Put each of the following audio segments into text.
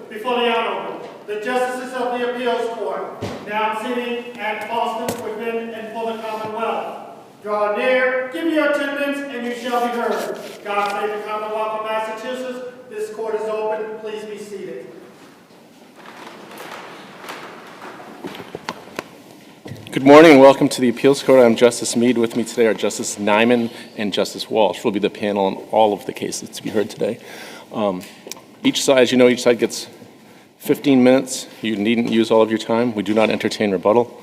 before the Honorable, the Justices of the Appeals Court, now sitting at Boston within and for the Commonwealth. Draw near, give your attendance, and you shall be heard. God save the Commonwealth of Massachusetts. This court is open. Please be seated. Good morning and welcome to the Appeals Court. I'm Justice Meade. With me today are Justice Neyman and Justice Walsh. Will be the panel on all of the cases to be heard today. Each side gets 15 minutes. You needn't use all of your time. We do not entertain rebuttal.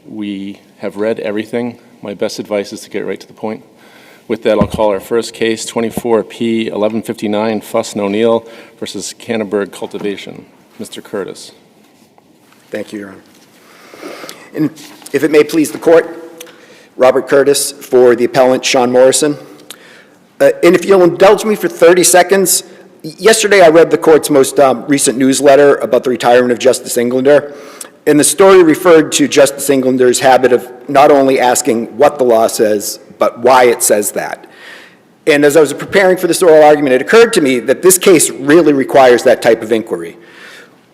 We have read everything. My best advice is to get right to the point. With that, I'll call our first case, 24P 1159, Fuss and O'Neill versus Canberg Cultivation. Mr. Curtis. Thank you, Your Honor. And if it may please the court, Robert Curtis for the appellant Sean Morrison. And if you'll indulge me for 30 seconds, yesterday I read the court's most recent newsletter about the retirement of Justice Englander. And the story referred to Justice Englander's habit of not only asking what the law says, but why it says that. And as I was preparing for this oral argument, it occurred to me that this case really requires that type of inquiry.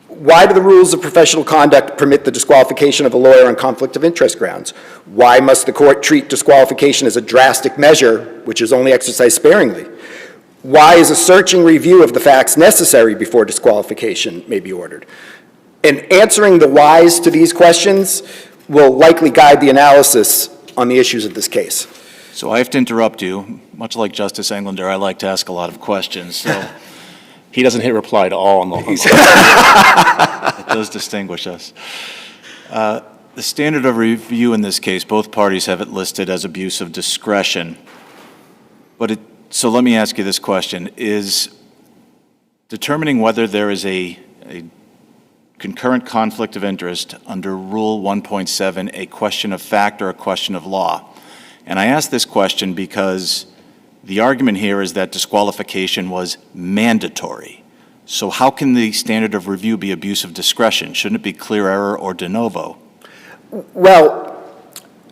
Why do the rules of professional conduct permit the disqualification of a lawyer on conflict of interest grounds? Why must the court treat disqualification as a drastic measure, which is only exercised sparingly? Why is a searching review of the facts necessary before disqualification may be ordered? And answering the whys to these questions will likely guide the analysis on the issues of this case. So I have to interrupt you. Much like Justice Englander, I like to ask a lot of questions. So He doesn't hit reply to all on the it does distinguish us. The standard of review in this case, both parties have it listed as abuse of discretion. So let me ask you this question. Is determining whether there is a concurrent conflict of interest under Rule 1.7 a question of fact or a question of law? And I ask this question because the argument here is that disqualification was mandatory. So how can the standard of review be abuse of discretion? Shouldn't it be clear error or de novo? Well,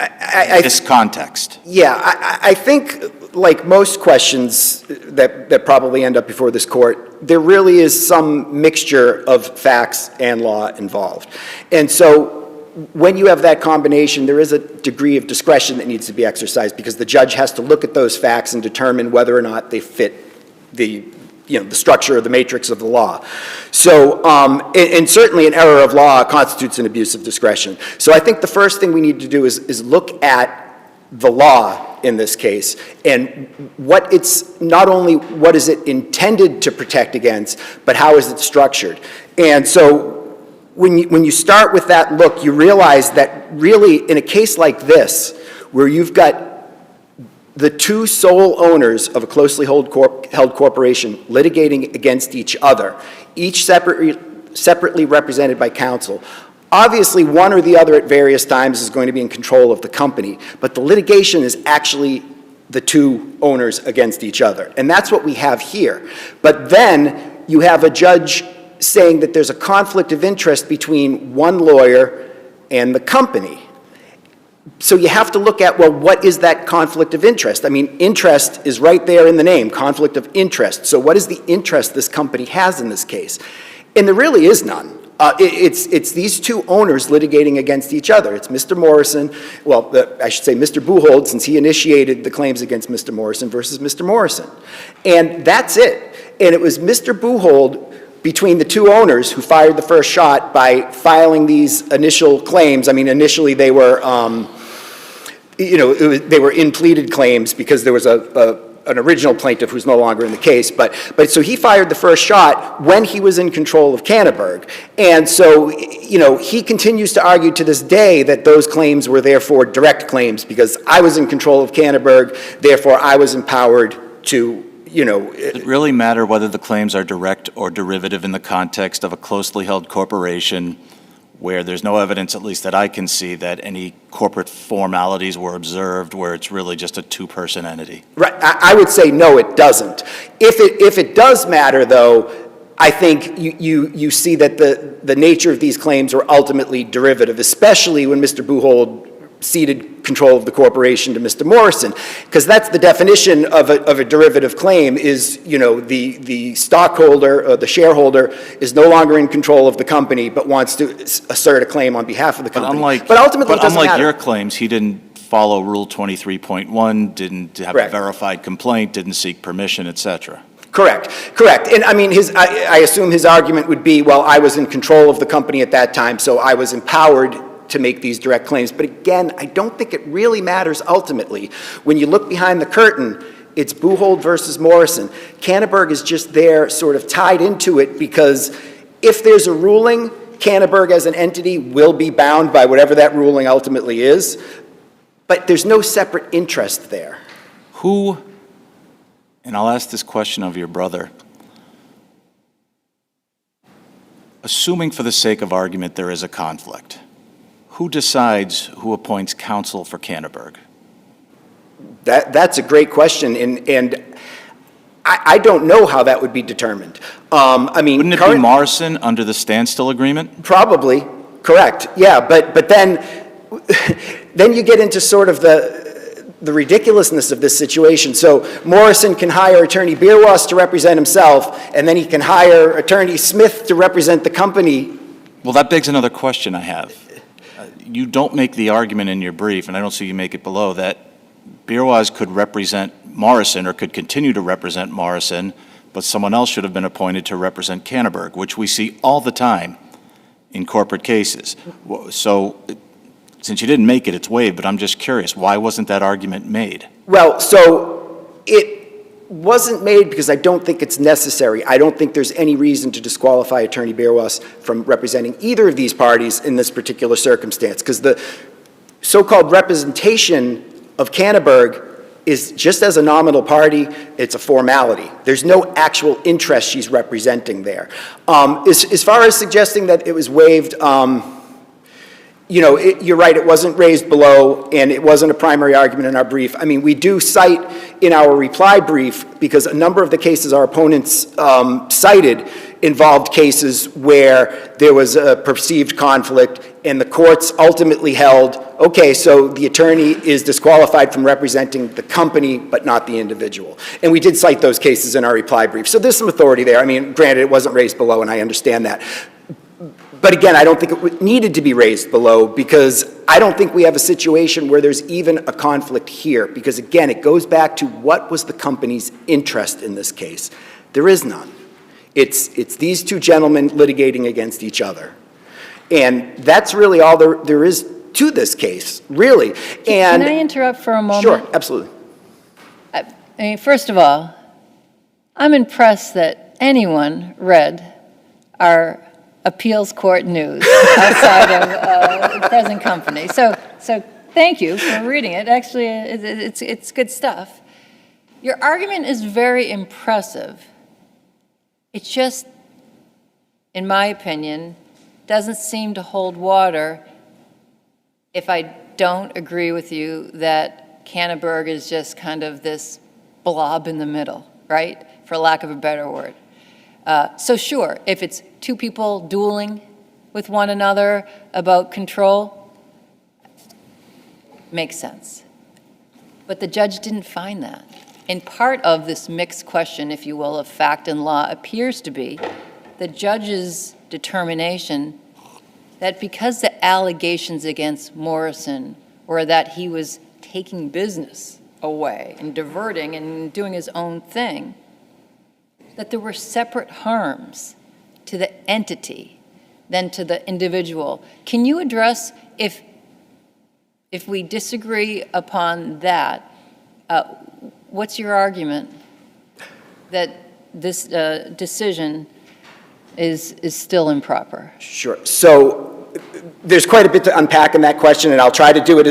In this context. Yeah, I think like most questions that probably end up before this court, there really is some mixture of facts and law involved. And so when you have that combination, there is a degree of discretion that needs to be exercised because the judge has to look at those facts and determine whether or not they fit the structure of the matrix of the law. So, and certainly an error of law constitutes an abuse of discretion. So I think the first thing we need to do is look at the law in this case and what it's, not only what is it intended to protect against, but how is it structured. And so when you start with that look, you realize that really in a case like this, where you've got the two sole owners of a closely held corporation litigating against each other, each separately represented by counsel, obviously one or the other at various times is going to be in control of the company, but the litigation is actually the two owners against each other. And that's what we have here. But then you have a judge saying that there's a conflict of interest between one lawyer and the company. So you have to look at, well, what is that conflict of interest? I mean, interest is right there in the name, conflict of interest. So what is the interest this company has in this case? And there really is none. It's these two owners litigating against each other. It's Mr. Morrison, well, I should say Mr. Buchholz, since he initiated the claims against Mr. Morrison, versus Mr. Morrison. And that's it. And it was Mr. Buchholz, between the two owners, who fired the first shot by filing these initial claims. I mean, initially they were, they were in-pleaded claims because there was an original plaintiff who's no longer in the case. But so he fired the first shot when he was in control of CANNABURG. And so, he continues to argue to this day that those claims were therefore direct claims because I was in control of CANNABURG, therefore I was empowered to, Does it really matter whether the claims are direct or derivative in the context of a closely held corporation where there's no evidence, at least that I can see, that any corporate formalities were observed, where it's really just a two-person entity? Right. I would say no, it doesn't. If it does matter, though, I think you see that the nature of these claims were ultimately derivative, especially when Mr. Buchholz ceded control of the corporation to Mr. Morrison, because that's the definition of a derivative claim is, the stockholder or the shareholder is no longer in control of the company but wants to assert a claim on behalf of the company. But ultimately, it doesn't unlike matter. your claims, he didn't follow Rule 23.1, didn't have Correct. a verified complaint, didn't seek permission, et cetera. Correct. And I mean, I assume his argument would be, well, I was in control of the company at that time, so I was empowered to make these direct claims. But again, I don't think it really matters ultimately. When you look behind the curtain, it's Buchholz versus Morrison. Cannaburg is just there sort of tied into it because if there's a ruling, Cannaburg as an entity will be bound by whatever that ruling ultimately is, but there's no separate interest there. Who, and I'll ask this question of your brother, assuming for the sake of argument there is a conflict, who decides who appoints counsel for Canberg? That's a great question, and I don't know how that would be determined. I mean, Wouldn't it be Morrison under the standstill agreement? Probably, correct, yeah, but then you get into sort of the ridiculousness of this situation. So Morrison can hire Attorney Bierwas to represent himself, and then he can hire Attorney Smith to represent the company. Well, that begs another question I have. You don't make the argument in your brief, and I don't see you make it below, that Bierwas could represent Morrison or could continue to represent Morrison, but someone else should have been appointed to represent Canberg, which we see all the time in corporate cases. So since you didn't make it, it's waived, but I'm just curious, why wasn't that argument made? Well, so it wasn't made because I don't think it's necessary. I don't think there's any reason to disqualify Attorney Bierwas from representing either of these parties in this particular circumstance, because the so-called representation of Cannaburg is just as a nominal party, it's a formality. There's no actual interest she's representing there. As far as suggesting that it was waived, you're right, it wasn't raised below, and it wasn't a primary argument in our brief. I mean, we do cite in our reply brief, because a number of the cases our opponents cited involved cases where there was a perceived conflict, and the courts ultimately held, okay, so the attorney is disqualified from representing the company, but not the individual. And we did cite those cases in our reply brief. So there's some authority there. I mean, granted, it wasn't raised below, and I understand that. But again, I don't think it needed to be raised below, because I don't think we have a situation where there's even a conflict here. Because again, it goes back to what was the company's interest in this case. There is none. It's these two gentlemen litigating against each other. And that's really all there is to this case, really. And can I interrupt for a moment? Sure, absolutely. I mean, first of all, I'm impressed that anyone read our appeals court news outside of the present company. So thank you for reading it. Actually, it's good stuff. Your argument is very impressive. It just, in my opinion, doesn't seem to hold water if I don't agree with you that Cannaburg is just kind of this blob in the middle, right? For lack of a better word. So sure, if it's two people dueling with one another about control, makes sense. But the judge didn't find that. And part of this mixed question, if you will, of fact and law appears to be the judge's determination that because the allegations against Morrison were that he was taking business away and diverting and doing his own thing, that there were separate harms to the entity than to the individual. Can you address, if we disagree upon that, what's your argument that this decision is still improper? Sure. So there's quite a bit to unpack in that question, and I'll try to do it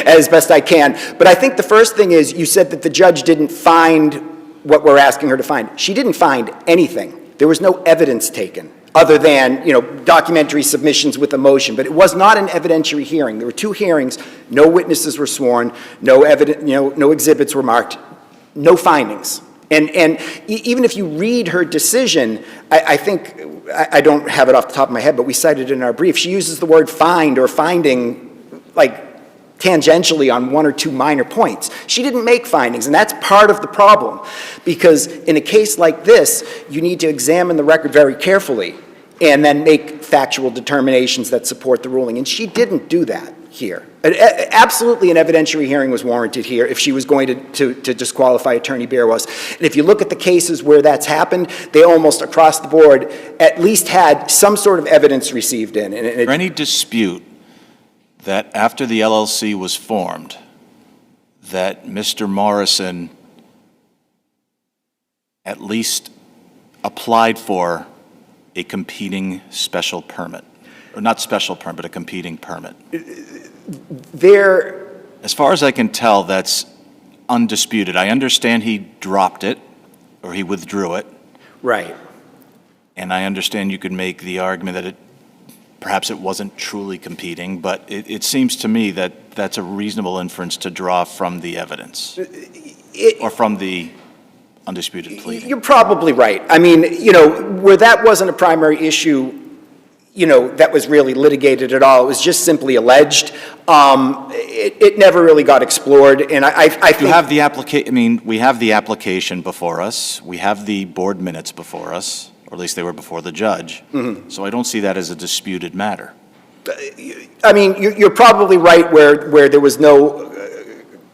as best I can. But I think the first thing is, you said that the judge didn't find what we're asking her to find. She didn't find anything. There was no evidence taken other than, documentary submissions with a motion. But it was not an evidentiary hearing. There were two hearings. No witnesses were sworn. No exhibits were marked. No findings. And even if you read her decision, I think, I don't have it off the top of my head, but we cited it in our brief. She uses the word find or finding like tangentially on one or two minor points. She didn't make findings, and that's part of the problem, because in a case like this, you need to examine the record very carefully and then make factual determinations that support the ruling, and she didn't do that here. Absolutely an evidentiary hearing was warranted here if she was going to disqualify Attorney Beerwas. And if you look at the cases where that's happened, they almost across the board at least had some sort of evidence received in. Is there any dispute that after the LLC was formed, that Mr. Morrison at least applied for a competing special permit? Or not special permit, but a competing permit? As far as I can tell, that's undisputed. I understand he dropped it, or he withdrew it. Right. And I understand you could make the argument that perhaps it wasn't truly competing, but it seems to me that that's a reasonable inference to draw from the evidence, or from the undisputed plea. You're probably right. I mean, where that wasn't a primary issue, that was really litigated at all. It was just simply alleged. It never really got explored, and I think... You have the we have the application before us. We have the board minutes before us, or at least they were before the judge. Mm-hmm. So I don't see that as a disputed matter. I mean, you're probably right where there was no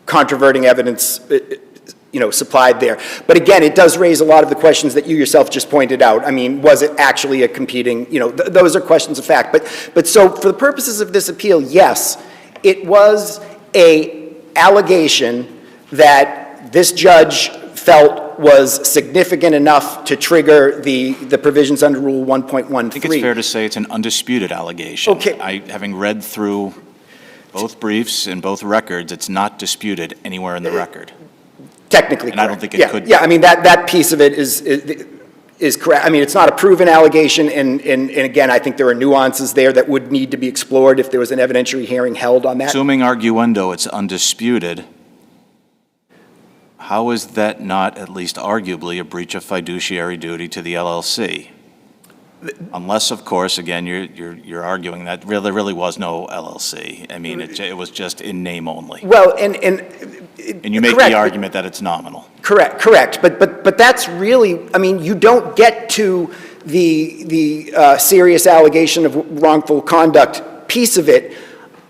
controverting evidence supplied there. But again, it does raise a lot of the questions that you yourself just pointed out. I mean, was it actually a competing, those are questions of fact. But so for the purposes of this appeal, yes, it was a allegation that this judge felt was significant enough to trigger the provisions under Rule 1.13. I think it's fair to say it's an undisputed allegation. Okay. Having read through both briefs and both records, it's not disputed anywhere in the record. Technically and correct. I don't think it could be. Yeah, I mean, that piece of it is correct. I mean, it's not a proven allegation, and again, I think there are nuances there that would need to be explored if there was an evidentiary hearing held on that. Assuming arguendo it's undisputed, how is that not at least arguably a breach of fiduciary duty to the LLC? Unless, of course, again, you're arguing that there really was no LLC. I mean, it was just in name only. Well, and you make correct, the argument that it's nominal. Correct. But that's really, I mean, you don't get to the serious allegation of wrongful conduct piece of it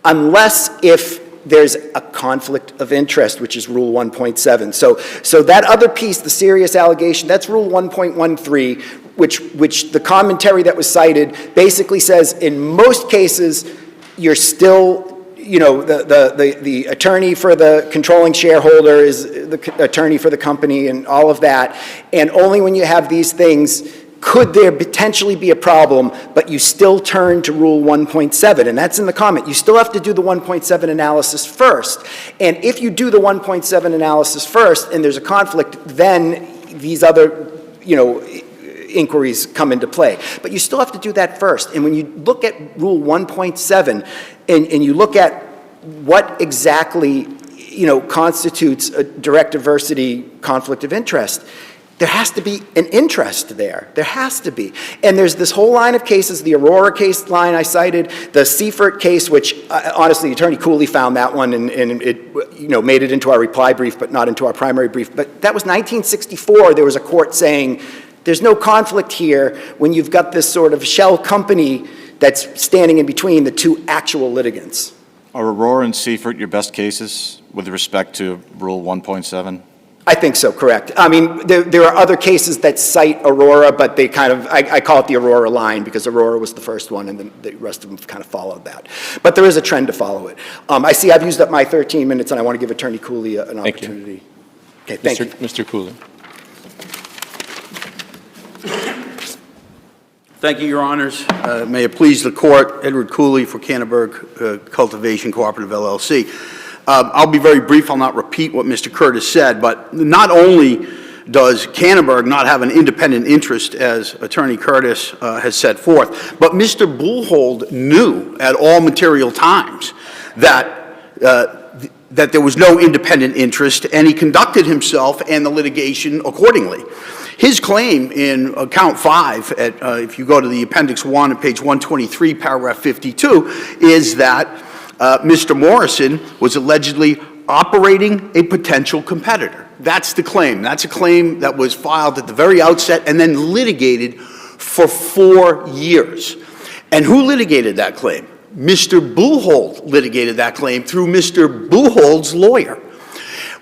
unless if there's a conflict of interest, which is Rule 1.7. So that other piece, the serious allegation, that's Rule 1.13, which the commentary that was cited basically says in most cases you're still, the attorney for the controlling shareholder is the attorney for the company and all of that, and only when you have these things could there potentially be a problem, but you still turn to Rule 1.7, and that's in the comment. You still have to do the 1.7 analysis first. And if you do the 1.7 analysis first and there's a conflict, then these other, inquiries come into play. But you still have to do that first. And when you look at Rule 1.7 and you look at what exactly, constitutes a direct adversity conflict of interest, there has to be an interest there. There has to be. And there's this whole line of cases, the Aurora case line I cited, the Seifert case, which honestly, Attorney Cooley found that one and it made it into our reply brief, but not into our primary brief. But that was 1964. There was a court saying, there's no conflict here when you've got this sort of shell company that's standing in between the two actual litigants. Are Aurora and Seifert your best cases with respect to Rule 1.7? I think so, correct. I mean, there are other cases that cite Aurora, but they kind of, I call it the Aurora line because Aurora was the first one and then the rest of them kind of followed that. But there is a trend to follow it. I see I've used up my 13 minutes and I want to give Attorney Cooley an opportunity. Okay, thank you. Mr. Cooley. Thank you, Your Honors. May it please the Court, Edward Cooley for Cannaburg Cultivation Cooperative LLC. I'll be very brief. I'll not repeat what Mr. Curtis said, but not only does Canberg not have an independent interest, as Attorney Curtis has set forth, but Mr. Bullhold knew at all material times that there was no independent interest, and he conducted himself and the litigation accordingly. His claim in Count 5, if you go to the Appendix 1 at page 123, paragraph 52, is that Mr. Morrison was allegedly operating a potential competitor. That's the claim. That's a claim that was filed at the very outset and then litigated for 4 years. And who litigated that claim? Mr. Buchholz litigated that claim through Mr. Buchholz's lawyer.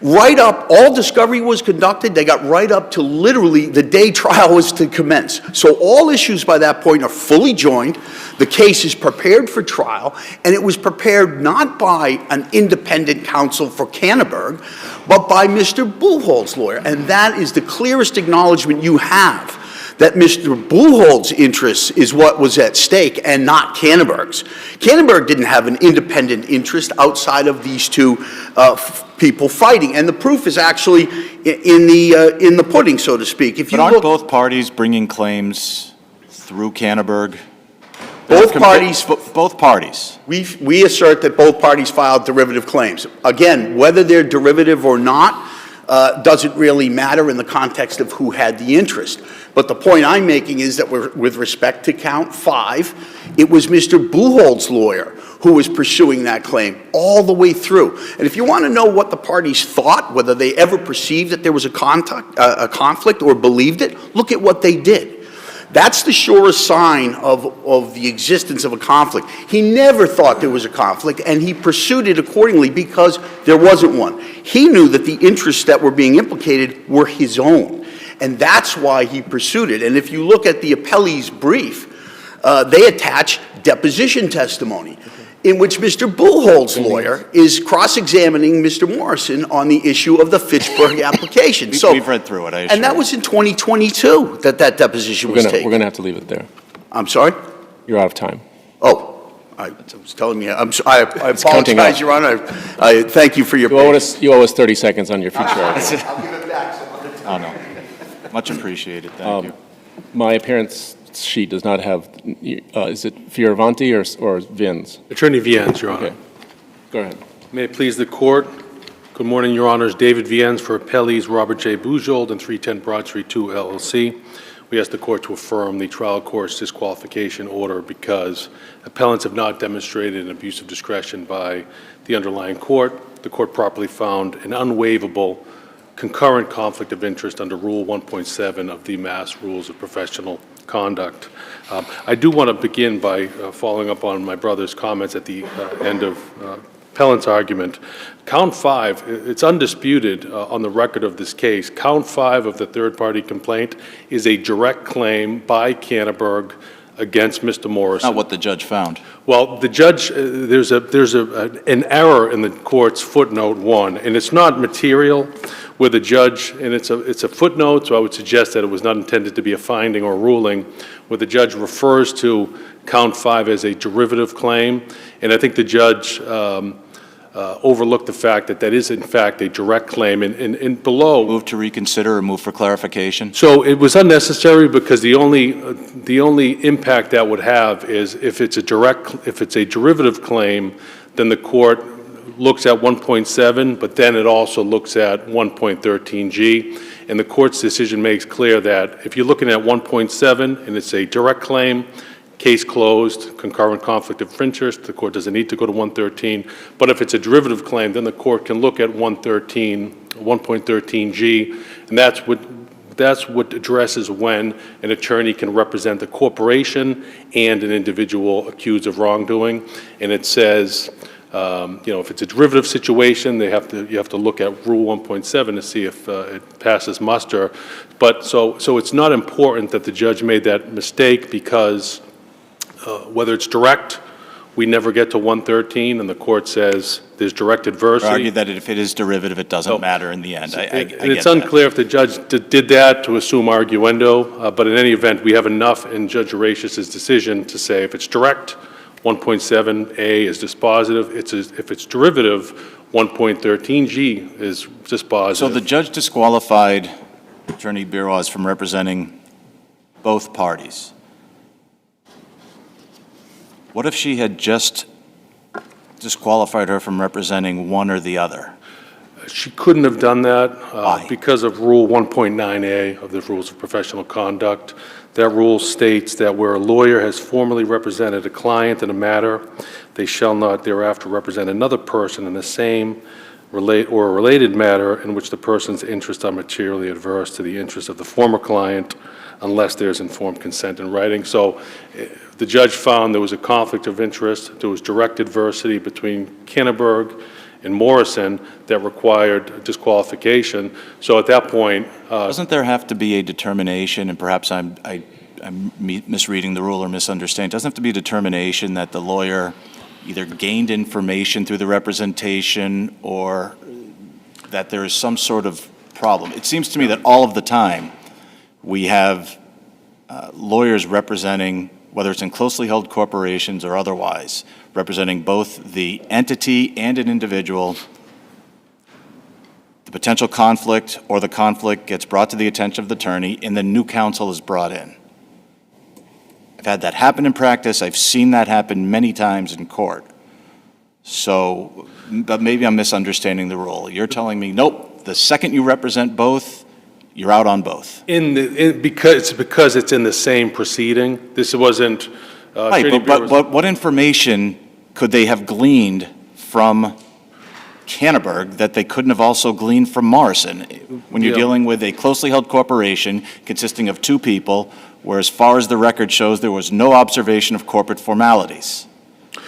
Right up, all discovery was conducted, they got right up to literally the day trial was to commence. So all issues by that point are fully joined, the case is prepared for trial, and it was prepared not by an independent counsel for Canberg, but by Mr. Buchholz's lawyer. And that is the clearest acknowledgement you have that Mr. Buchholz's interest is what was at stake and not Canberg's. Canberg didn't have an independent interest outside of these two people fighting, and the proof is actually in the pudding, so to speak. If you But aren't look, both parties bringing claims through Cannaburg? both parties, Both parties. we assert that both parties filed derivative claims. Again, whether they're derivative or not doesn't really matter in the context of who had the interest. But the point I'm making is that with respect to count 5, it was Mr. Buchholz's lawyer who was pursuing that claim all the way through. And if you want to know what the parties thought, whether they ever perceived that there was a conflict or believed it, look at what they did. That's the surest sign of the existence of a conflict. He never thought there was a conflict, and he pursued it accordingly because there wasn't one. He knew that the interests that were being implicated were his own, and that's why he pursued it. And if you look at the appellee's brief, they attach deposition testimony in which Mr. Buchholz's lawyer is cross-examining Mr. Morrison on the issue of the Fitchburg application. We've read through it, I assure and that you. was in 2022 that deposition was taken. We're going to have to leave it there. I'm sorry? You're out of time. Oh, I was telling you, I counting apologize, up. Your Honor. I thank you for your patience. You owe us 30 seconds on your future argument. I'll give it back some other time. Oh, no. Much appreciated, thank you. My appearance sheet does not have, is it Fioravanti or Vins? Attorney Viennes, Your Honor. Okay. Go ahead. May it please the Court. Good morning, Your Honors. David Viennes for appellees Robert J. Bujold and 310 Broad Street 2 LLC. We ask the Court to affirm the trial court's disqualification order because appellants have not demonstrated an abuse of discretion by the underlying court. The Court properly found an unwaivable concurrent conflict of interest under Rule 1.7 of the Mass Rules of Professional Conduct. I do want to begin by following up on my brother's comments at the end of appellant's argument. Count 5, it's undisputed on the record of this case, count 5 of the third-party complaint is a direct claim by Canberg against Mr. Morrison. Not what the judge found. Well, the judge, there's an error in the court's footnote 1, and it's not material where the judge, and it's a footnote, so I would suggest that it was not intended to be a finding or ruling, where the judge refers to count 5 as a derivative claim, and I think the judge overlooked the fact that that is in fact a direct claim, and below. Move to reconsider or move for clarification? So it was unnecessary because the only impact that would have is if it's a derivative claim, then the court looks at 1.7, but then it also looks at 1.13G, and the court's decision makes clear that if you're looking at 1.7 and it's a direct claim, case closed, concurrent conflict of interest, the court doesn't need to go to 113, but if it's a derivative claim, then the court can look at 1.13G, and that's what addresses when an attorney can represent a corporation and an individual accused of wrongdoing, and it says, if it's a derivative situation, you have to look at Rule 1.7 to see if it passes muster. But so it's not important that the judge made that mistake because whether it's direct, we never get to 113, and the court says there's direct adversity. Argue that if it is derivative, it doesn't matter in the end. I get It's that. unclear if the judge did that to assume arguendo, but in any event, we have enough in Judge Horatius's decision to say if it's direct, 1.7A is dispositive. If it's derivative, 1.13G is dispositive. So the judge disqualified Attorney Biroz from representing both parties. What if she had just disqualified her from representing one or the other? She couldn't have done that Why? because of Rule 1.9A of the Rules of Professional Conduct. That rule states that where a lawyer has formally represented a client in a matter, they shall not thereafter represent another person in the same or a related matter in which the person's interests are materially adverse to the interests of the former client unless there's informed consent in writing. So the judge found there was a conflict of interest. There was direct adversity between Canberg and Morrison that required disqualification. So at that point, Doesn't there have to be a determination, and perhaps I'm misreading the rule or misunderstanding, doesn't have to be a determination that the lawyer either gained information through the representation or that there is some sort of problem? It seems to me that all of the time we have lawyers representing, whether it's in closely held corporations or otherwise, representing both the entity and an individual. The potential conflict or the conflict gets brought to the attention of the attorney, and then new counsel is brought in. I've had that happen in practice. I've seen that happen many times in court. So, but maybe I'm misunderstanding the rule. You're telling me, nope, the second you represent both, you're out on both. because it's in the same proceeding. This wasn't. Right, Trading but Bureau's- what information could they have gleaned from Canberg that they couldn't have also gleaned from Morrison? When you're Yeah. dealing with a closely held corporation consisting of two people, where as far as the record shows, there was no observation of corporate formalities.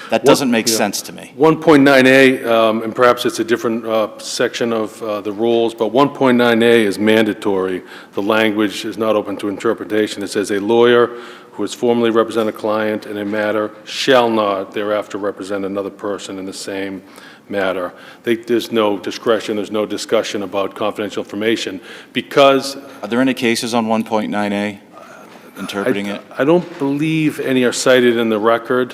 That doesn't make yeah. sense to me. 1.9A, and perhaps it's a different section of the rules, but 1.9A is mandatory. The language is not open to interpretation. It says a lawyer who has formally represented a client in a matter shall not thereafter represent another person in the same matter. There's no discretion, there's no discussion about confidential information because Are there any cases on 1.9A interpreting it? I don't believe any are cited in the record,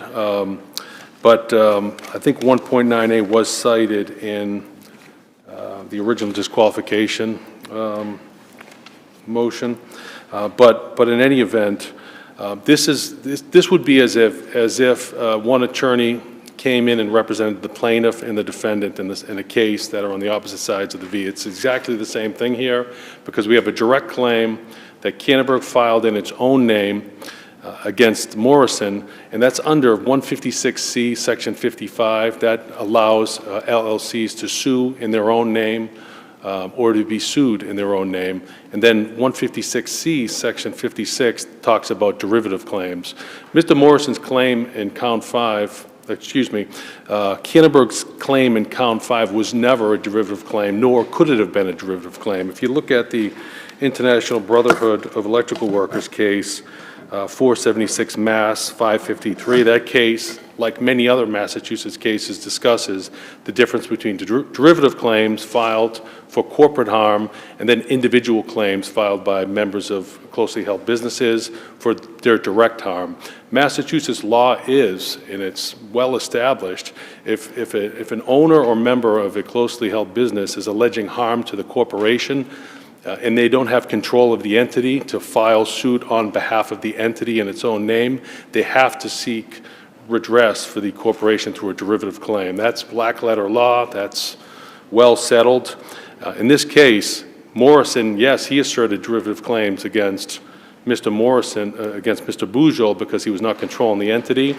but I think 1.9A was cited in the original disqualification motion. But in any event, this would be as if one attorney came in and represented the plaintiff and the defendant in a case that are on the opposite sides of the V. It's exactly the same thing here because we have a direct claim that Canberg filed in its own name against Morrison, and that's under 156C, Section 55. That allows LLCs to sue in their own name or to be sued in their own name. And then 156C, Section 56, talks about derivative claims. Mr. Morrison's claim in Count 5, Cannaburg's claim in Count 5 was never a derivative claim, nor could it have been a derivative claim. If you look at the International Brotherhood of Electrical Workers case, 476 Mass 553, that case, like many other Massachusetts cases, discusses the difference between derivative claims filed for corporate harm and then individual claims filed by members of closely held businesses for their direct harm. Massachusetts law is, and it's well established, if an owner or member of a closely held business is alleging harm to the corporation, and they don't have control of the entity to file suit on behalf of the entity in its own name, they have to seek redress for the corporation through a derivative claim. That's black letter law. That's well settled. In this case, Morrison, yes, he asserted derivative claims against Mr. Morrison, against Mr. Bujold because he was not controlling the entity.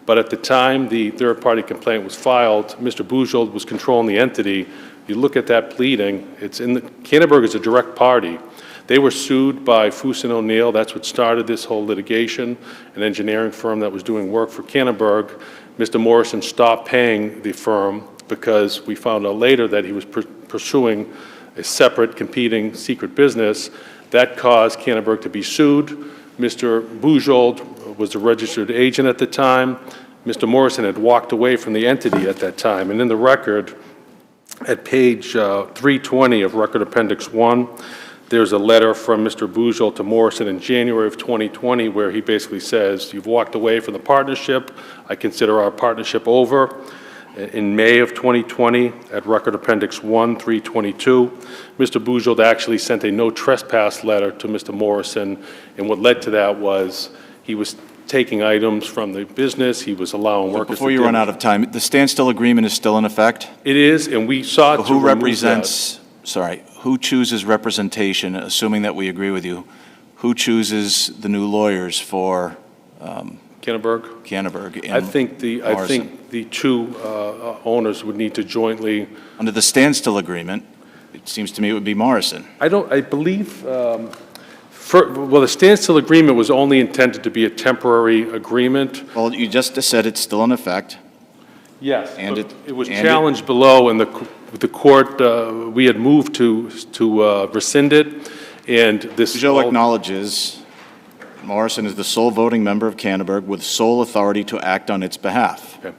But at the time the third-party complaint was filed, Mr. Bujold was controlling the entity. You look at that pleading, it's in the, Canberg is a direct party. They were sued by Fuson O'Neill. That's what started this whole litigation, an engineering firm that was doing work for Canberg. Mr. Morrison stopped paying the firm because we found out later that he was pursuing a separate competing secret business. That caused Canberg to be sued. Mr. Bujold was a registered agent at the time. Mr. Morrison had walked away from the entity at that time. And in the record, at page 320 of Record Appendix 1, there's a letter from Mr. Bujold to Morrison in January of 2020 where he basically says, you've walked away from the partnership. I consider our partnership over. In May of 2020, at Record Appendix 1, 322, Mr. Bujold actually sent a no trespass letter to Mr. Morrison, and what led to that was he was taking items from the business, he was allowing workers to... Before you run out of time, the standstill agreement is still in effect? It is, and we sought to Who remove represents, sorry, who chooses representation, assuming that we agree with you? Who chooses the new lawyers for that. Canberg? Cannaburg and I think the two owners would need to jointly... Under the standstill agreement, it seems to me it would be Morrison. I believe, well, the standstill agreement was only intended to be a temporary agreement. Well, you just said it's still in effect. Yes. And But it was and challenged below, and the court, we had moved to rescind it, and this... Joe acknowledges Morrison is the sole voting member of Canberg with sole authority to act on its behalf. Okay.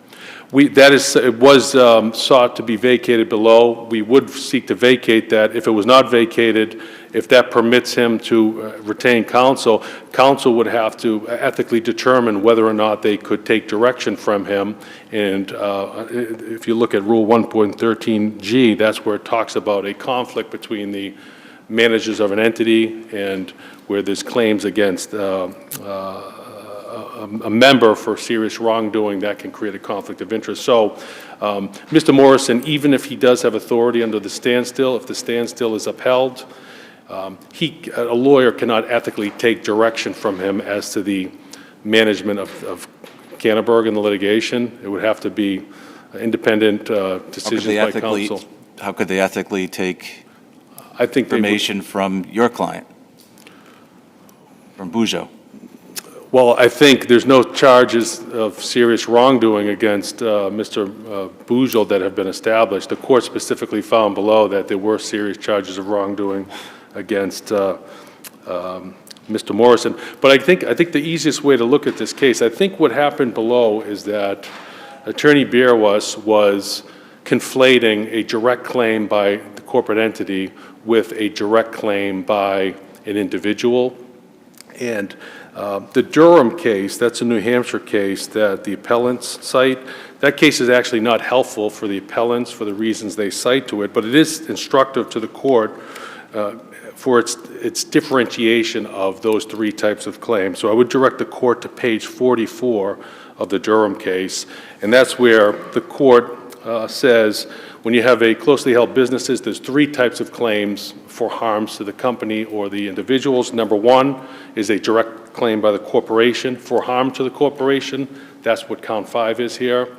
It was sought to be vacated below. We would seek to vacate that. If it was not vacated, if that permits him to retain counsel, counsel would have to ethically determine whether or not they could take direction from him. And if you look at Rule 1.13G, that's where it talks about a conflict between the managers of an entity and where there's claims against a member for serious wrongdoing, that can create a conflict of interest. So Mr. Morrison, even if he does have authority under the standstill, if the standstill is upheld, a lawyer cannot ethically take direction from him as to the management of Canberg in the litigation. It would have to be independent decisions by counsel. How could they ethically take I think information from your client, from Bujo? Well, I think there's no charges of serious wrongdoing against Mr. Bujo that have been established. The court specifically found below that there were serious charges of wrongdoing against Mr. Morrison. But I think the easiest way to look at this case, I think what happened below is that Attorney Bierwas was conflating a direct claim by the corporate entity with a direct claim by an individual. And the Durham case, that's a New Hampshire case that the appellants cite. That case is actually not helpful for the appellants for the reasons they cite to it, but it is instructive to the court for its differentiation of those three types of claims. So I would direct the court to page 44 of the Durham case, and that's where the court says when you have a closely held businesses, there's three types of claims for harms to the company or the individuals. Number one is a direct claim by the corporation for harm to the corporation. That's what count 5 is here.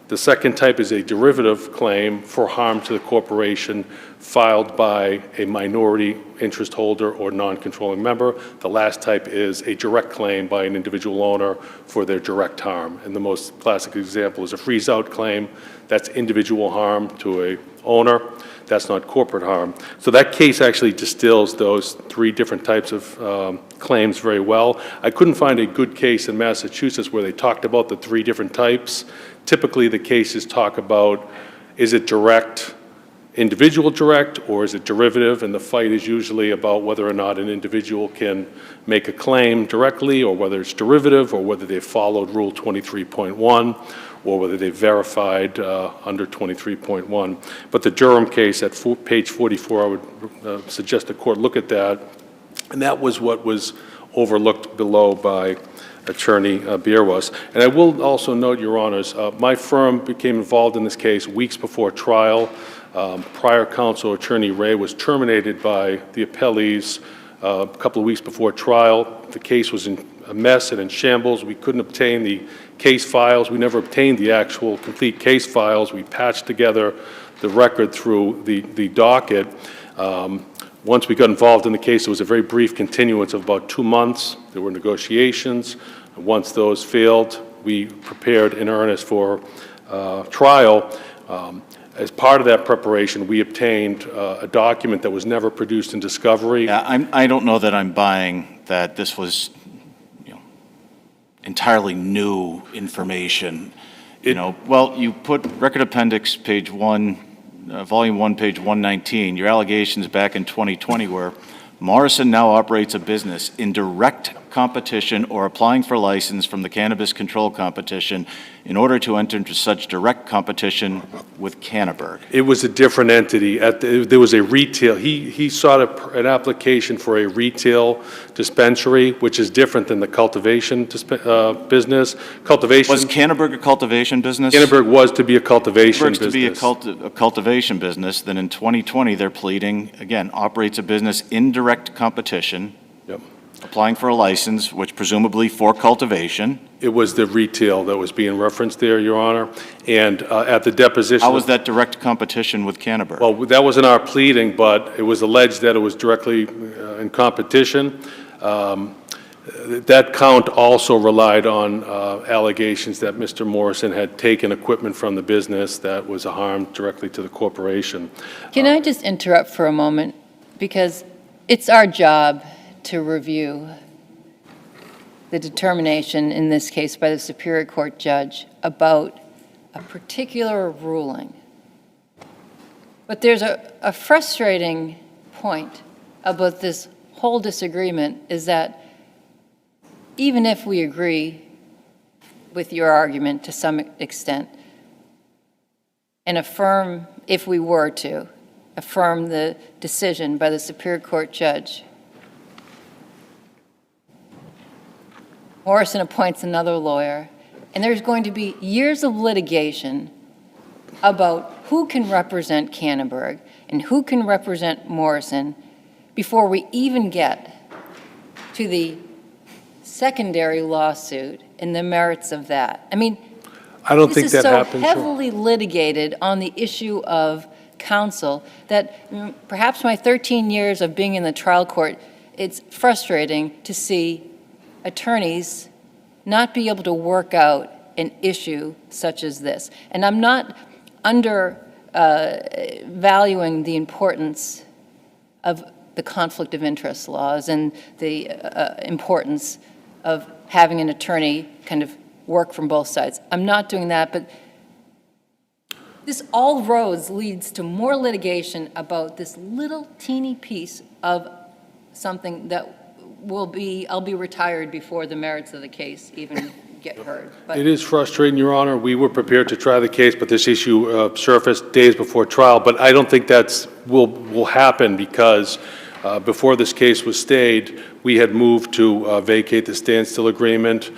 The second type is a derivative claim for harm to the corporation filed by a minority interest holder or non-controlling member. The last type is a direct claim by an individual owner for their direct harm. And the most classic example is a freeze-out claim. That's individual harm to a owner. That's not corporate harm. So that case actually distills those three different types of claims very well. I couldn't find a good case in Massachusetts where they talked about the three different types. Typically, the cases talk about, is it direct, individual direct, or is it derivative? And the fight is usually about whether or not an individual can make a claim directly, or whether it's derivative, or whether they followed Rule 23.1, or whether they verified under 23.1. But the Durham case at page 44, I would suggest the court look at that. And that was what was overlooked below by Attorney Bierwas. And I will also note, Your Honors, my firm became involved in this case weeks before trial. Prior counsel, Attorney Ray, was terminated by the appellees a couple of weeks before trial. The case was in a mess and in shambles. We couldn't obtain the case files. We never obtained the actual complete case files. We patched together the record through the docket. Once we got involved in the case, it was a very brief continuance of about 2 months. There were negotiations. Once those failed, we prepared in earnest for trial. As part of that preparation, we obtained a document that was never produced in discovery. Yeah, I don't know that I'm buying that this was, entirely new information. Well, you put Record Appendix page 1, Volume 1, page 119. Your allegations back in 2020 were Morrison now operates a business in direct competition or applying for license from the Cannabis Control Competition in order to enter into such direct competition with CANNABURG. It was a different entity. There was a retail, he sought an application for a retail dispensary, which is different than the cultivation business. Cultivation. Was CANNABURG a cultivation business? CANNABURG was to be a cultivation CANNABURG's business. to be a cultivation business, then in 2020, they're pleading, again, operates a business in direct competition, Yep. applying for a license, which presumably for cultivation. It was the retail that was being referenced there, Your Honor. And at the deposition. How was that direct competition with CANNABURG? Well, that wasn't our pleading, but it was alleged that it was directly in competition. That count also relied on allegations that Mr. Morrison had taken equipment from the business that was a harm directly to the corporation. Can I just interrupt for a moment? Because it's our job to review the determination, in this case by the Superior Court judge, about a particular ruling. But there's a frustrating point about this whole disagreement, is that even if we agree with your argument to some extent, and affirm, if we were to, affirm the decision by the Superior Court judge, Morrison appoints another lawyer, and there's going to be years of litigation about who can represent CANNABURG and who can represent Morrison before we even get to the secondary lawsuit and the merits of that. I mean, I don't think that this is so happened. heavily litigated on the issue of counsel that perhaps my 13 years of being in the trial court, it's frustrating to see attorneys not be able to work out an issue such as this. And I'm not undervaluing the importance of the conflict of interest laws and the importance of having an attorney kind of work from both sides. I'm not doing that, but this all roads leads to more litigation about this little teeny piece of something that I'll be retired before the merits of the case even get heard. But It is frustrating, Your Honor. We were prepared to try the case, but this issue surfaced days before trial. But I don't think that will happen because before this case was stayed, we had moved to vacate the standstill agreement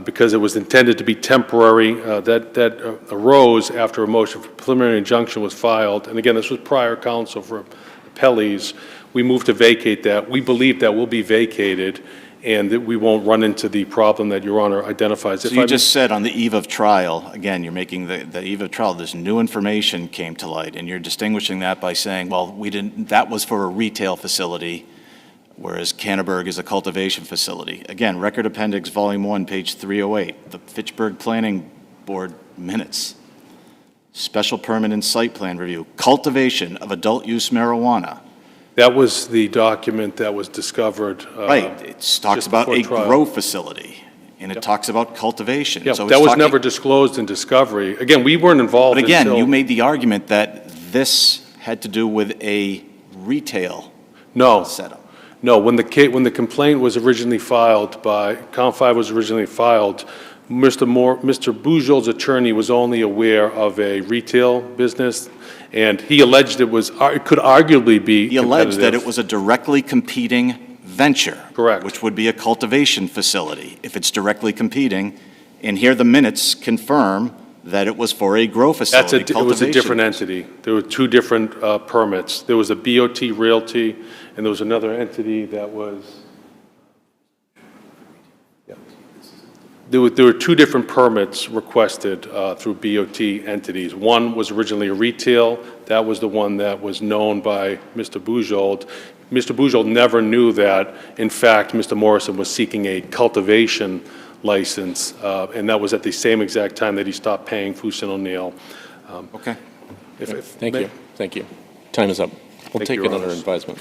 because it was intended to be temporary. That arose after a motion for preliminary injunction was filed. And again, this was prior counsel for appellees. We moved to vacate that. We believe that will be vacated and that we won't run into the problem that Your Honor identifies. So you just said on the eve of trial, again, you're making the eve of trial, this new information came to light, and you're distinguishing that by saying, well, that was for a retail facility, whereas CANNABURG is a cultivation facility. Again, Record Appendix Volume 1, page 308, the Fitchburg Planning Board minutes. Special permit and site plan review, cultivation of adult use marijuana. That was the document that was discovered. Right, it talks just about before a trial. grow facility, and it talks about cultivation. Yeah, So that it's was talking- never disclosed in discovery. Again, we weren't involved But again, until- you made the argument that this had to do with a retail No. setup. No, when the complaint was originally filed Count 5 was originally filed, Mr. Bujold's attorney was only aware of a retail business, and he alleged it could arguably be He alleged that competitive. it was a directly competing venture. Correct. Which would be a cultivation facility, if it's directly competing. And here the minutes confirm that it was for a grow facility, It was a different entity. There were two different permits. There was a BOT Realty, and there was another entity that was... There were two different permits requested through BOT entities. One was originally a retail. That was the one that was known by Mr. Bujold. Mr. Bujold never knew that, in fact, Mr. Morrison was seeking a cultivation license, and that was at the same exact time that he stopped paying Fusin O'Neill. Okay. Thank you. Thank you. Time is up. We'll Thank take you, it Your under Honors. advisement.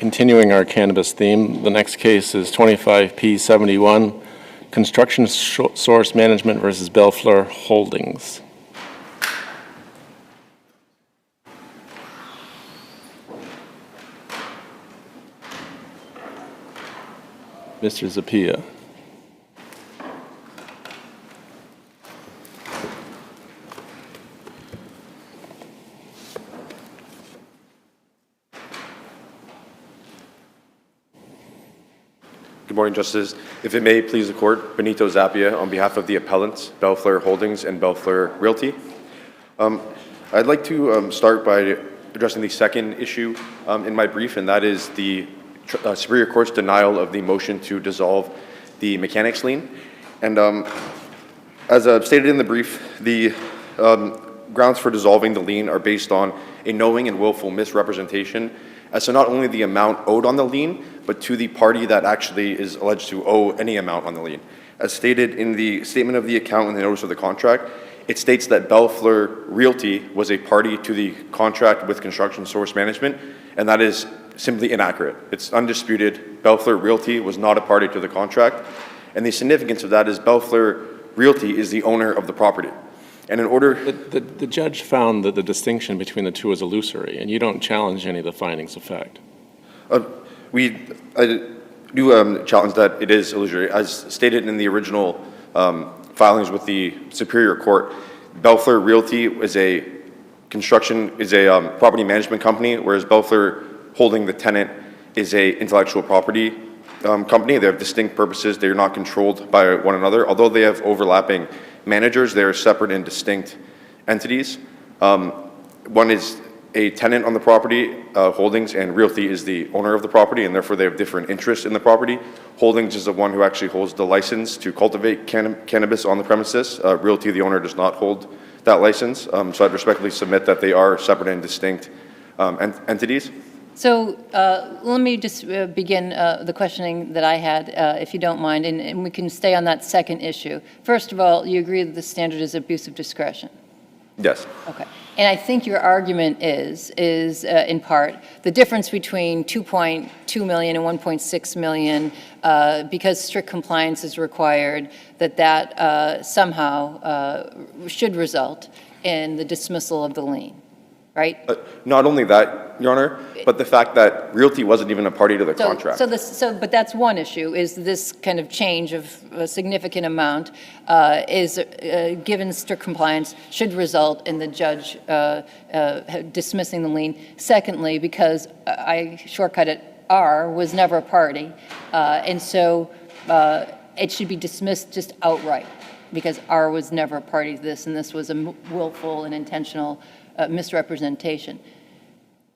Continuing our cannabis theme, the next case is 25P71, Construction Source Management versus Belefflur Holdings. Mr. Zapia. Good morning, Justices. If it may please the Court, Benito Zapia on behalf of the appellants, Belefflur Holdings and Belefflur Realty. I'd like to start by addressing the second issue in my brief, and that is the Superior Court's denial of the motion to dissolve the mechanics lien. And as stated in the brief, the grounds for dissolving the lien are based on a knowing and willful misrepresentation as to not only the amount owed on the lien, but to the party that actually is alleged to owe any amount on the lien. As stated in the statement of the account and the notice of the contract, it states that Belefflur Realty was a party to the contract with Construction Source Management, and that is simply inaccurate. It's undisputed. Belefflur Realty was not a party to the contract, and the significance of that is Belefflur Realty is the owner of the property. And in order... The judge found that the distinction between the two is illusory, and you don't challenge any of the findings of fact. I do challenge that it is illusory. As stated in the original filings with the Superior Court, Belefflur Realty is a property management company, whereas Belefflur Holding, the tenant, is a intellectual property company. They have distinct purposes. They are not controlled by one another. Although they have overlapping managers, they are separate and distinct entities. One is a tenant on the property, Holdings, and Realty is the owner of the property, and therefore they have different interests in the property. Holdings is the one who actually holds the license to cultivate cannabis on the premises. Realty, the owner, does not hold that license. So I'd respectfully submit that they are separate and distinct entities. So let me just begin the questioning that I had, if you don't mind, and we can stay on that second issue. First of all, you agree that the standard is abuse of discretion? Yes. Okay. And I think your argument is in part the difference between 2.2 million and 1.6 million, because strict compliance is required, that somehow should result in the dismissal of the lien, right? Not only that, Your Honor, but the fact that Realty wasn't even a party to the contract. But that's one issue, is this kind of change of a significant amount given strict compliance, should result in the judge dismissing the lien. Secondly, because I shortcut it, R was never a party, and so it should be dismissed just outright, because R was never a party to this, and this was a willful and intentional misrepresentation.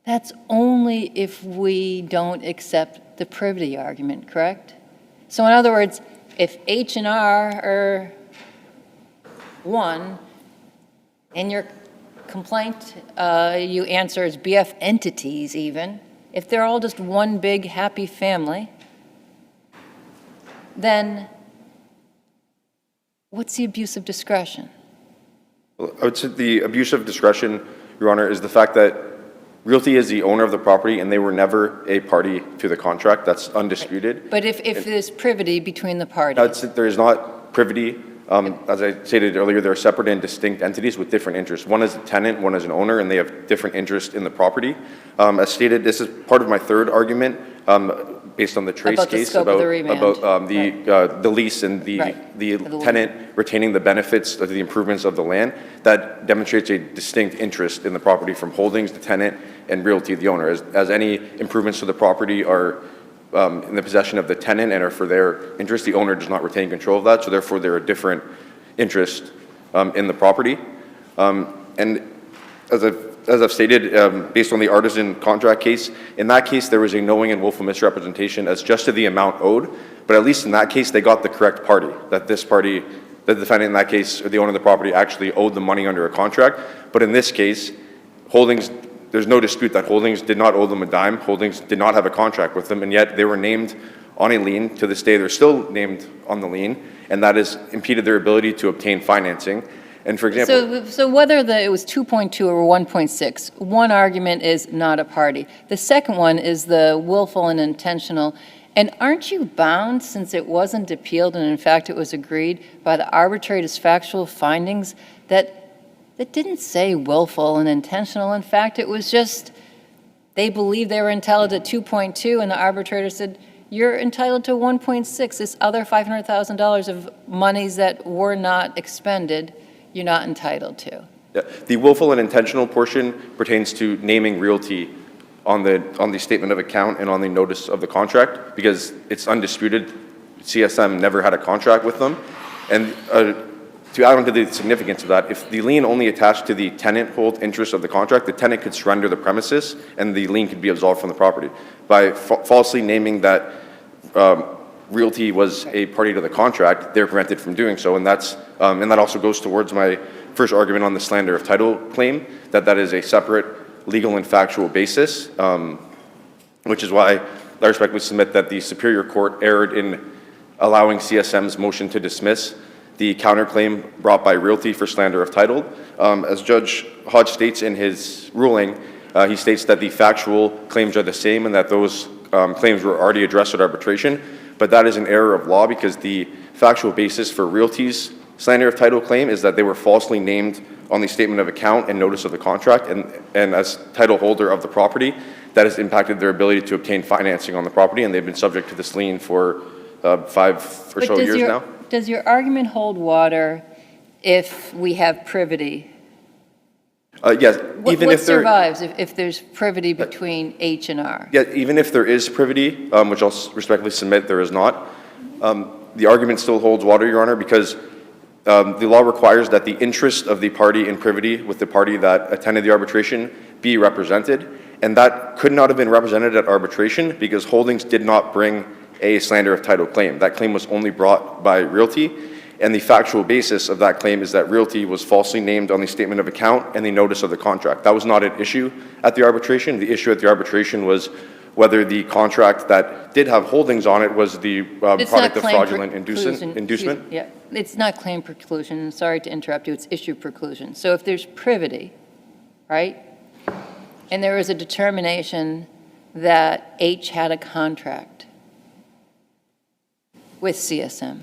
That's only if we don't accept the privity argument, correct? So in other words, if H and R are one, in your complaint you answer as BF entities even, if they're all just one big happy family, then what's the abuse of discretion? Well, I would say the abuse of discretion, Your Honor, is the fact that Realty is the owner of the property, and they were never a party to the contract. That's undisputed. But if there's privity between the parties? There is not privity. As I stated earlier, they're separate and distinct entities with different interests. One is a tenant, one is an owner, and they have different interests in the property. As stated, this is part of my third argument, based on the Trace About the case scope of the remand. the lease and the tenant retaining the benefits of the improvements of the land. That demonstrates a distinct interest in the property from Holdings, the tenant, and Realty, the owner. As any improvements to the property are in the possession of the tenant and are for their interest, the owner does not retain control of that, so therefore there are different interests in the property. And as I've stated, based on the artisan contract case, in that case there was a knowing and willful misrepresentation as just to the amount owed, but at least in that case they got the correct party, that this party, the defendant in that case, or the owner of the property, actually owed the money under a contract. But in this case, Holdings, there's no dispute that Holdings did not owe them a dime. Holdings did not have a contract with them, and yet they were named on a lien. To this day, they're still named on the lien, and that has impeded their ability to obtain financing. And for example, So whether it was 2.2 or 1.6, one argument is not a party. The second one is the willful and intentional. And aren't you bound, since it wasn't appealed and in fact it was agreed by the arbitrator's factual findings, that didn't say willful and intentional. In fact, it was just they believed they were entitled to 2.2 and the arbitrator said, you're entitled to 1.6, this other $500,000 of monies that were not expended, you're not entitled to. yeah, the willful and intentional portion pertains to naming realty on the statement of account and on the notice of the contract, because it's undisputed, CSM never had a contract with them. And to add on to the significance of that, if the lien only attached to the tenant hold interest of the contract, the tenant could surrender the premises and the lien could be absolved from the property. By falsely naming that realty was a party to the contract, they're prevented from doing so, and that also goes towards my first argument on the slander of title claim, that is a separate legal and factual basis, which is why I respectfully submit that the Superior Court erred in allowing CSM's motion to dismiss the counterclaim brought by realty for slander of title. As Judge Hodge states in his ruling, he states that the factual claims are the same and that those claims were already addressed at arbitration, but that is an error of law because the factual basis for realty's slander of title claim is that they were falsely named on the statement of account and notice of the contract, and as title holder of the property, that has impacted their ability to obtain financing on the property, and they've been subject to this lien for 5 or so years now. Does your argument hold water if we have privity? Yes, even What if there, survives if there's privity between H and R? yeah, even if there is privity, which I'll respectfully submit there is not, the argument still holds water, Your Honor, because the law requires that the interest of the party in privity with the party that attended the arbitration be represented, and that could not have been represented at arbitration because Holdings did not bring a slander of title claim. That claim was only brought by realty, and the factual basis of that claim is that realty was falsely named on the statement of account and the notice of the contract. That was not an issue at the arbitration. The issue at the arbitration was whether the contract that did have Holdings on it was the product of fraudulent inducement. Yeah, it's not claim preclusion. Sorry to interrupt you. It's issue preclusion. So if there's privity, right, and there was a determination that H had a contract with CSM,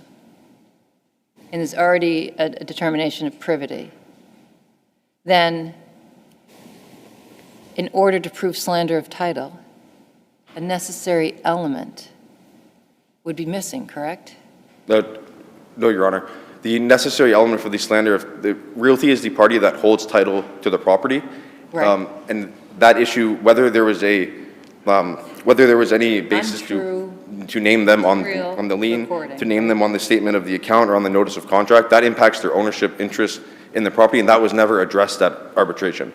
and there's already a determination of privity, then in order to prove slander of title, a necessary element would be missing, correct? No, Your Honor. The necessary element for the slander of the realty is the party that holds title to the property. Right. And that issue, whether there was any basis to name them on the lien, recording. to name them on the statement of the account or on the notice of contract, that impacts their ownership interest in the property, and that was never addressed at arbitration.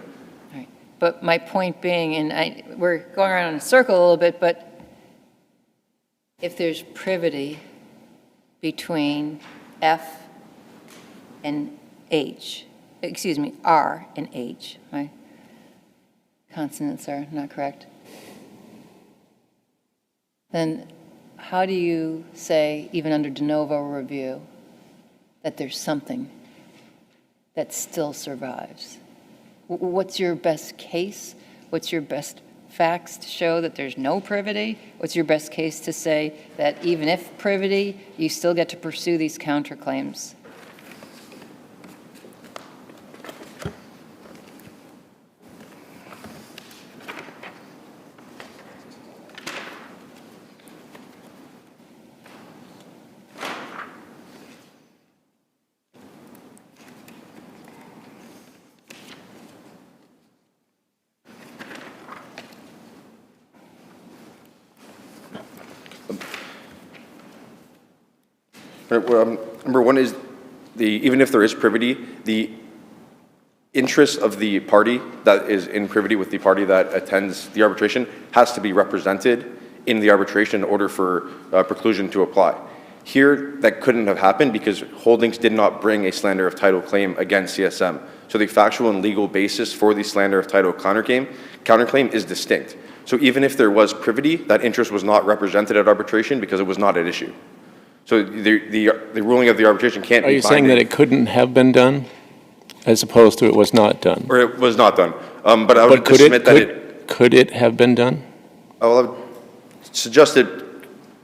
Right. But my point being, and we're going around in a circle a little bit, but if there's privity between F and H, excuse me, R and H, my consonants are not correct, then how do you say, even under de novo review, that there's something that still survives? What's your best case? What's your best facts to show that there's no privity? What's your best case to say that even if privity, you still get to pursue these counterclaims? Number one is even if there is privity, the interest of the party that is in privity with the party that attends the arbitration has to be represented in the arbitration in order for preclusion to apply. Here, that couldn't have happened because Holdings did not bring a slander of title claim against CSM. So the factual and legal basis for the slander of title counterclaim is distinct. So even if there was privity, that interest was not represented at arbitration because it was not at issue. So the ruling of the arbitration can't be binding. Are you saying that it couldn't have been done? as opposed to it was not done. Or it was not done. But I would But could just submit that could it have been done? I would suggest it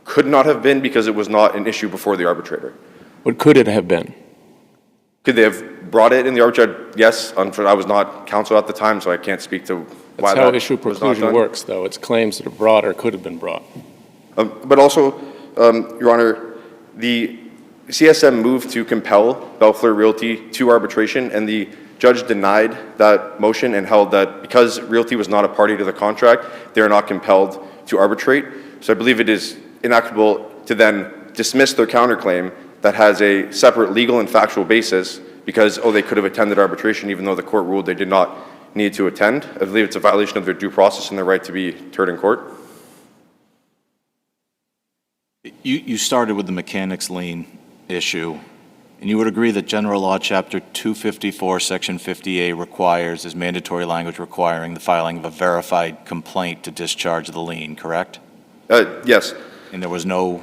could not have been because it was not an issue before the arbitrator. What could it have been? Could they have brought it in the arbitrator? Yes. I was not counsel at the time, so I can't speak to why That's how that issue was not preclusion done. works, though. It's claims that are brought or could have been brought. But also, Your Honor, the CSM moved to compel Belefflur Realty to arbitration, and the judge denied that motion and held that because Realty was not a party to the contract, they are not compelled to arbitrate. So I believe it is inequitable to then dismiss their counterclaim that has a separate legal and factual basis because, they could have attended arbitration even though the court ruled they did not need to attend. I believe it's a violation of their due process and their right to be heard in court. You started with the mechanics lien issue, and you would agree that General Law, Chapter 254, Section 50A requires, is mandatory language requiring the filing of a verified complaint to discharge the lien, correct? Yes. And there was no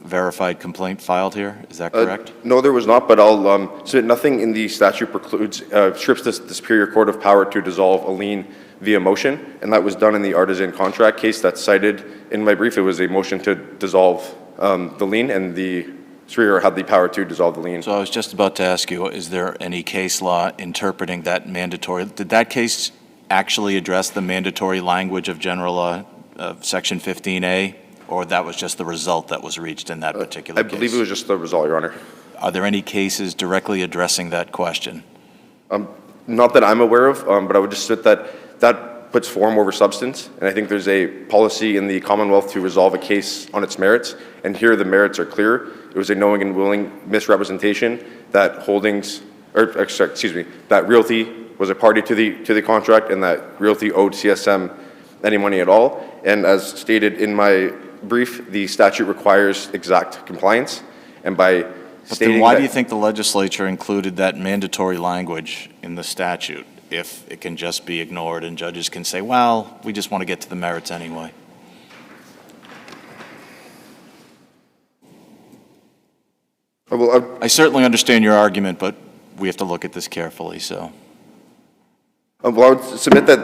verified complaint filed here, is that correct? No, there was not, but I'll submit nothing in the statute precludes, strips the Superior Court of power to dissolve a lien via motion, and that was done in the artisan contract case that's cited in my brief. It was a motion to dissolve the lien, and the Superior had the power to dissolve the lien. So I was just about to ask you, is there any case law interpreting that mandatory? Did that case actually address the mandatory language of General Law, Section 15A, or that was just the result that was reached in that particular case? I believe it was just the result, Your Honor. Are there any cases directly addressing that question? Not that I'm aware of, but I would just submit that that puts form over substance, and I think there's a policy in the Commonwealth to resolve a case on its merits, and here the merits are clear. It was a knowing and willing misrepresentation that that Realty was a party to the contract, and that Realty owed CSM any money at all. And as stated in my brief, the statute requires exact compliance, and by But stating then why that, do you think the legislature included that mandatory language in the statute if it can just be ignored and judges can say, well, we just want to get to the merits anyway? well, I certainly understand your argument, but we have to look at this carefully, so. well, I would submit that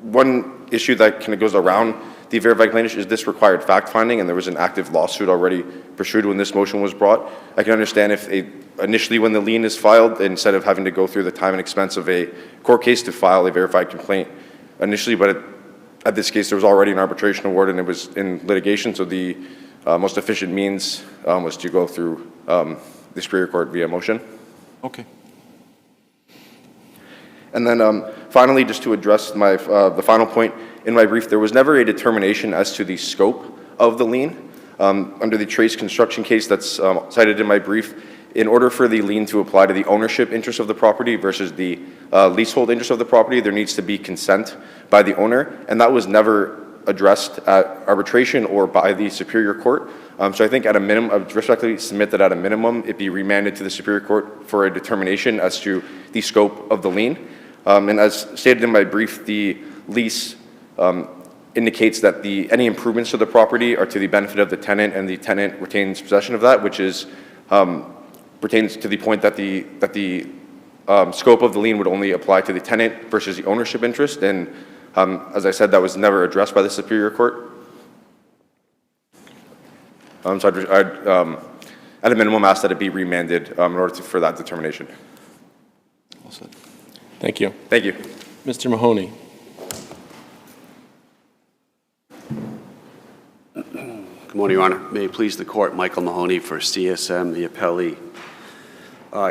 one issue that kind of goes around the verified claim is this required fact-finding, and there was an active lawsuit already pursued when this motion was brought. I can understand if initially when the lien is filed, instead of having to go through the time and expense of a court case to file a verified complaint initially, but at this case there was already an arbitration award and it was in litigation, so the most efficient means was to go through the Superior Court via motion. Okay. And then finally, just to address my the final point in my brief, there was never a determination as to the scope of the lien. Under the Trace Construction case that's cited in my brief, in order for the lien to apply to the ownership interest of the property versus the leasehold interest of the property, there needs to be consent by the owner, and that was never addressed at arbitration or by the Superior Court. So I think at a minimum, I would respectfully submit that at a minimum, it be remanded to the Superior Court for a determination as to the scope of the lien. And as stated in my brief, the lease indicates that any improvements to the property are to the benefit of the tenant, and the tenant retains possession of that, which is pertains to the point that the scope of the lien would only apply to the tenant versus the ownership interest. And as I said, that was never addressed by the Superior Court. So I'd at a minimum ask that it be remanded in order for that determination. Well said. Thank you. Thank you. Mr. Mahoney. Good morning, Your Honor. May it please the Court, Michael Mahoney for CSM, the appellee.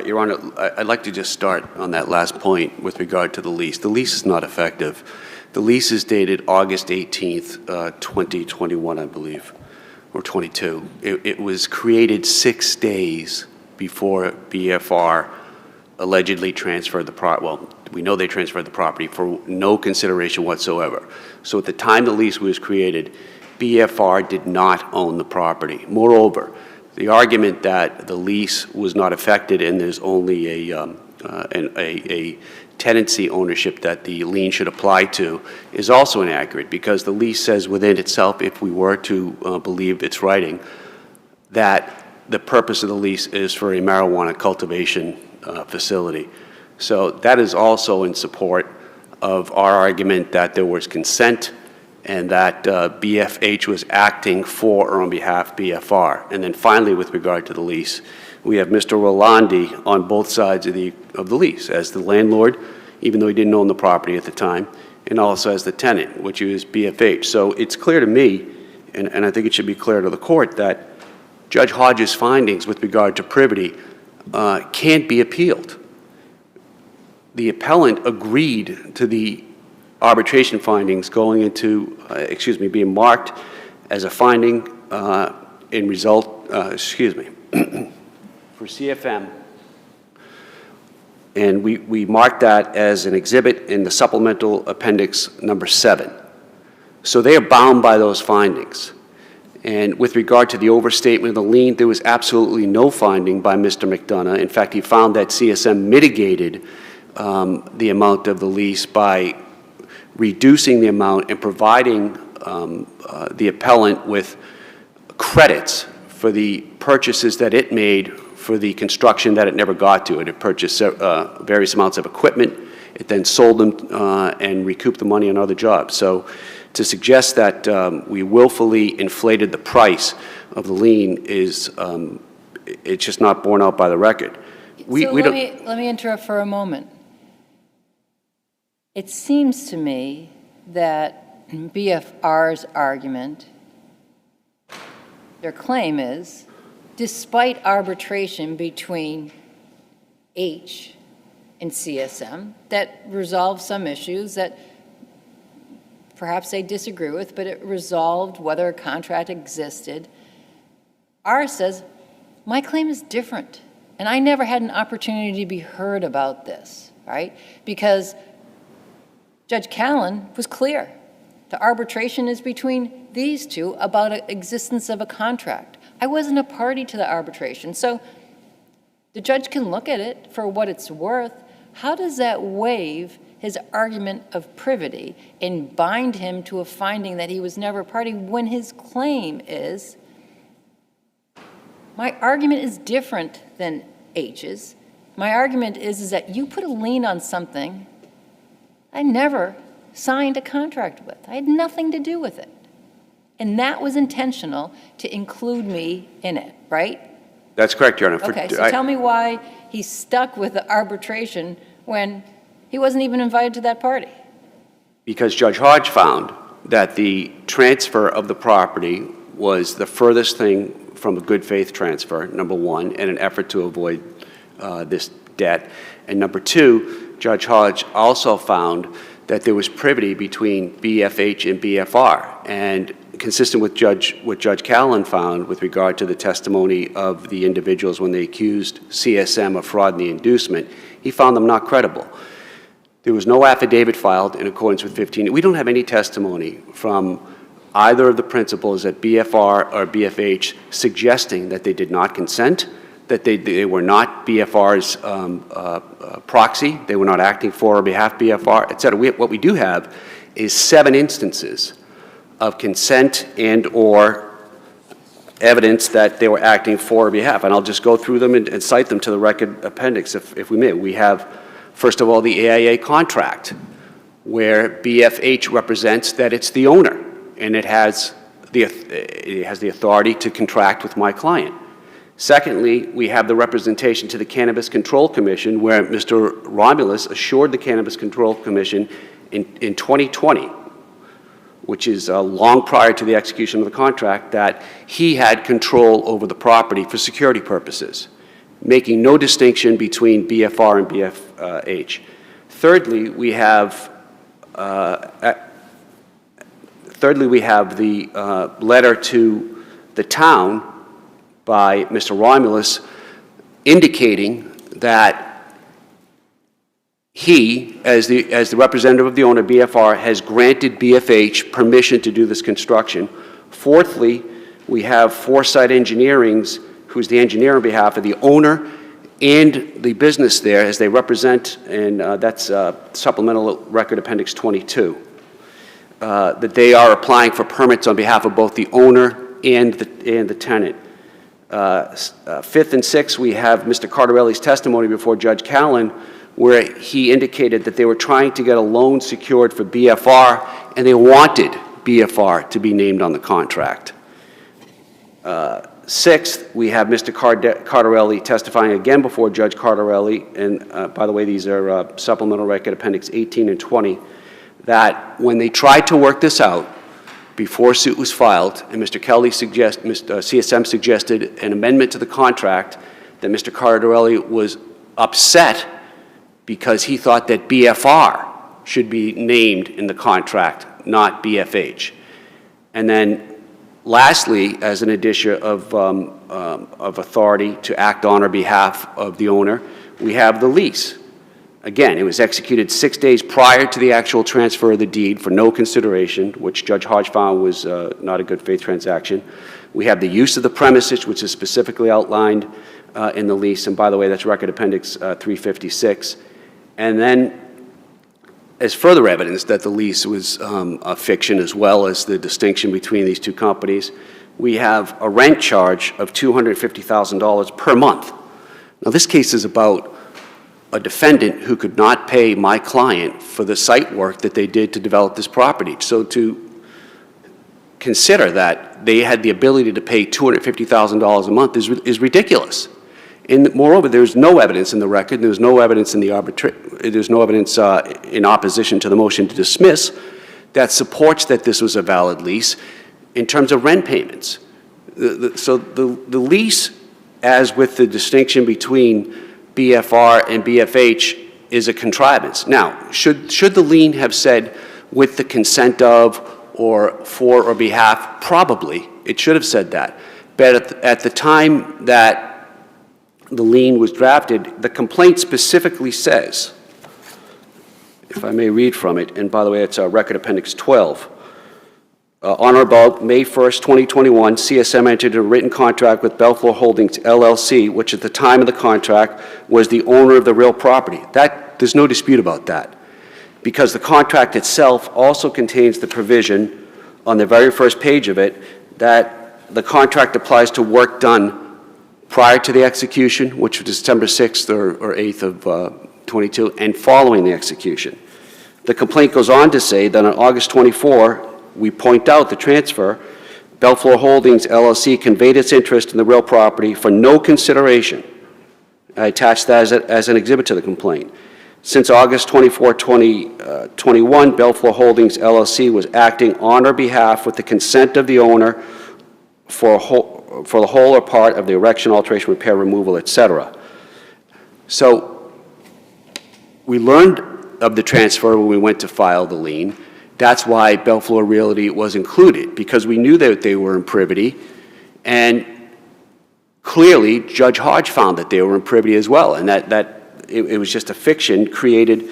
Your Honor, I'd like to just start on that last point with regard to the lease. The lease is not effective. The lease is dated August 18th, 2021, I believe, or 22. It was created 6 days before BFR allegedly transferred the property. Well, we know they transferred the property for no consideration whatsoever. So at the time the lease was created, BFR did not own the property. Moreover, the argument that the lease was not affected and there's only a tenancy ownership that the lien should apply to is also inaccurate, because the lease says within itself, if we were to believe its writing, that the purpose of the lease is for a marijuana cultivation facility. So that is also in support of our argument that there was consent and that BFH was acting for or on behalf of BFR. And then finally, with regard to the lease, we have Mr. Rolandi on both sides of the lease, as the landlord, even though he didn't own the property at the time, and also as the tenant, which is BFH. So it's clear to me, and I think it should be clear to the court, that Judge Hodges' findings with regard to privity can't be appealed. The appellant agreed to the arbitration findings going into, being marked as a finding in result, for CFM. And we marked that as an exhibit in the supplemental appendix number 7. So they are bound by those findings. And with regard to the overstatement of the lien, there was absolutely no finding by Mr. McDonough. In fact, he found that CSM mitigated the amount of the lease by reducing the amount and providing the appellant with credits for the purchases that it made for the construction that it never got to. It had purchased various amounts of equipment. It then sold them and recouped the money on other jobs. So to suggest that we willfully inflated the price of the lien is, it's just not borne out by the record. Let me interrupt for a moment. It seems to me that BFR's argument, their claim is, despite arbitration between H and CSM that resolved some issues that perhaps they disagree with, but it resolved whether a contract existed. R says, my claim is different, and I never had an opportunity to be heard about this, right? Because Judge Callan was clear. The arbitration is between these two about the existence of a contract. I wasn't a party to the arbitration, so the judge can look at it for what it's worth. How does that waive his argument of privity and bind him to a finding that he was never a party when his claim is, my argument is different than H's. My argument is that you put a lien on something I never signed a contract with. I had nothing to do with it. And that was intentional to include me in it, right? That's correct, Your Honor. Okay, so tell me why he's stuck with the arbitration when he wasn't even invited to that party. Because Judge Hodge found that the transfer of the property was the furthest thing from a good faith transfer, number one, and an effort to avoid this debt. And number two, Judge Hodge also found that there was privity between BFH and BFR. And consistent with what Judge Callan found with regard to the testimony of the individuals when they accused CSM of fraud and the inducement, he found them not credible. There was no affidavit filed in accordance with 15. We don't have any testimony from either of the principals at BFR or BFH suggesting that they did not consent, that they were not BFR's proxy, they were not acting for or behalf of BFR, et cetera. What we do have is 7 instances of consent and or evidence that they were acting for or behalf. And I'll just go through them and cite them to the record appendix if we may. We have, first of all, the AIA contract, where BFH represents that it's the owner and it has the authority to contract with my client. Secondly, we have the representation to the Cannabis Control Commission, where Mr. Romulus assured the Cannabis Control Commission in 2020, which is long prior to the execution of the contract, that he had control over the property for security purposes, making no distinction between BFR and BFH. Thirdly, we have the letter to the town by Mr. Romulus indicating that he, as the representative of the owner, BFR, has granted BFH permission to do this construction. Fourthly, we have Foresight Engineering's, who's the engineer on behalf of the owner and the business there, as they represent, and that's Supplemental Record Appendix 22, that they are applying for permits on behalf of both the owner and the tenant. Fifth and sixth, we have Mr. Cardarelli's testimony before Judge Callan, where he indicated that they were trying to get a loan secured for BFR, and they wanted BFR to be named on the contract. Sixth, we have Mr. Cardarelli testifying again before Judge Cardarelli, and by the way, these are Supplemental Record Appendix 18 and 20, that when they tried to work this out before suit was filed, and CSM suggested an amendment to the contract, that Mr. Cardarelli was upset because he thought that BFR should be named in the contract, not BFH. And then lastly, as an addition of authority to act on or behalf of the owner, we have the lease. Again, it was executed 6 days prior to the actual transfer of the deed for no consideration, which Judge Hodge found was not a good faith transaction. We have the use of the premises, which is specifically outlined in the lease, and by the way, that's Record Appendix 356. And then, as further evidence that the lease was a fiction, as well as the distinction between these two companies, we have a rent charge of $250,000 per month. Now, this case is about a defendant who could not pay my client for the site work that they did to develop this property. So to consider that they had the ability to pay $250,000 a month is ridiculous. And moreover, there's no evidence in the record, there's no evidence in there's no evidence in opposition to the motion to dismiss that supports that this was a valid lease in terms of rent payments. So the lease, as with the distinction between BFR and BFH, is a contrivance. Now, should the lien have said with the consent of or for or behalf? Probably. It should have said that. But at the time that the lien was drafted, the complaint specifically says, if I may read from it, and by the way, it's Record Appendix 12, on or about May 1st, 2021, CSM entered a written contract with Belefflur Holdings, LLC, which at the time of the contract was the owner of the real property. There's no dispute about that, because the contract itself also contains the provision on the very first page of it that the contract applies to work done prior to the execution, which was December 6th or 8th of 22, and following the execution. The complaint goes on to say that on August 24, we point out the transfer, Belefflur Holdings, LLC conveyed its interest in the real property for no consideration. I attached that as an exhibit to the complaint. Since August 24, 2021, Belefflur Holdings, LLC was acting on or behalf with the consent of the owner for the whole or part of the erection, alteration, repair, removal, etc. So we learned of the transfer when we went to file the lien. That's why Belefflur Realty was included, because we knew that they were in privity, and clearly Judge Hodge found that they were in privity as well, and that it was just a fiction created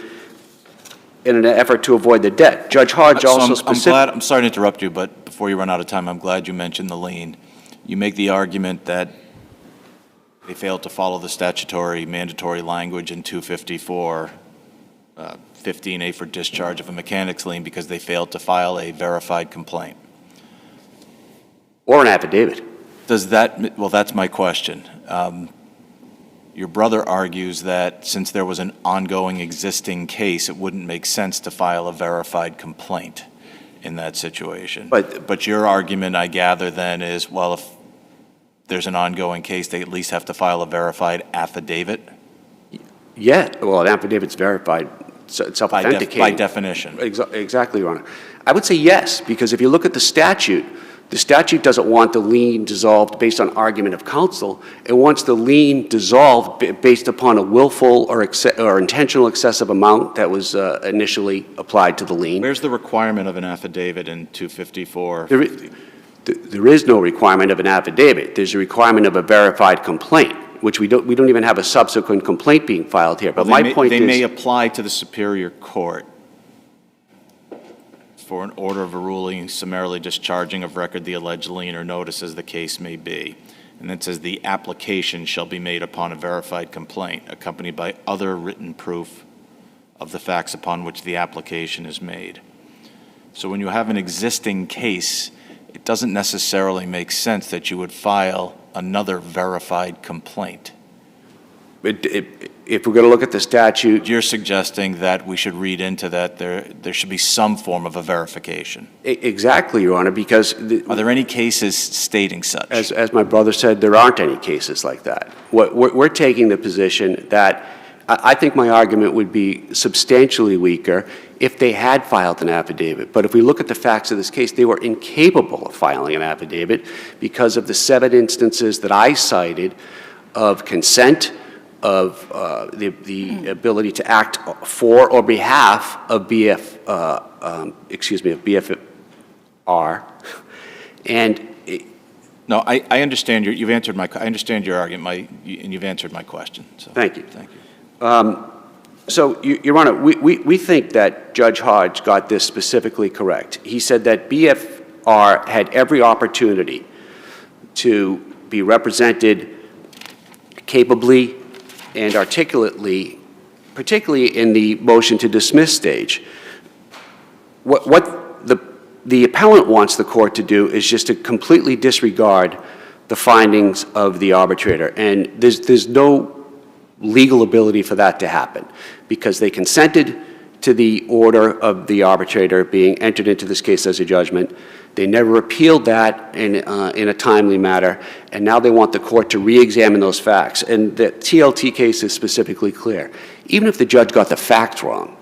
in an effort to avoid the debt. Judge Hodge also I'm sorry to interrupt you, but before you run out of time, I'm glad you mentioned the lien. You make the argument that they failed to follow the statutory mandatory language in 254, 15A for discharge of a mechanics lien because they failed to file a verified complaint. Or an affidavit. Does that, well, that's my question. Your brother argues that since there was an ongoing existing case, it wouldn't make sense to file a verified complaint in that situation. But your argument, I gather, then is, well, if there's an ongoing case, they at least have to file a verified affidavit? Yeah, well, an affidavit's verified, self-authenticating. By definition. Exactly, Your Honor. I would say yes, because if you look at the statute doesn't want the lien dissolved based on argument of counsel. It wants the lien dissolved based upon a willful or intentional excessive amount that was initially applied to the lien. Where's the requirement of an affidavit in 254? There is no requirement of an affidavit. There's a requirement of a verified complaint, which we don't even have a subsequent complaint being filed here. But my point is, they may apply to the Superior Court for an order of a ruling summarily discharging of record the alleged lien or notice as the case may be. And it says the application shall be made upon a verified complaint accompanied by other written proof of the facts upon which the application is made. So when you have an existing case, it doesn't necessarily make sense that you would file another verified complaint. if we're going to look at the statute, You're suggesting that we should read into that there should be some form of a verification. exactly, Your Honor, because Are there any cases stating such? as my brother said, there aren't any cases like that. We're taking the position that I think my argument would be substantially weaker if they had filed an affidavit. But if we look at the facts of this case, they were incapable of filing an affidavit because of the 7 instances that I cited of consent, of the ability to act for or behalf of of BFR, and No, I understand you've answered I understand your argument, and you've answered my question. So, Thank you. Thank you. So, Your Honor, we think that Judge Hodge got this specifically correct. He said that BFR had every opportunity to be represented capably and articulately, particularly in the motion to dismiss stage. What the appellant wants the court to do is just to completely disregard the findings of the arbitrator, and there's no legal ability for that to happen because they consented to the order of the arbitrator being entered into this case as a judgment. They never appealed that in a timely manner, and now they want the court to re-examine those facts. And the TLT case is specifically clear. Even if the judge got the facts wrong,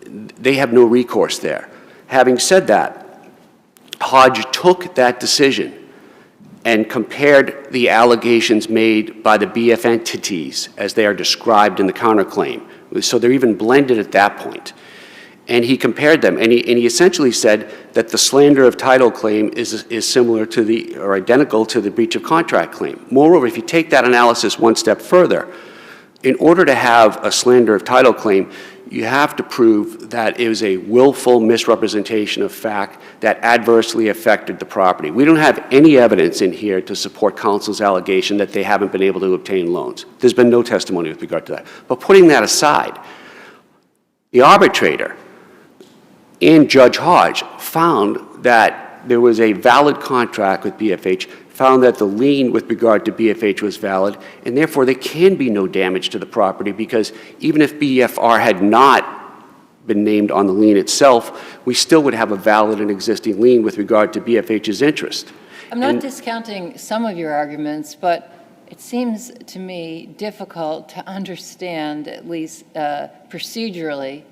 they have no recourse there. Having said that, Hodge took that decision and compared the allegations made by the BF entities as they are described in the counterclaim. So they're even blended at that point. And he compared them, and he essentially said that the slander of title claim is similar to or identical to the breach of contract claim. Moreover, if you take that analysis one step further, in order to have a slander of title claim, you have to prove that it was a willful misrepresentation of fact that adversely affected the property. We don't have any evidence in here to support counsel's allegation that they haven't been able to obtain loans. There's been no testimony with regard to that. But putting that aside, the arbitrator and Judge Hodge found that there was a valid contract with BFH, found that the lien with regard to BFH was valid, and therefore there can be no damage to the property because even if BFR had not been named on the lien itself, we still would have a valid and existing lien with regard to BFH's interest. I'm not discounting some of your arguments, but it seems to me difficult to understand, at least procedurally,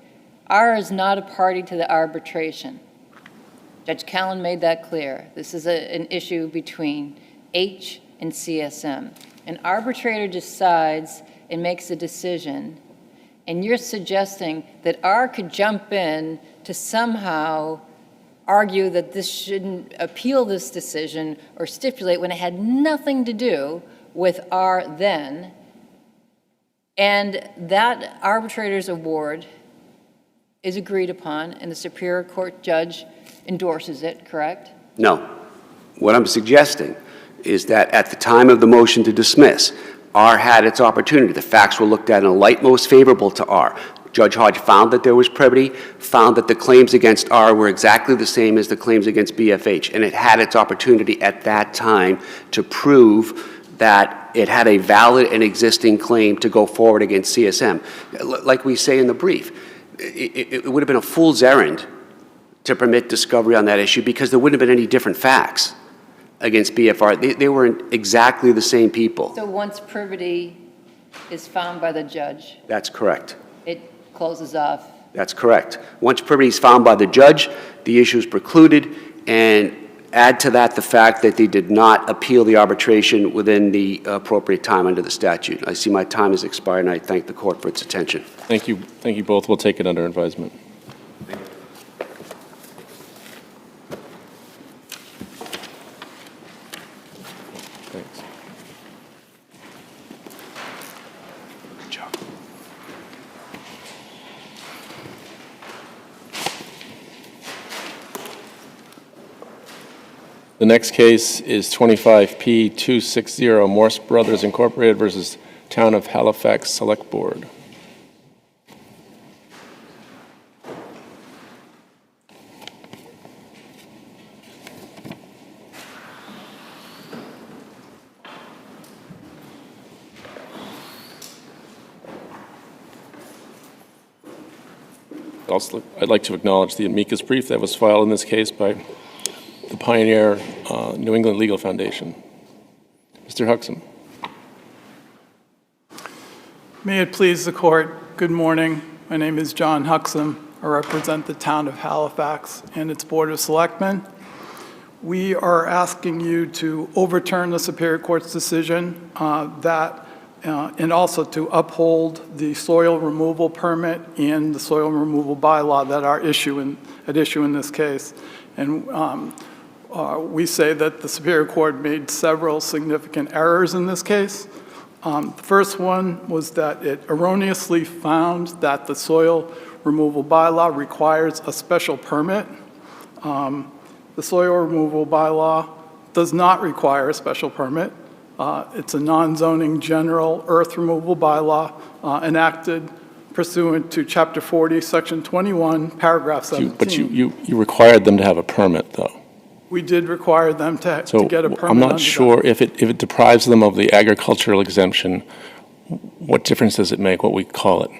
R is not a party to the arbitration. Judge Callan made that clear. This is an issue between H and CSM. An arbitrator decides and makes a decision, and you're suggesting that R could jump in to somehow argue that this shouldn't appeal this decision or stipulate when it had nothing to do with R then, and that arbitrator's award is agreed upon and the Superior Court judge endorses it, correct? No. What I'm suggesting is that at the time of the motion to dismiss, R had its opportunity. The facts were looked at in a light most favorable to R. Judge Hodge found that there was privity, found that the claims against R were exactly the same as the claims against BFH, and it had its opportunity at that time to prove that it had a valid and existing claim to go forward against CSM. Like we say in the brief, it would have been a fool's errand to permit discovery on that issue because there wouldn't have been any different facts against BFR. They were exactly the same people. So once privity is found by the judge, That's correct. it closes off. That's correct. Once privity is found by the judge, the issue is precluded, and add to that the fact that they did not appeal the arbitration within the appropriate time under the statute. I see my time has expired, and I thank the court for its attention. Thank you. Thank you both. We'll take it under advisement. Thanks. Good job. The next case is 25P260, Morse Brothers Incorporated versus Town of Halifax Select Board. Also, I'd like to acknowledge the amicus brief that was filed in this case by the Pioneer New England Legal Foundation. Mr. Huxham. May it please the court, good morning. My name is John Huxham. I represent the town of Halifax and its Board of Selectmen. We are asking you to overturn the Superior Court's decision and also to uphold the soil removal permit and the soil removal bylaw that are at issue in this case. And we say that the Superior Court made several significant errors in this case. The first one was that it erroneously found that the soil removal bylaw requires a special permit. The soil removal bylaw does not require a special permit. It's a non-zoning general earth removal bylaw enacted pursuant to Chapter 40, Section 21, Paragraph 17. But you required them to have a permit, though. We did require them to get a permit. I'm not sure if it deprives them of the agricultural exemption, what difference does it make what we call it?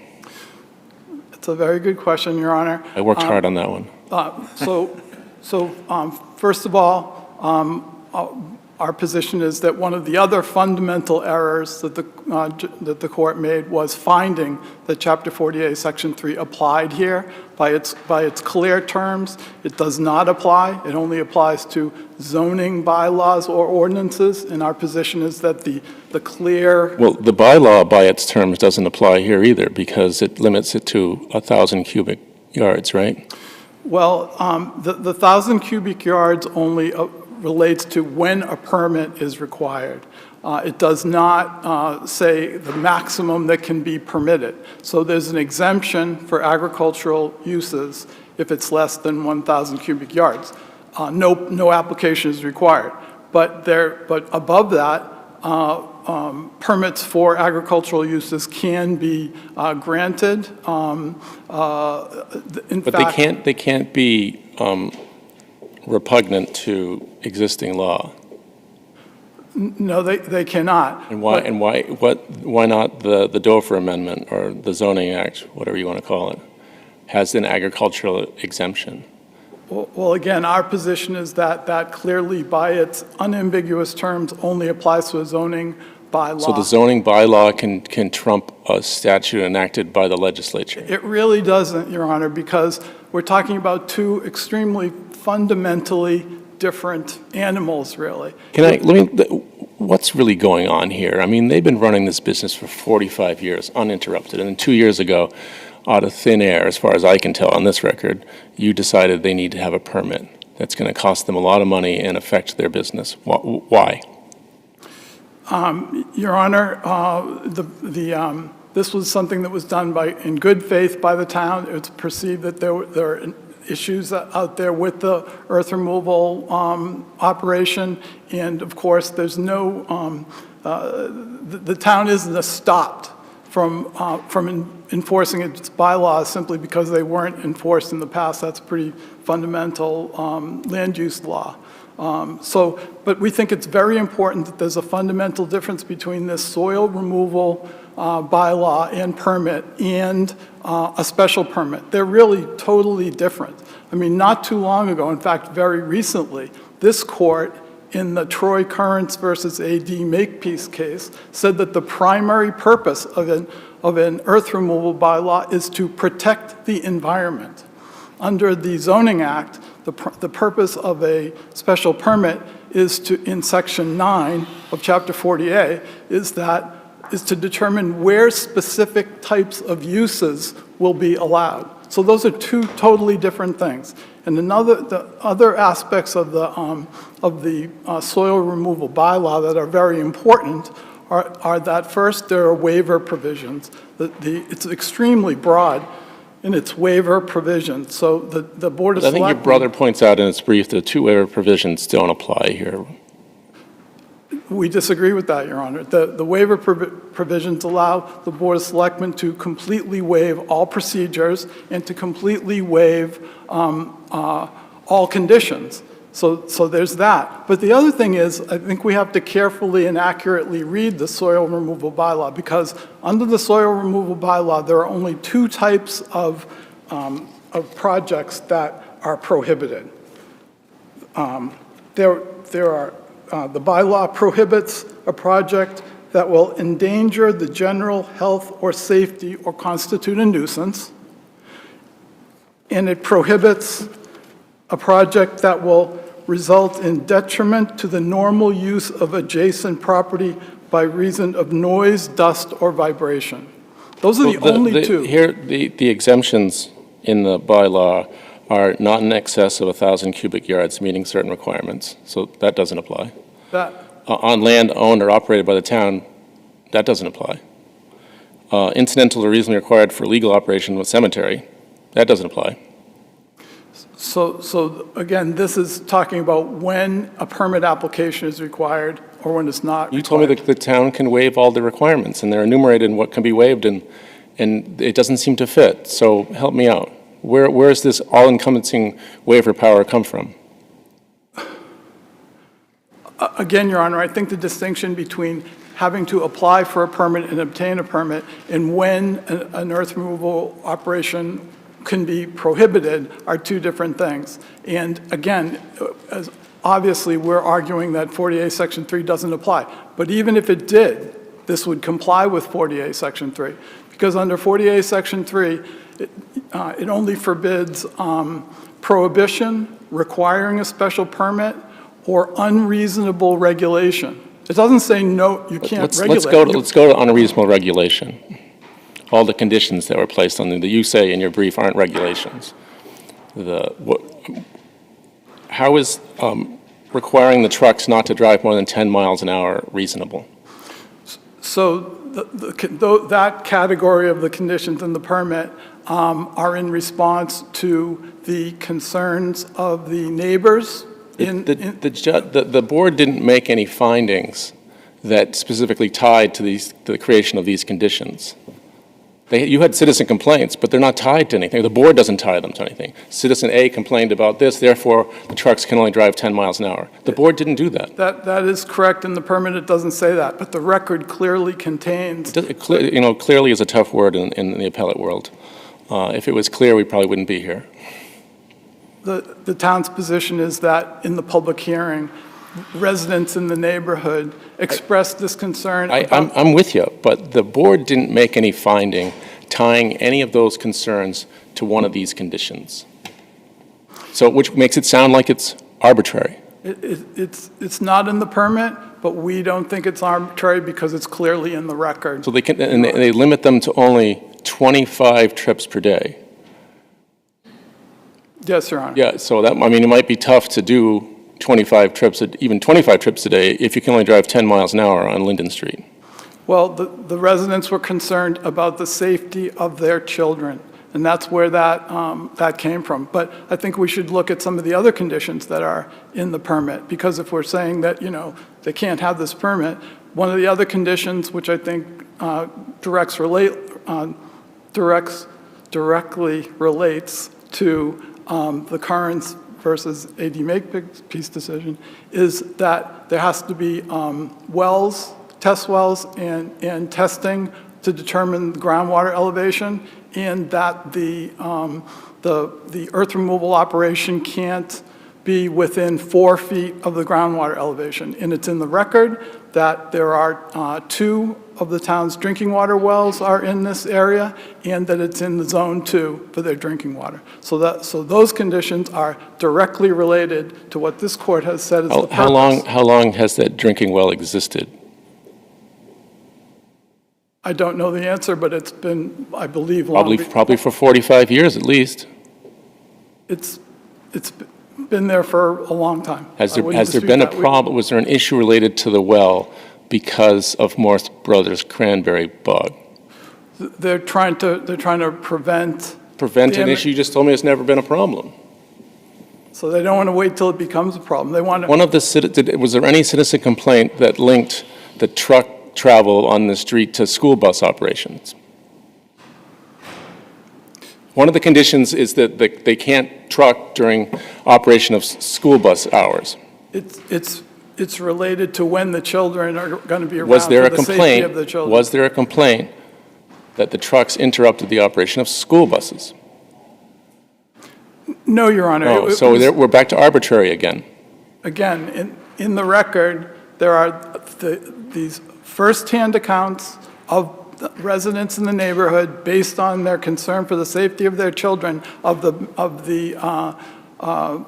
It's a very good question, Your Honor. I worked hard on that one. First of all, our position is that one of the other fundamental errors that the court made was finding that Chapter 48, Section 3 applied here. By its clear terms, it does not apply. It only applies to zoning bylaws or ordinances, and our position is that the clear... Well, the bylaw by its terms doesn't apply here either because it limits it to 1,000 cubic yards, right? Well, the 1,000 cubic yards only relates to when a permit is required. It does not say the maximum that can be permitted. So there's an exemption for agricultural uses if it's less than 1,000 cubic yards. No application is required. But above that, permits for agricultural uses can be granted. They can't be repugnant to existing law. No, they cannot. And why not the Dover Amendment or the Zoning Act, whatever you want to call it, has an agricultural exemption? Well, again, our position is that clearly by its unambiguous terms only applies to a zoning bylaw. So the zoning bylaw can trump a statute enacted by the legislature? It really doesn't, Your Honor, because we're talking about two extremely fundamentally different animals, really. What's really going on here? I mean, they've been running this business for 45 years, uninterrupted, and then 2 years ago, out of thin air, as far as I can tell on this record, you decided they need to have a permit. That's going to cost them a lot of money and affect their business. Why? Your Honor, this was something that was done in good faith by the town. It's perceived that there are issues out there with the earth removal operation, and of course, there's no. The town isn't stopped from enforcing its bylaws simply because they weren't enforced in the past. That's pretty fundamental land use law. But we think it's very important that there's a fundamental difference between this soil removal bylaw and permit and a special permit. They're really totally different. I mean, not too long ago, in fact, very recently, this court in the Troy Currents versus AD Makepeace case said that the primary purpose of an earth removal bylaw is to protect the environment. Under the Zoning Act, the purpose of a special permit is to, in Section 9 of Chapter 40A, is to determine where specific types of uses will be allowed. So those are two totally different things. And the other aspects of the soil removal bylaw that are very important are that first, there are waiver provisions. It's extremely broad in its waiver provisions. So the Board of Selectmen... I think your brother points out in its brief that two waiver provisions don't apply here. We disagree with that, Your Honor. The waiver provisions allow the Board of Selectmen to completely waive all procedures and to completely waive all conditions. So there's that. But the other thing is, I think we have to carefully and accurately read the soil removal bylaw, because under the soil removal bylaw, there are only two types of projects that are prohibited. The bylaw prohibits a project that will endanger the general health or safety or constitute a nuisance, and it prohibits a project that will result in detriment to the normal use of adjacent property by reason of noise, dust, or vibration. Those are the only two. Here, the exemptions in the bylaw are not in excess of 1,000 cubic yards, meeting certain requirements, so that doesn't apply. On land owned or operated by the town, that doesn't apply. Incidental or reasonably required for legal operation of a cemetery, that doesn't apply. So again, this is talking about when a permit application is required or when it's not required. You told me that the town can waive all the requirements, and they're enumerated in what can be waived, and it doesn't seem to fit. So help me out. Where does this all-encompassing waiver power come from? Again, Your Honor, I think the distinction between having to apply for a permit and obtain a permit and when an earth removal operation can be prohibited are two different things. And again, obviously, we're arguing that 40A Section 3 doesn't apply. But even if it did, this would comply with 40A Section 3. Because under 40A Section 3, it only forbids prohibition, requiring a special permit, or unreasonable regulation. It doesn't say no, you can't regulate. Let's go to unreasonable regulation. All the conditions that were placed on them that you say in your brief aren't regulations. How is requiring the trucks not to drive more than 10 miles an hour reasonable? So that category of the conditions in the permit are in response to the concerns of the neighbors. The board didn't make any findings that specifically tied to the creation of these conditions. You had citizen complaints, but they're not tied to anything. The board doesn't tie them to anything. Citizen A complained about this, therefore the trucks can only drive 10 miles an hour. The board didn't do that. That is correct in the permit. It doesn't say that, but the record clearly contains. Clearly is a tough word in the appellate world. If it was clear, we probably wouldn't be here. The town's position is that in the public hearing, residents in the neighborhood expressed this concern. I'm with you, but the board didn't make any finding tying any of those concerns to one of these conditions. So, which makes it sound like it's arbitrary. It's not in the permit, but we don't think it's arbitrary because it's clearly in the record. So they limit them to only 25 trips per day. Yes, Your Honor. Yeah, so that, I mean, it might be tough to do 25 trips, even 25 trips a day, if you can only drive 10 miles an hour on Linden Street. Well, the residents were concerned about the safety of their children, and that's where that came from. But I think we should look at some of the other conditions that are in the permit, because if we're saying that, they can't have this permit, one of the other conditions, which I think directly relates to the Currents versus A.D. Makepeace decision, is that there has to be test wells and testing to determine the groundwater elevation, and that the earth removal operation can't be within 4 feet of the groundwater elevation. And it's in the record that there are 2 of the town's drinking water wells are in this area, and that it's in the zone 2 for their drinking water. So those conditions are directly related to what this court has said is the purpose. How long has that drinking well existed? I don't know the answer, but it's been, I believe, long. Probably for 45 years at least. It's been there for a long time. Has there been a problem? Was there an issue related to the well because of Morse Brothers cranberry bog? They're trying to prevent an issue. You just told me it's never been a problem. So they don't want to wait till it becomes a problem. They want to. Was there any citizen complaint that linked the truck travel on the street to school bus operations? One of the conditions is that they can't truck during operation of school bus hours. It's related to when the children are going to be around. Was there for the safety of the children. Was there a complaint that the trucks interrupted the operation of school buses? No, Your Honor. Oh, It so was- we're back to arbitrary again. Again, in the record, there are these first-hand accounts of the residents in the neighborhood based on their concern for the safety of their children, of the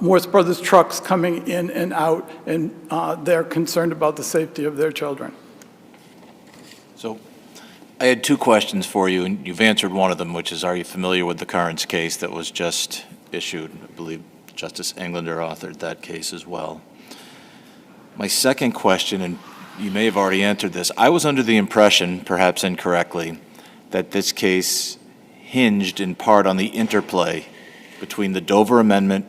Morse Brothers trucks coming in and out, and they're concerned about the safety of their children. So I had two questions for you, and you've answered one of them, which is, are you familiar with the Currents case that was just issued? I believe Justice Englander authored that case as well. My second question, and you may have already answered this, I was under the impression, perhaps incorrectly, that this case hinged in part on the interplay between the Dover Amendment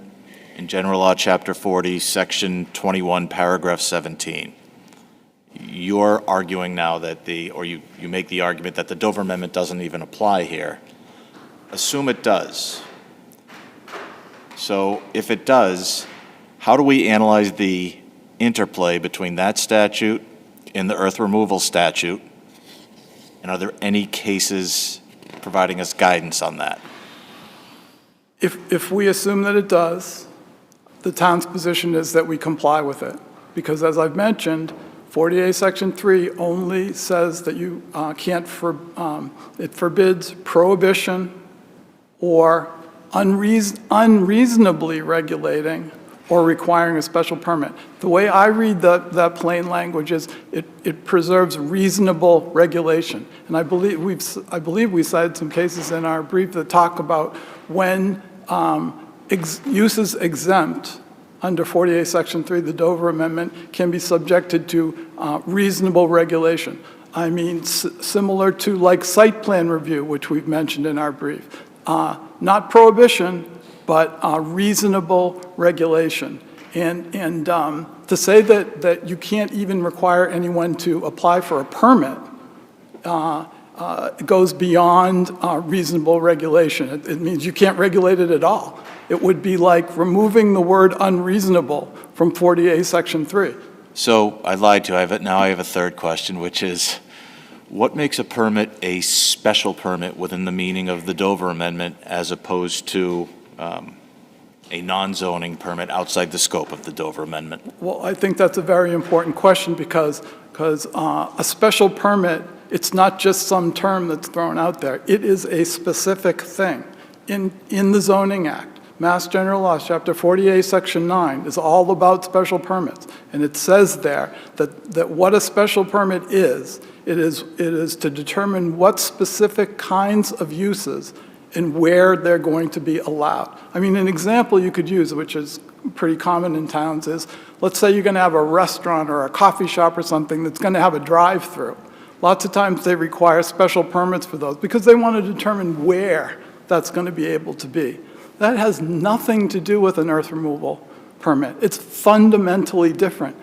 and General Law, Chapter 40, Section 21, Paragraph 17. You're arguing now that you make the argument that the Dover Amendment doesn't even apply here. Assume it does. So if it does, how do we analyze the interplay between that statute and the earth removal statute? And are there any cases providing us guidance on that? If we assume that it does, the town's position is that we comply with it. Because as I've mentioned, 48 Section 3 only says that you can't, it forbids prohibition or unreasonably regulating or requiring a special permit. The way I read that plain language is it preserves reasonable regulation. And I believe we cited some cases in our brief that talk about when uses exempt under 48 Section 3, the Dover Amendment, can be subjected to reasonable regulation. I mean, similar to like site plan review, which we've mentioned in our brief. Not prohibition, but reasonable regulation. And to say that you can't even require anyone to apply for a permit goes beyond reasonable regulation. It means you can't regulate it at all. It would be like removing the word unreasonable from 48 Section 3. So I lied to you. Now I have a third question, which is, what makes a permit a special permit within the meaning of the Dover Amendment as opposed to a non-zoning permit outside the scope of the Dover Amendment? Well, I think that's a very important question because a special permit, it's not just some term that's thrown out there. It is a specific thing. In the Zoning Act, Mass General Law, Chapter 48, Section 9, is all about special permits. And it says there that what a special permit is, it is to determine what specific kinds of uses and where they're going to be allowed. I mean, an example you could use, which is pretty common in towns, is let's say you're going to have a restaurant or a coffee shop or something that's going to have a drive-through. Lots of times they require special permits for those because they want to determine where that's going to be able to be. That has nothing to do with an earth removal permit. It's fundamentally different.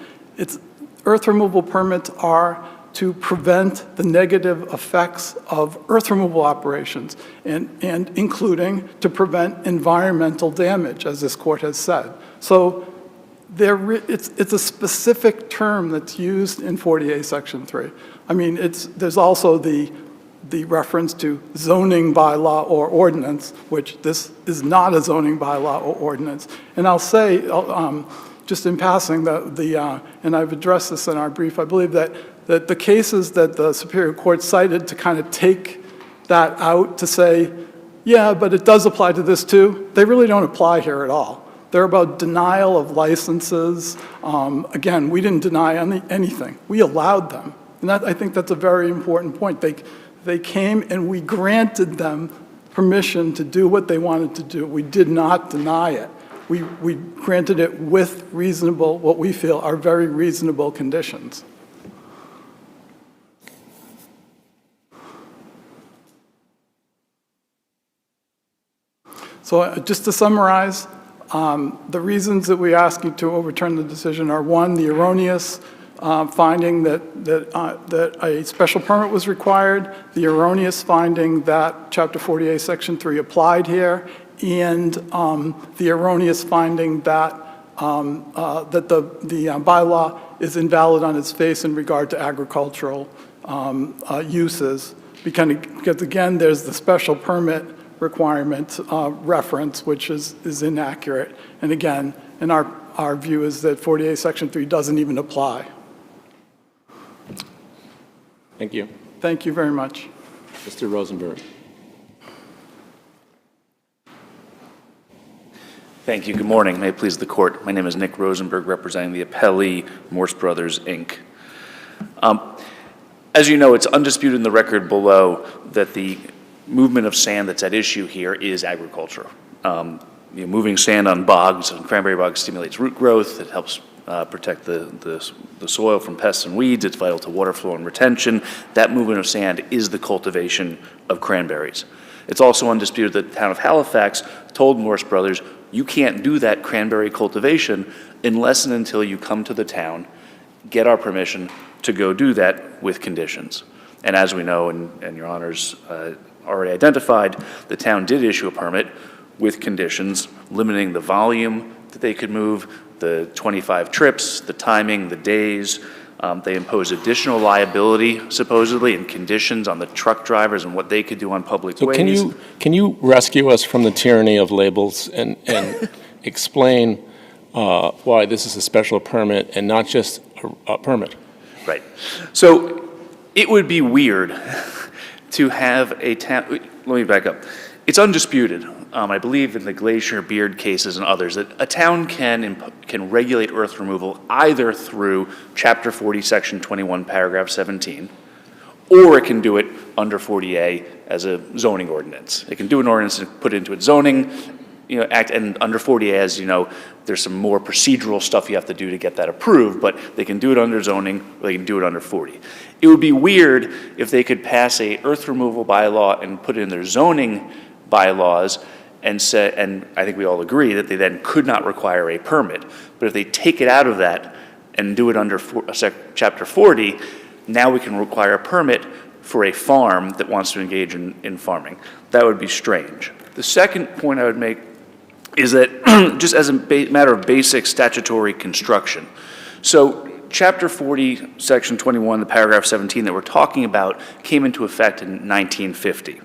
Earth removal permits are to prevent the negative effects of earth removal operations, and including to prevent environmental damage, as this court has said. So it's a specific term that's used in 48 Section 3. I mean, there's also the reference to zoning bylaw or ordinance, which this is not a zoning bylaw or ordinance. And I'll say, just in passing, and I've addressed this in our brief, I believe that the cases that the Superior Court cited to kind of take that out to say, yeah, but it does apply to this too, they really don't apply here at all. They're about denial of licenses. Again, we didn't deny anything. We allowed them. And I think that's a very important point. They came and we granted them permission to do what they wanted to do. We did not deny it. We granted it with reasonable, what we feel are very reasonable conditions. So just to summarize, the reasons that we ask you to overturn the decision are, one, the erroneous finding that a special permit was required, the erroneous finding that Chapter 48, Section 3 applied here, and the erroneous finding that the bylaw is invalid on its face in regard to agricultural uses. Because again, there's the special permit requirement reference, which is inaccurate. And again, in our view is that 48 Section 3 doesn't even apply. Thank you. Thank you very much. Mr. Rosenberg. Thank you. Good morning. May it please the court. My name is Nick Rosenberg, representing the appellee, Morse Brothers, Inc. As you know, it's undisputed in the record below that the movement of sand that's at issue here is agriculture. Moving sand on bogs, and cranberry bog stimulates root growth. It helps protect the soil from pests and weeds. It's vital to water flow and retention. That movement of sand is the cultivation of cranberries. It's also undisputed that the town of Halifax told Morse Brothers, you can't do that cranberry cultivation unless and until you come to the town, get our permission to go do that with conditions. And as we know, and your honors already identified, the town did issue a permit with conditions limiting the volume that they could move, the 25 trips, the timing, the days. They imposed additional liability, supposedly, and conditions on the truck drivers and what they could do on public ways. So can you rescue us from the tyranny of labels and explain why this is a special permit and not just a permit? Right. So it would be weird to have a town, let me back up. It's undisputed, I believe in the Glacier Beard cases and others, that a town can regulate earth removal either through Chapter 40, Section 21, Paragraph 17, or it can do it under 40A as a zoning ordinance. It can do an ordinance and put it into its zoning act, and under 40A, as you know, there's some more procedural stuff you have to do to get that approved, but they can do it under zoning, or they can do it under 40. It would be weird if they could pass a earth removal bylaw and put it in their zoning bylaws and say, and I think we all agree that they then could not require a permit. But if they take it out of that and do it under Chapter 40, now we can require a permit for a farm that wants to engage in farming. That would be strange. The second point I would make is that just as a matter of basic statutory construction. So Chapter 40, Section 21, the Paragraph 17 that we're talking about came into effect in 1950.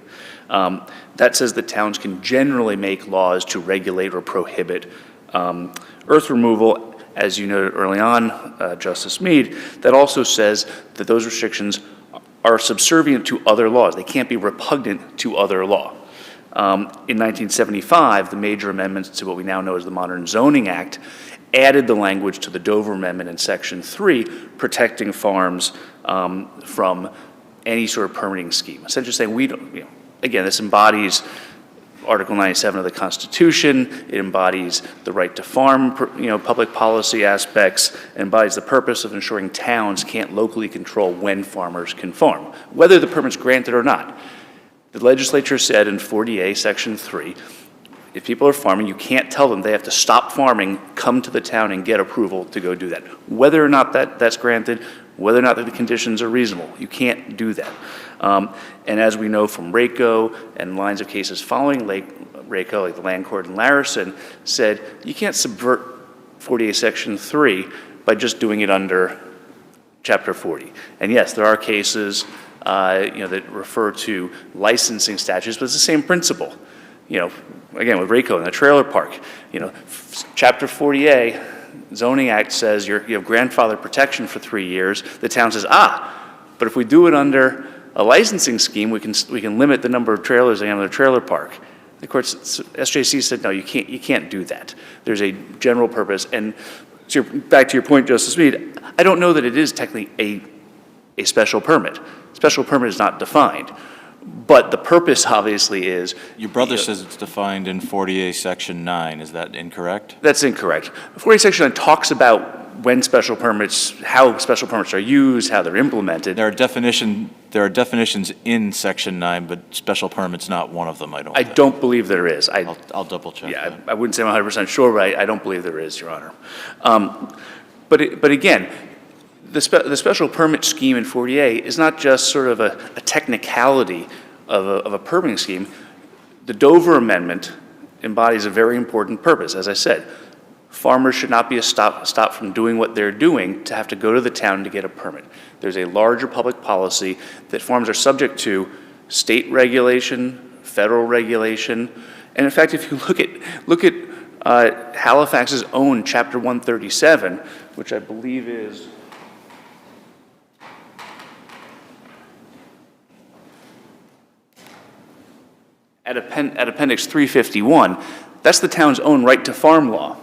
That says that towns can generally make laws to regulate or prohibit earth removal. As you noted early on, Justice Meade, that also says that those restrictions are subservient to other laws. They can't be repugnant to other law. In 1975, the major amendments to what we now know as the Modern Zoning Act added the language to the Dover Amendment in Section 3, protecting farms from any sort of permitting scheme. Essentially saying we don't, again, this embodies Article 97 of the Constitution. It embodies the right to farm, public policy aspects. It embodies the purpose of ensuring towns can't locally control when farmers can farm, whether the permit's granted or not. The legislature said in 40A, Section 3, if people are farming, you can't tell them they have to stop farming, come to the town and get approval to go do that. Whether or not that's granted, whether or not the conditions are reasonable, you can't do that. And as we know from RACO and lines of cases following RACO, like the Land Court and Larison, said you can't subvert 48 Section 3 by just doing it under Chapter 40. And yes, there are cases that refer to licensing statutes, but it's the same principle. Again, with RACO and the trailer park, Chapter 40A, Zoning Act says you have grandfather protection for 3 years. The town says, but if we do it under a licensing scheme, we can limit the number of trailers they have in the trailer park. The courts, SJC said, no, you can't do that. There's a general purpose. And back to your point, Justice Meade, I don't know that it is technically a special permit. Special permit is not defined. But the purpose obviously is... Your brother says it's defined in 48 Section 9. Is that incorrect? That's incorrect. 48 Section 9 talks about when special permits, how special permits are used, how they're implemented. There are definitions in Section 9, but special permit's not one of them, I don't think. I don't believe there is. I'll double check that. I wouldn't say I'm 100% sure, but I don't believe there is, Your Honor. But again, the special permit scheme in 40A is not just sort of a technicality of a permitting scheme. The Dover Amendment embodies a very important purpose. As I said, farmers should not be stopped from doing what they're doing to have to go to the town to get a permit. There's a larger public policy that farms are subject to state regulation, federal regulation. And in fact, if you look at Halifax's own Chapter 137, which I believe is at Appendix 351, that's the town's own right to farm law.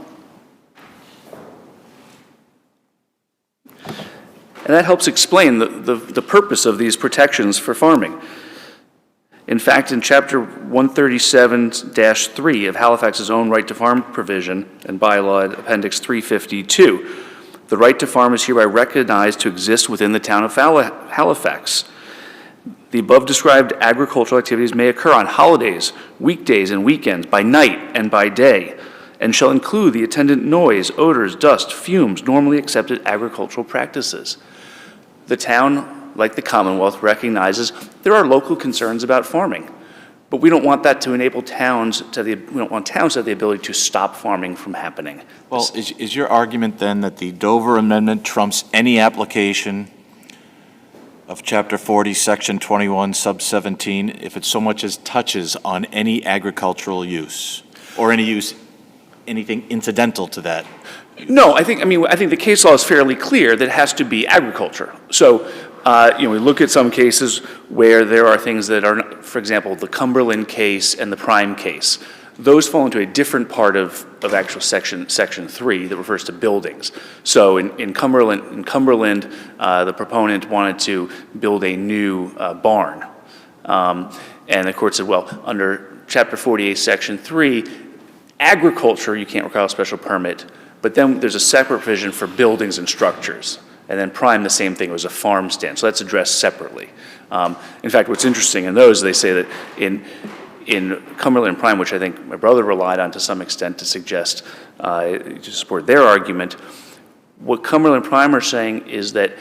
And that helps explain the purpose of these protections for farming. In fact, in Chapter 137-3 of Halifax's own right to farm provision and bylaw at Appendix 352, the right to farm is hereby recognized to exist within the town of Halifax. The above described agricultural activities may occur on holidays, weekdays, and weekends, by night and by day, and shall include the attendant noise, odors, dust, fumes, normally accepted agricultural practices. The town, like the Commonwealth, recognizes there are local concerns about farming, but we don't want that to enable towns we don't want towns to have the ability to stop farming from happening. Well, is your argument then that the Dover Amendment trumps any application of Chapter 40, Section 21, Sub 17, if it so much as touches on any agricultural use, or any use, anything incidental to that? No, I think the case law is fairly clear that it has to be agriculture. So, we look at some cases where there are things that are, for example, the Cumberland case and the Prime case. Those fall into a different part of actual Section 3 that refers to buildings. So in Cumberland, the proponent wanted to build a new barn. And the court said, well, under Chapter 48, Section 3, agriculture, you can't require a special permit, but then there's a separate provision for buildings and structures. And then Prime, the same thing, was a farm stand. So that's addressed separately. In fact, what's interesting in those, they say that in Cumberland and Prime, which I think my brother relied on to some extent to suggest, to support their argument, what Cumberland and Prime are saying is that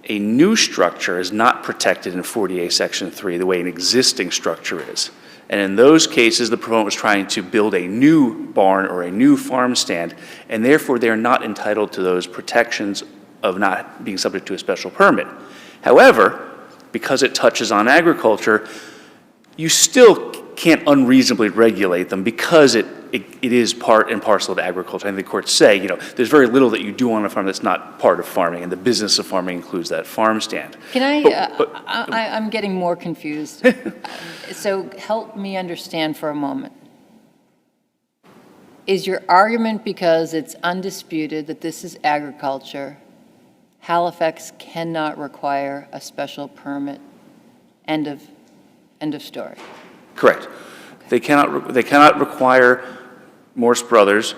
a new structure is not protected in 48 Section 3 the way an existing structure is. And in those cases, the proponent was trying to build a new barn or a new farm stand, and therefore they're not entitled to those protections of not being subject to a special permit. However, because it touches on agriculture, you still can't unreasonably regulate them because it is part and parcel of agriculture. And the courts say, there's very little that you do on a farm that's not part of farming, and the business of farming includes that farm stand. Can I'm getting more confused. So help me understand for a moment. Is your argument because it's undisputed that this is agriculture, Halifax cannot require a special permit? End of story. Correct. They cannot require Morse Brothers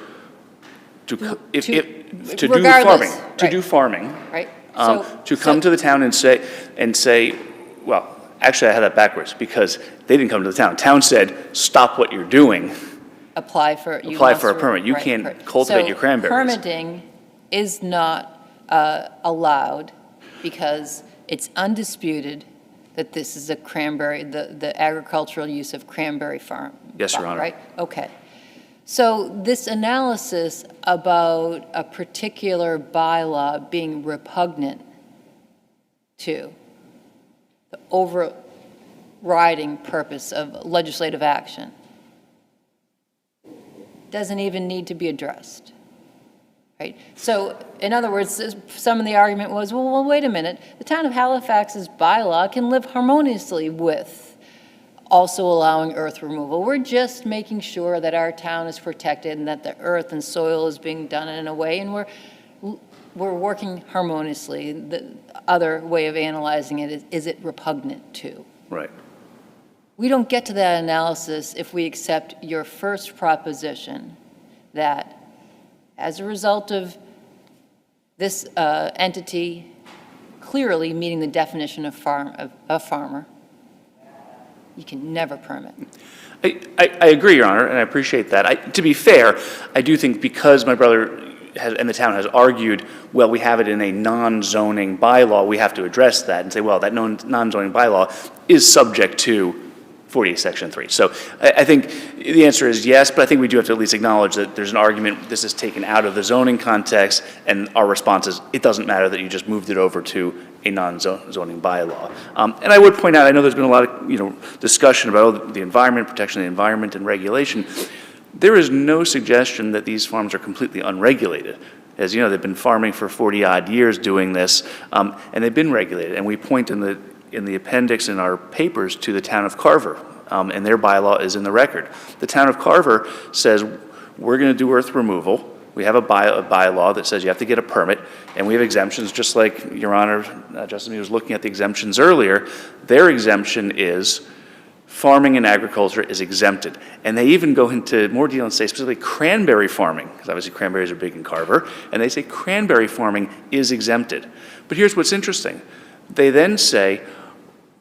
to do farming. To do farming. Right. To come to the town and say, well, actually I had that backwards because they didn't come to the town. Town said, stop what you're doing. Apply for a permit. You can't cultivate your cranberries. Permitting is not allowed because it's undisputed that this is a cranberry, the agricultural use of cranberry farm. Yes, Your Honor. Right? Okay. So this analysis about a particular bylaw being repugnant to the overriding purpose of legislative action doesn't even need to be addressed. Right? So, in other words, some of the argument was, well, wait a minute, the town of Halifax's bylaw can live harmoniously with also allowing earth removal. We're just making sure that our town is protected and that the earth and soil is being done in a way, and we're working harmoniously. The other way of analyzing it is it repugnant to? Right. We don't get to that analysis if we accept your first proposition that as a result of this entity clearly meeting the definition of a farmer, you can never permit. I agree, Your Honor, and I appreciate that. To be fair, I do think because my brother and the town has argued, well, we have it in a non-zoning bylaw, we have to address that and say, well, that non-zoning bylaw is subject to 48 Section 3. So I think the answer is yes, but I think we do have to at least acknowledge that there's an argument this is taken out of the zoning context, and our response is it doesn't matter that you just moved it over to a non-zoning bylaw. And I would point out, I know there's been a lot of, discussion about the environment, protection of the environment and regulation. There is no suggestion that these farms are completely unregulated. As you know, they've been farming for 40-odd years doing this, and they've been regulated. And we point in the appendix in our papers to the town of Carver, and their bylaw is in the record. The town of Carver says, we're going to do earth removal. We have a bylaw that says you have to get a permit, and we have exemptions, just like Your Honor, Justice Meade was looking at the exemptions earlier. Their exemption is farming and agriculture is exempted. And they even go into more detail and say specifically cranberry farming, because obviously cranberries are big in Carver, and they say cranberry farming is exempted. But here's what's interesting. They then say,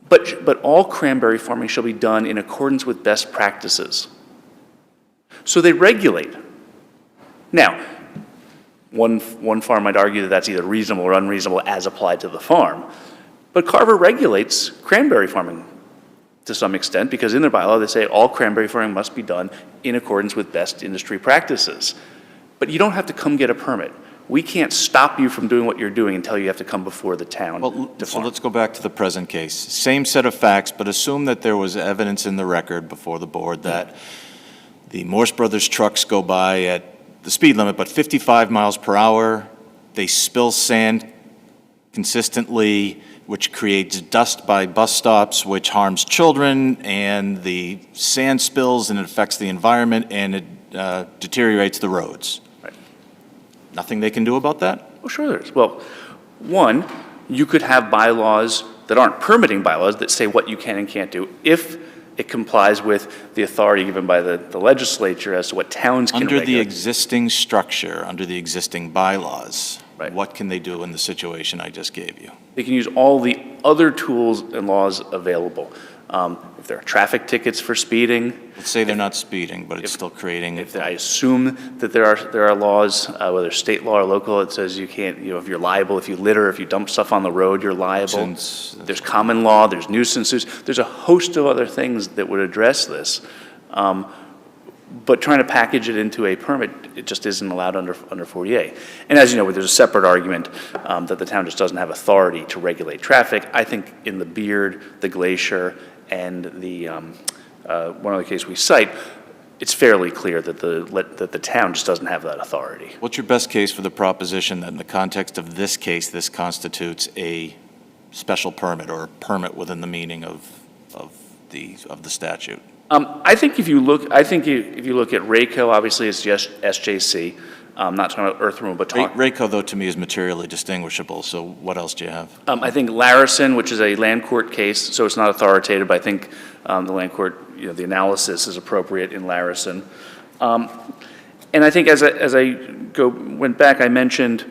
but all cranberry farming shall be done in accordance with best practices. So they regulate. Now, one farm might argue that that's either reasonable or unreasonable as applied to the farm. But Carver regulates cranberry farming to some extent, because in their bylaw they say all cranberry farming must be done in accordance with best industry practices. But you don't have to come get a permit. We can't stop you from doing what you're doing until you have to come before the town to So farm. let's go back to the present case. Same set of facts, but assume that there was evidence in the record before the board that the Morse brothers trucks go by at the speed limit, but 55 miles per hour. They spill sand consistently, which creates dust by bus stops, which harms children, and the sand spills and it affects the environment, and it deteriorates the roads. Right. Nothing they can do about that? Oh, sure there is. Well, one, you could have bylaws that aren't permitting bylaws that say what you can and can't do if it complies with the authority given by the legislature as to what towns can regulate. Under the existing structure, under the existing bylaws, Right. what can they do in the situation I just gave you? They can use all the other tools and laws available. If there are traffic tickets for speeding, Let's say they're not speeding, but it's still creating. I assume that there are laws, whether state law or local, that says you can't, if you're liable, if you litter, if you dump stuff on the road, you're liable. Nuisance. There's common law, there's nuisances, there's a host of other things that would address this. But trying to package it into a permit, it just isn't allowed under 40A. And as you know, there's a separate argument that the town just doesn't have authority to regulate traffic. I think in the Beard, the Glacier, and the one other case we cite, it's fairly clear that the town just doesn't have that authority. What's your best case for the proposition that in the context of this case, this constitutes a special permit or a permit within the meaning of the statute? I think if you look at RACO, obviously it's just SJC. Not talking about earth removal, but RACO, though, to me is materially distinguishable, so what else do you have? I think Larison, which is a land court case, so it's not authoritative, but I think the land court, the analysis is appropriate in Larison. And I think as I went back, I mentioned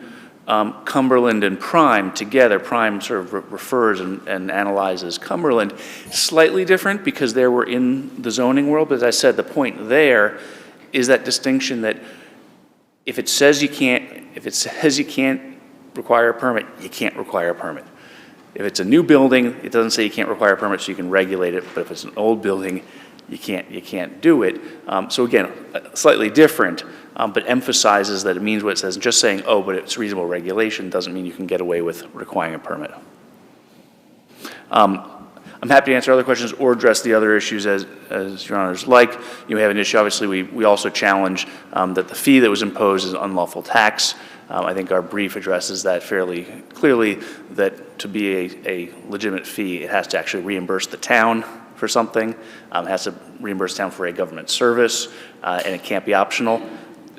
Cumberland and Prime together. Prime sort of refers and analyzes Cumberland. Slightly different because they were in the zoning world, but as I said, the point there is that distinction that if it says you can't require a permit, you can't require a permit. If it's a new building, it doesn't say you can't require a permit, so you can regulate it. But if it's an old building, you can't do it. So again, slightly different, but emphasizes that it means what it says. Just saying, oh, but it's reasonable regulation doesn't mean you can get away with requiring a permit. I'm happy to answer other questions or address the other issues as Your Honors like. You have an issue, obviously, we also challenge that the fee that was imposed is unlawful tax. I think our brief addresses that fairly clearly, that to be a legitimate fee, it has to actually reimburse the town for something. It has to reimburse town for a government service, and it can't be optional.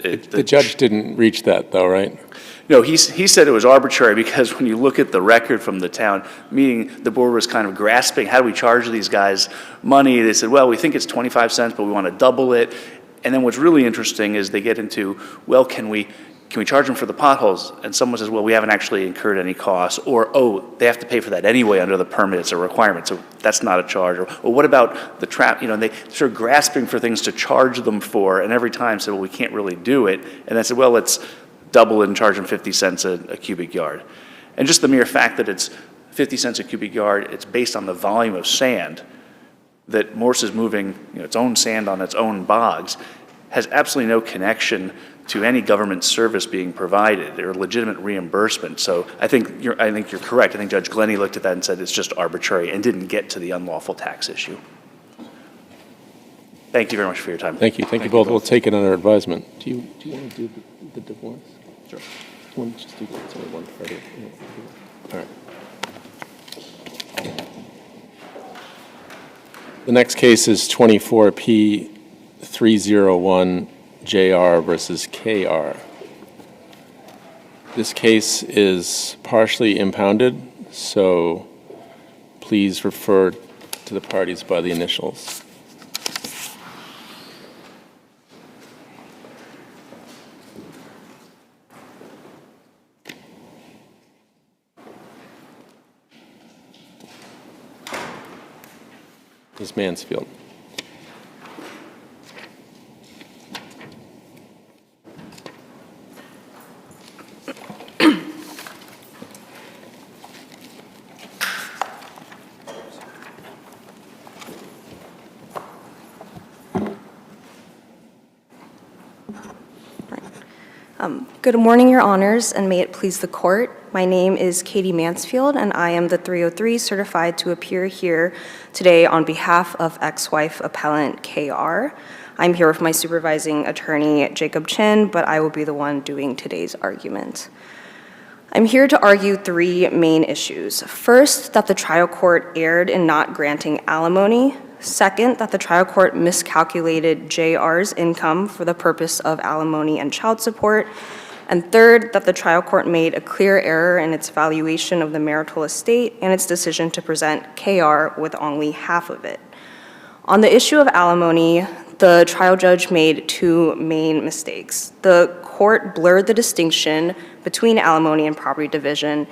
The judge didn't reach that, though, right? No, he said it was arbitrary because when you look at the record from the town meeting, the board was kind of grasping, how do we charge these guys money? They said, well, we think it's 25 cents, but we want to double it. And then what's really interesting is they get into, well, can we charge them for the potholes? And someone says, well, we haven't actually incurred any costs. Or, oh, they have to pay for that anyway under the permit. It's a requirement, so that's not a charge. Or what about the trap? And they start grasping for things to charge them for, and every time said, well, we can't really do it. And I said, well, let's double it and charge them 50 cents a cubic yard. And just the mere fact that it's 50 cents a cubic yard, it's based on the volume of sand that Morse is moving its own sand on its own bogs, has absolutely no connection to any government service being provided or legitimate reimbursement. So I think you're correct. I think Judge Glennie looked at that and said it's just arbitrary and didn't get to the unlawful tax issue. Thank you very much for your time. Thank you. Thank you both. We'll take it under advisement. Do you want to do the divorce? Sure. Do you want to just do that? It's only one credit. All right. The next case is 24P301 JR versus KR. This case is partially impounded, so please refer to the parties by the initials. Ms. Mansfield. Good morning, Your Honors, and may it please the Court. My name is Katie Mansfield, and I am the 303 certified to appear here today on behalf of ex-wife appellant KR. I'm here with my supervising attorney, Jacob Chin, but I will be the one doing today's argument. I'm here to argue three main issues. First, that the trial court erred in not granting alimony. Second, that the trial court miscalculated JR's income for the purpose of alimony and child support. And third, that the trial court made a clear error in its valuation of the marital estate and its decision to present KR with only half of it. On the issue of alimony, the trial judge made two main mistakes. The court blurred the distinction between alimony and property division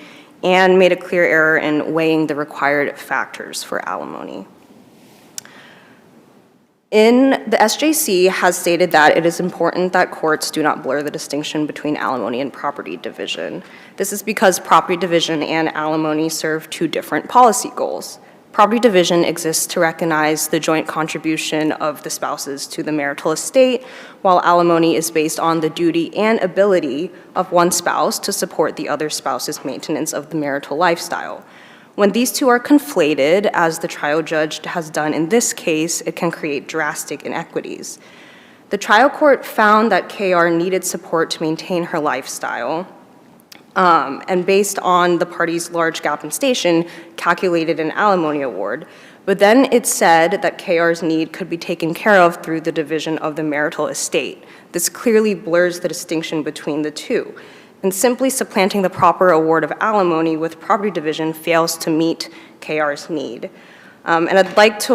and made a clear error in weighing the required factors for alimony. The SJC has stated that it is important that courts do not blur the distinction between alimony and property division. This is because property division and alimony serve two different policy goals. Property division exists to recognize the joint contribution of the spouses to the marital estate, while alimony is based on the duty and ability of one spouse to support the other spouse's maintenance of the marital lifestyle. When these two are conflated, as the trial judge has done in this case, it can create drastic inequities. The trial court found that KR needed support to maintain her lifestyle, and based on the parties' large gap in station, calculated an alimony award. But then it said that KR's need could be taken care of through the division of the marital estate. This clearly blurs the distinction between the two. And simply supplanting the proper award of alimony with property division fails to meet KR's need. And I'd like to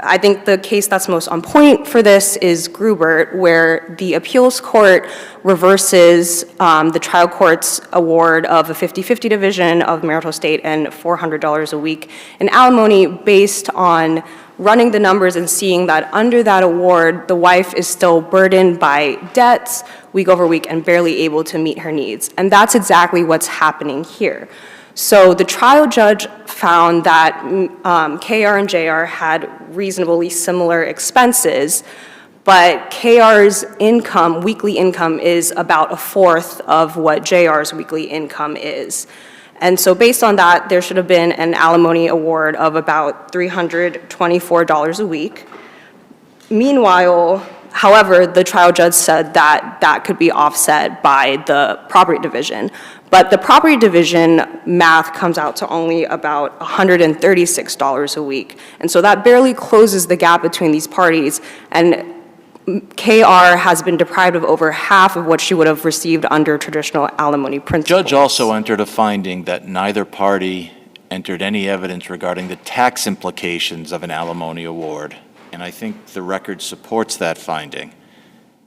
I think the case that's most on point for this is Grubert, where the appeals court reverses the trial court's award of a 50-50 division of marital estate and $400 a week in alimony based on running the numbers and seeing that under that award, the wife is still burdened by debts week over week and barely able to meet her needs. And that's exactly what's happening here. So the trial judge found that KR and JR had reasonably similar expenses, but KR's income, weekly income, is about a fourth of what JR's weekly income is. And so based on that, there should have been an alimony award of about $324 a week. Meanwhile, however, the trial judge said that that could be offset by the property division. But the property division math comes out to only about $136 a week. And so that barely closes the gap between these parties. And KR has been deprived of over half of what she would have received under traditional alimony principles. Judge also entered a finding that neither party entered any evidence regarding the tax implications of an alimony award. And I think the record supports that finding,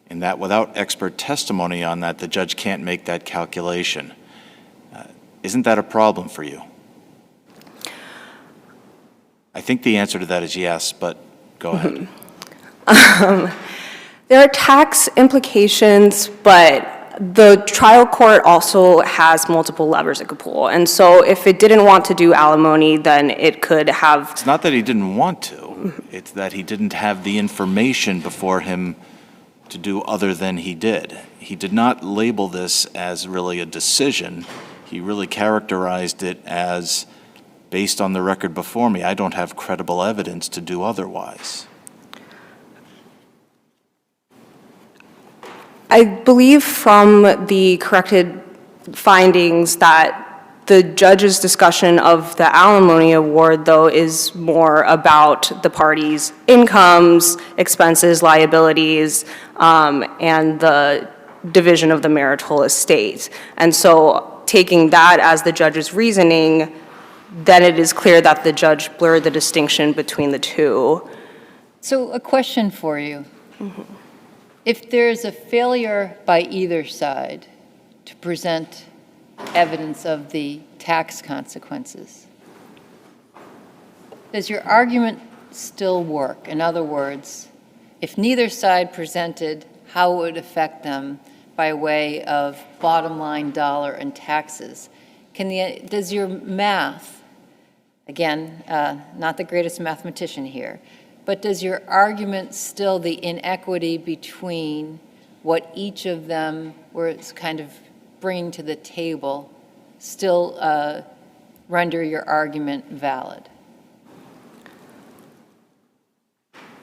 in that without expert testimony on that, the judge can't make that calculation. Isn't that a problem for you? I think the answer to that is yes, but go ahead. There are tax implications, but the trial court also has multiple levers it could pull. And so if it didn't want to do alimony, then it could have... It's not that he didn't want to. It's that he didn't have the information before him to do other than he did. He did not label this as really a decision. He really characterized it as, based on the record before me, I don't have credible evidence to do otherwise. I believe from the corrected findings that the judge's discussion of the alimony award, though, is more about the parties' incomes, expenses, liabilities, and the division of the marital estate. And so taking that as the judge's reasoning, then it is clear that the judge blurred the distinction between the two. So a question for you. If there's a failure by either side to present evidence of the tax consequences, does your argument still work? In other words, if neither side presented how it would affect them by way of bottom line dollar and taxes, does your math, again, not the greatest mathematician here, but does your argument still the inequity between what each of them was kind of bringing to the table still render your argument valid?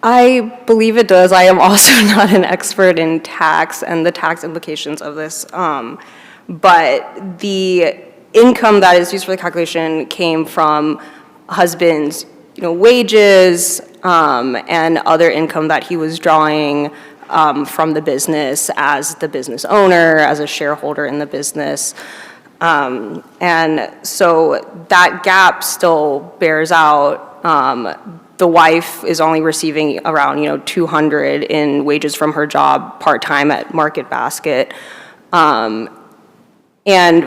I believe it does. I am also not an expert in tax and the tax implications of this, but the income that is used for the calculation came from husband's wages and other income that he was drawing from the business as the business owner, as a shareholder in the business. And so that gap still bears out. The wife is only receiving around, $200 in wages from her job part-time at Market Basket. And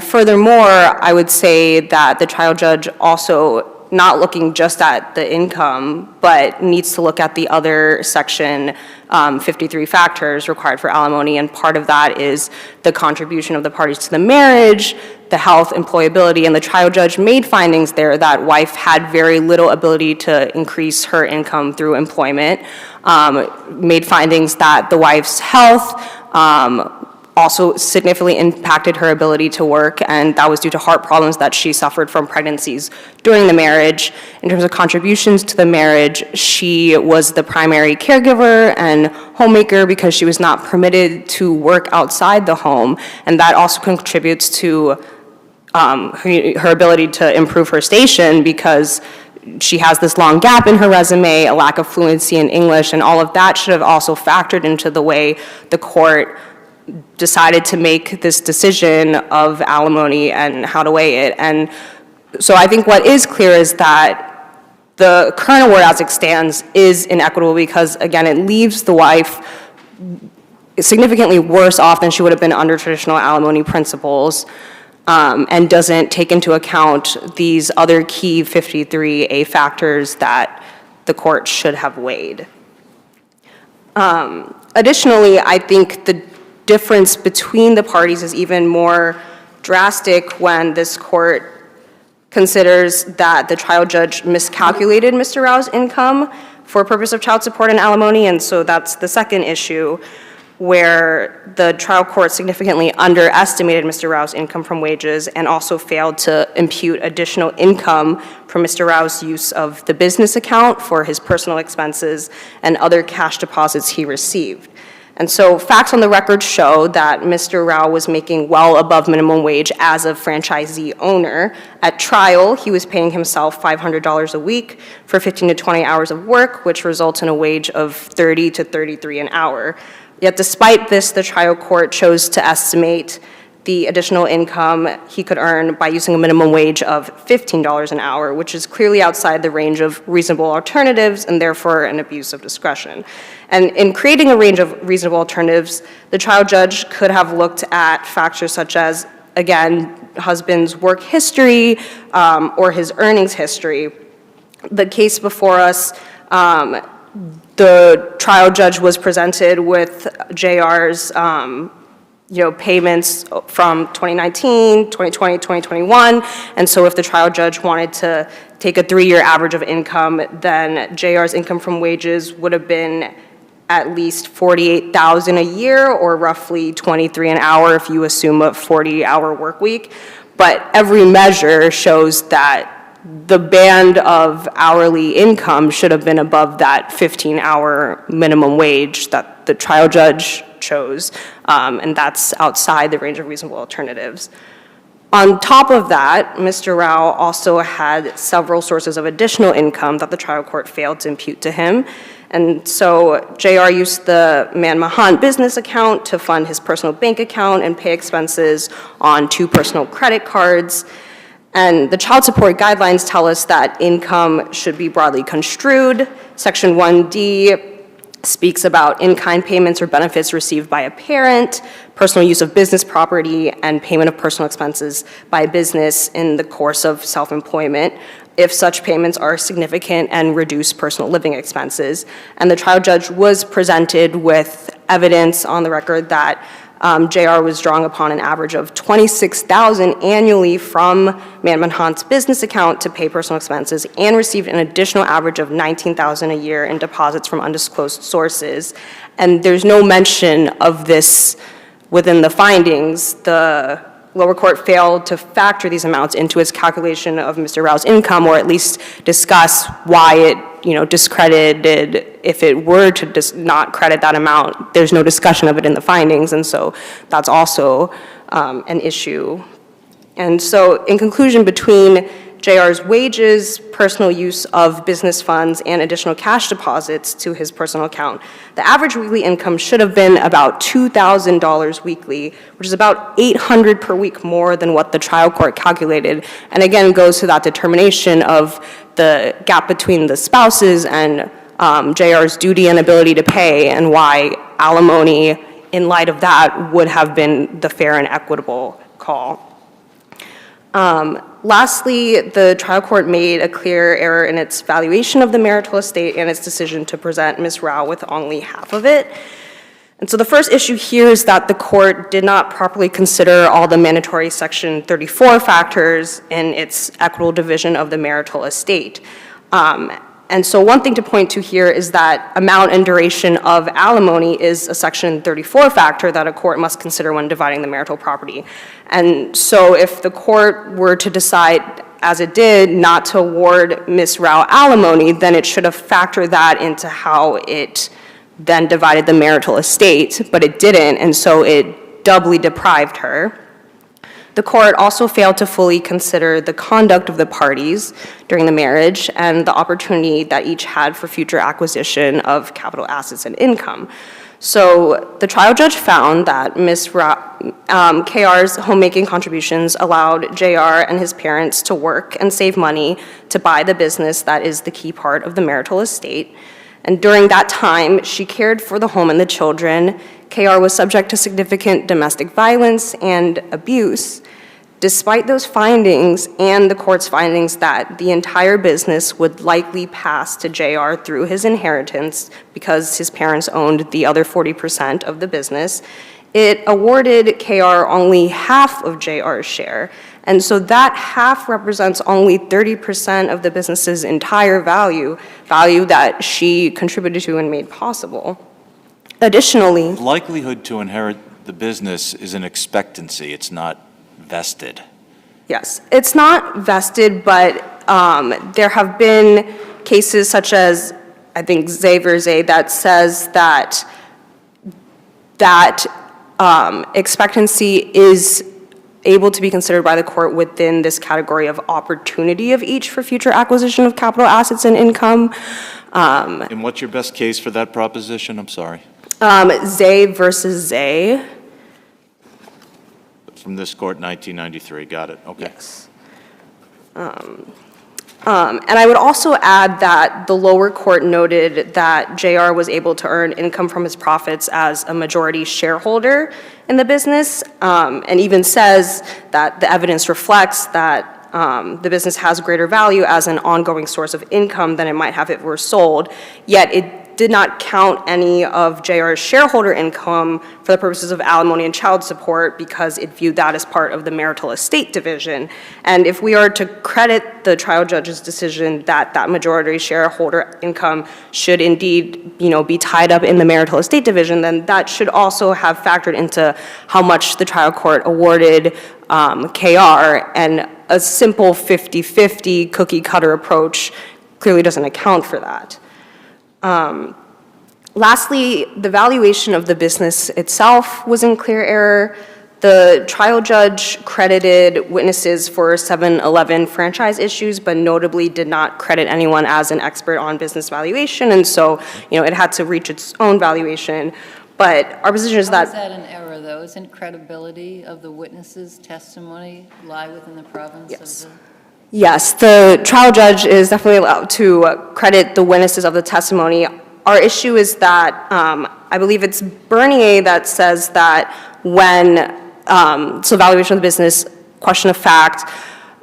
furthermore, I would say that the trial judge also not looking just at the income, but needs to look at the other section 53 factors required for alimony, and part of that is the contribution of the parties to the marriage, the health, employability, and the trial judge made findings there that wife had very little ability to increase her income through employment, made findings that the wife's health also significantly impacted her ability to work, and that was due to heart problems that she suffered from pregnancies during the marriage. In terms of contributions to the marriage, she was the primary caregiver and homemaker because she was not permitted to work outside the home, and that also contributes to her ability to improve her station because she has this long gap in her resume, a lack of fluency in English, and all of that should have also factored into the way the court decided to make this decision of alimony and how to weigh it. And so I think what is clear is that the current award as it stands is inequitable because, again, it leaves the wife significantly worse off than she would have been under traditional alimony principles, and doesn't take into account these other key 53A factors that the court should have weighed. Additionally, I think the difference between the parties is even more drastic when this court considers that the trial judge miscalculated Mr. Rao's income for purpose of child support and alimony, and so that's the second issue, where the trial court significantly underestimated Mr. Rao's income from wages and also failed to impute additional income from Mr. Rao's use of the business account for his personal expenses and other cash deposits he received. And so facts on the record show that Mr. Rao was making well above minimum wage as a franchisee owner. At trial, he was paying himself $500 a week for 15 to 20 hours of work, which results in a wage of $30 to $33 an hour. Yet despite this, the trial court chose to estimate the additional income he could earn by using a minimum wage of $15 an hour, which is clearly outside the range of reasonable alternatives and therefore an abuse of discretion. And in creating a range of reasonable alternatives, the trial judge could have looked at factors such as, again, husband's work history or his earnings history. The case before us, the trial judge was presented with JR's payments from 2019, 2020, 2021, and so if the trial judge wanted to take a 3-year average of income, then JR's income from wages would have been at least $48,000 a year, or roughly $23 an hour if you assume a 40-hour work week. But every measure shows that the band of hourly income should have been above that 15-hour minimum wage that the trial judge chose, and that's outside the range of reasonable alternatives. On top of that, Mr. Rao also had several sources of additional income that the trial court failed to impute to him. And so JR used the Manmahan business account to fund his personal bank account and pay expenses on 2 personal credit cards. And the child support guidelines tell us that income should be broadly construed. Section 1D speaks about in-kind payments or benefits received by a parent, personal use of business property, and payment of personal expenses by a business in the course of self-employment, if such payments are significant and reduce personal living expenses. And the trial judge was presented with evidence on the record that JR was drawing upon an average of $26,000 annually from Manmahan's business account to pay personal expenses, and received an additional average of $19,000 a year in deposits from undisclosed sources. And there's no mention of this within the findings. The lower court failed to factor these amounts into its calculation of Mr. Rao's income, or at least discuss why it, discredited. If it were to not credit that amount, there's no discussion of it in the findings, and so that's also an issue. And so in conclusion, between JR's wages, personal use of business funds, and additional cash deposits to his personal account, the average weekly income should have been about $2,000 weekly, which is about $800 per week more than what the trial court calculated. And again, goes to that determination of the gap between the spouses and JR's duty and ability to pay, and why alimony, in light of that, would have been the fair and equitable call. Lastly, the trial court made a clear error in its valuation of the marital estate and its decision to present Ms. Rao with only half of it. And so the first issue here is that the court did not properly consider all the mandatory Section 34 factors in its equitable division of the marital estate. And so one thing to point to here is that amount and duration of alimony is a Section 34 factor that a court must consider when dividing the marital property. And so if the court were to decide, as it did, not to award Ms. Rao alimony, then it should have factored that into how it then divided the marital estate, but it didn't, and so it doubly deprived her. The court also failed to fully consider the conduct of the parties during the marriage and the opportunity that each had for future acquisition of capital assets and income. So the trial judge found that Ms. KR's homemaking contributions allowed JR and his parents to work and save money to buy the business that is the key part of the marital estate. And during that time, she cared for the home and the children. KR was subject to significant domestic violence and abuse. Despite those findings and the court's findings that the entire business would likely pass to JR through his inheritance because his parents owned the other 40% of the business, it awarded KR only half of JR's share. And so that half represents only 30% of the business's entire value that she contributed to and made possible. Additionally, Likelihood to inherit the business is an expectancy, it's not vested. yes, it's not vested, but there have been cases such as, I think, Xavier Zay, that says that expectancy is able to be considered by the court within this category of opportunity of each for future acquisition of capital assets and income. And what's your best case for that proposition? I'm sorry. Zay versus Zay. From this court, 1993. Got it. Okay. Yes. And I would also add that the lower court noted that JR was able to earn income from his profits as a majority shareholder in the business, and even says that the evidence reflects that the business has greater value as an ongoing source of income than it might have if it were sold, yet it did not count any of JR's shareholder income for the purposes of alimony and child support because it viewed that as part of the marital estate division. And if we are to credit the trial judge's decision that that majority shareholder income should indeed, be tied up in the marital estate division, then that should also have factored into how much the trial court awarded KR, and a simple 50-50 cookie cutter approach clearly doesn't account for that. Lastly, the valuation of the business itself was in clear error. The trial judge credited witnesses for 7-Eleven franchise issues, but notably did not credit anyone as an expert on business valuation, and so, it had to reach its own valuation. But our position is How is that that an error, though? Isn't credibility of the witnesses' testimony lie within the province of the... Yes, the trial judge is definitely allowed to credit the witnesses of the testimony. Our issue is that I believe it's Bernier that says that when, so valuation of the business, question of fact,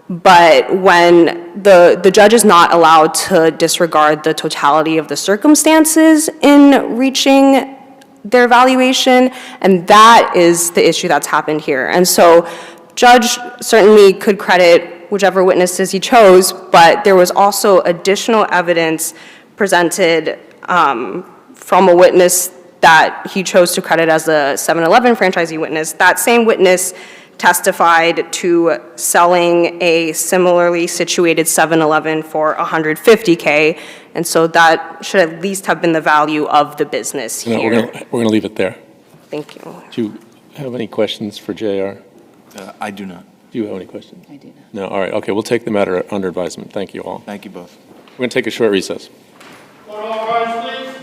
but when the judge is not allowed to disregard the totality of the circumstances in reaching their valuation, and that is the issue that's happened here. And so judge certainly could credit whichever witnesses he chose, but there was also additional evidence presented from a witness that he chose to credit as a 7-Eleven franchisee witness. That same witness testified to selling a similarly situated 7-Eleven for $150K, and so that should at least have been the value of the business here. We're going to leave it there. Thank you. Do you have any questions for JR? I do not. Do you have any questions? I do not. No, all right, okay, we'll take the matter under advisement. Thank you all. Thank you both. We're going to take a short recess. Court all rise, please.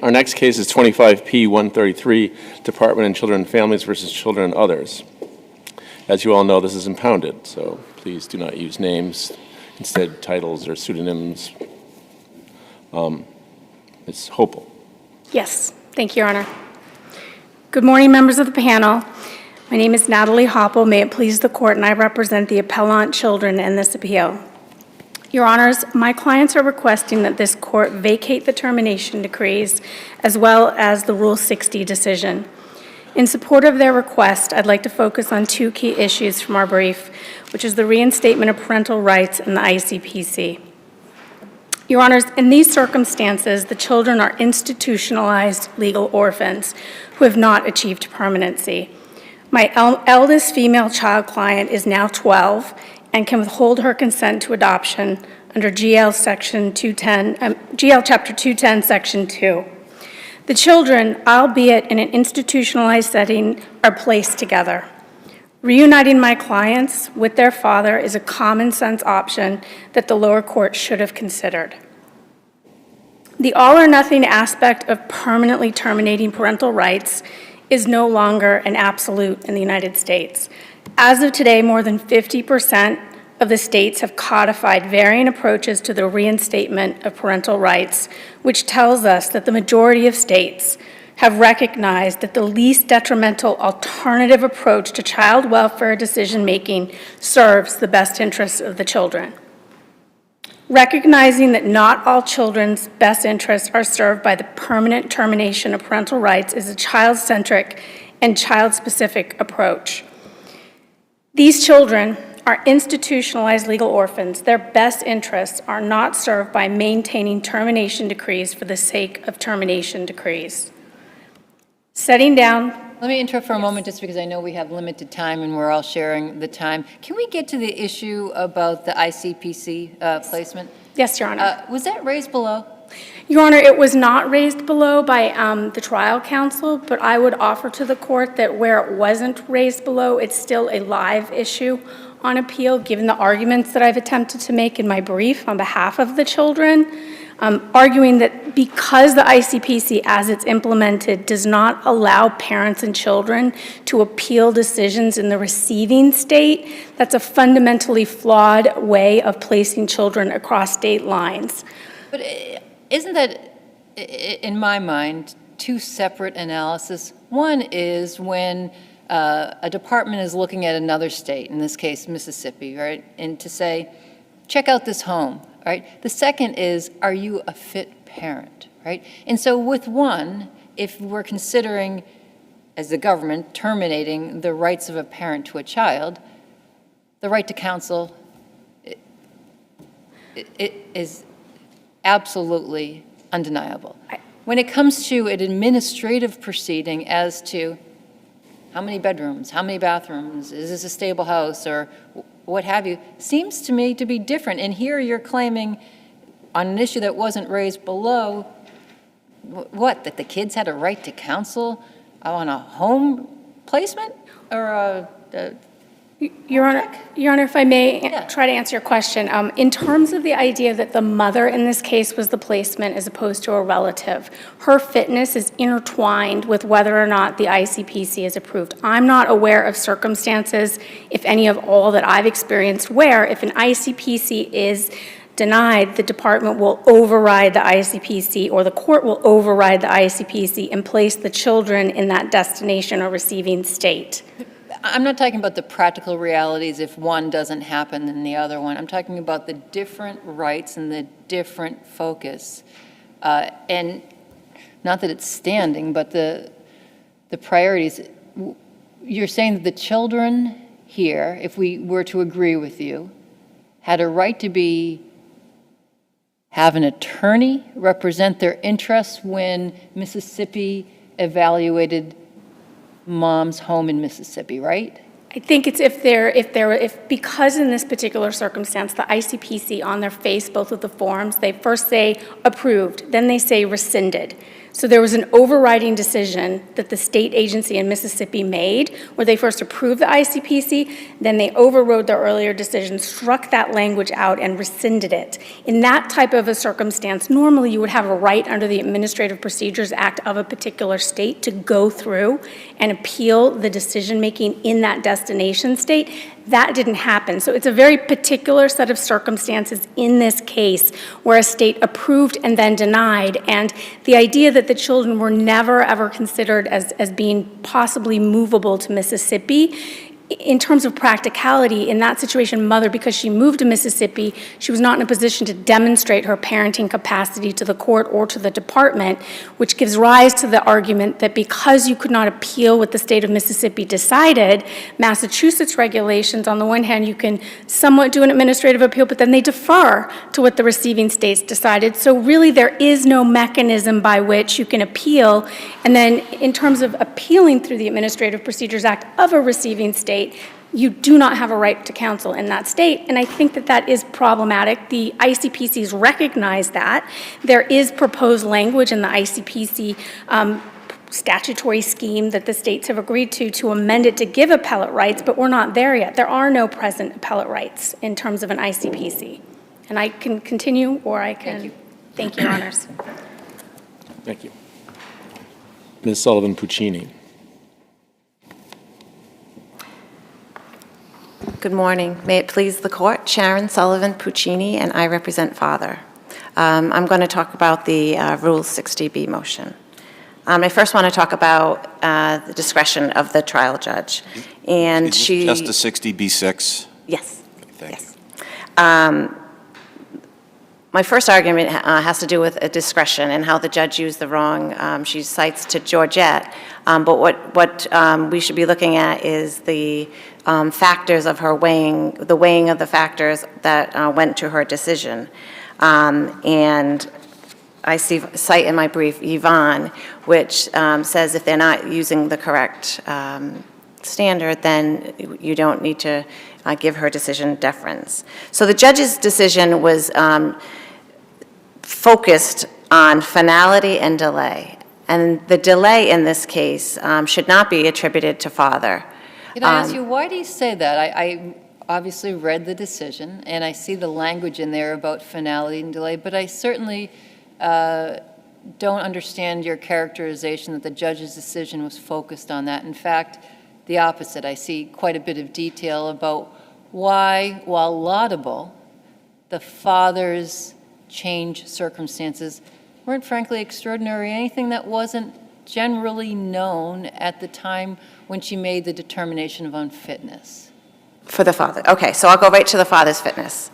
Our next case is 25P133, Department of Children and Families versus Children and Others. As you all know, this is impounded, so please do not use names, instead titles or pseudonyms. Ms. Hopel. Yes, thank you, Your Honor. Good morning, members of the panel. My name is Natalie Hoppel. May it please the court, and I represent the appellant children in this appeal. Your Honors, my clients are requesting that this court vacate the termination decrees as well as the Rule 60 decision. In support of their request, I'd like to focus on two key issues from our brief, which is the reinstatement of parental rights and the ICPC. Your Honors, in these circumstances, the children are institutionalized legal orphans who have not achieved permanency. My eldest female child client is now 12 and can withhold her consent to adoption under GL Chapter 210, Section 2. The children, albeit in an institutionalized setting, are placed together. Reuniting my clients with their father is a common sense option that the lower court should have considered. The all or nothing aspect of permanently terminating parental rights is no longer an absolute in the United States. As of today, more than 50% of the states have codified varying approaches to the reinstatement of parental rights, which tells us that the majority of states have recognized that the least detrimental alternative approach to child welfare decision-making serves the best interests of the children. Recognizing that not all children's best interests are served by the permanent termination of parental rights is a child-centric and child-specific approach. These children are institutionalized legal orphans. Their best interests are not served by maintaining termination decrees for the sake of termination decrees. Setting down. Let me interrupt for a moment just because I know we have limited time and we're all sharing the time. Can we get to the issue about the ICPC placement? Yes, Your Honor. Was that raised below? Your Honor, it was not raised below by the trial counsel, but I would offer to the court that where it wasn't raised below, it's still a live issue on appeal, given the arguments that I've attempted to make in my brief on behalf of the children, arguing that because the ICPC, as it's implemented, does not allow parents and children to appeal decisions in the receiving state, that's a fundamentally flawed way of placing children across state lines. But isn't that, in my mind, two separate analyses? One is when a department is looking at another state, in this case, Mississippi, right? And to say, check out this home, right? The second is, are you a fit parent, right? And so with one, if we're considering, as the government, terminating the rights of a parent to a child, the right to counsel it is absolutely undeniable. When it comes to an administrative proceeding as to how many bedrooms, how many bathrooms, is this a stable house, or what have you, seems to me to be different. And here you're claiming on an issue that wasn't raised below, what, that the kids had a right to counsel on a home placement or a Your Honor, if I may try to answer your question. In terms of the idea that the mother in this case was the placement as opposed to a relative, her fitness is intertwined with whether or not the ICPC is approved. I'm not aware of circumstances, if any of all that I've experienced, where if an ICPC is denied, the department will override the ICPC or the court will override the ICPC and place the children in that destination or receiving state. I'm not talking about the practical realities if one doesn't happen than the other one. I'm talking about the different rights and the different focus. And not that it's standing, but the priorities. You're saying that the children here, if we were to agree with you, had a right to have an attorney represent their interests when Mississippi evaluated mom's home in Mississippi, right? I think it's because in this particular circumstance, the ICPC on their face, both of the forms, they first say approved, then they say rescinded. So there was an overriding decision that the state agency in Mississippi made where they first approved the ICPC, then they overrode their earlier decision, struck that language out and rescinded it. In that type of a circumstance, normally you would have a right under the Administrative Procedures Act of a particular state to go through and appeal the decision-making in that destination state. That didn't happen. So it's a very particular set of circumstances in this case where a state approved and then denied. And the idea that the children were never, ever considered as being possibly movable to Mississippi, in terms of practicality, in that situation, mother, because she moved to Mississippi, she was not in a position to demonstrate her parenting capacity to the court or to the department, which gives rise to the argument that because you could not appeal what the state of Mississippi decided, Massachusetts regulations, on the one hand, you can somewhat do an administrative appeal, but then they defer to what the receiving states decided. So really, there is no mechanism by which you can appeal. And then in terms of appealing through the Administrative Procedures Act of a receiving state, you do not have a right to counsel in that state, and I think that that is problematic. The ICPCs recognize that. There is proposed language in the ICPC statutory scheme that the states have agreed to amend it to give appellate rights, but we're not there yet. There are no present appellate rights in terms of an ICPC. And I can continue, or I can... Thank you, Your Honors. Thank you. Ms. Sullivan-Puccini. Good morning. May it please the court, Sharon Sullivan-Puccini, and I represent father. I'm going to talk about the Rule 60B motion. I first want to talk about the discretion of the trial judge. And Is this just a 60B6? Yes. Thank yes. You. My first argument has to do with a discretion and how the judge used the wrong, she cites to Georgette, but what we should be looking at is the factors of her weighing, the weighing of the factors that went to her decision. And I cite in my brief Yvonne, which says if they're not using the correct standard, then you don't need to give her decision deference. So the judge's decision was focused on finality and delay. And the delay in this case should not be attributed to father. Can I ask you, why do you say that? I obviously read the decision, and I see the language in there about finality and delay, but I certainly don't understand your characterization that the judge's decision was focused on that. In fact, the opposite. I see quite a bit of detail about why, while laudable, the father's change circumstances weren't frankly extraordinary, anything that wasn't generally known at the time when she made the determination of unfitness. For the father. Okay, so I'll go right to the father's fitness.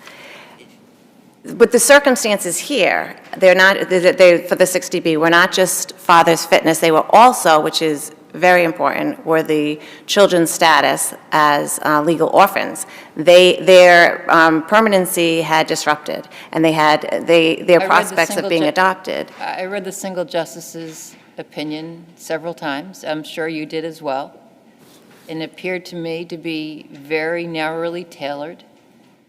But the circumstances here, they're not, for the 60B, were not just father's fitness, they were also, which is very important, were the children's status as legal orphans. Their permanency had disrupted, and they had their prospects of being adopted. I read the single justice's opinion several times. I'm sure you did as well. And it appeared to me to be very narrowly tailored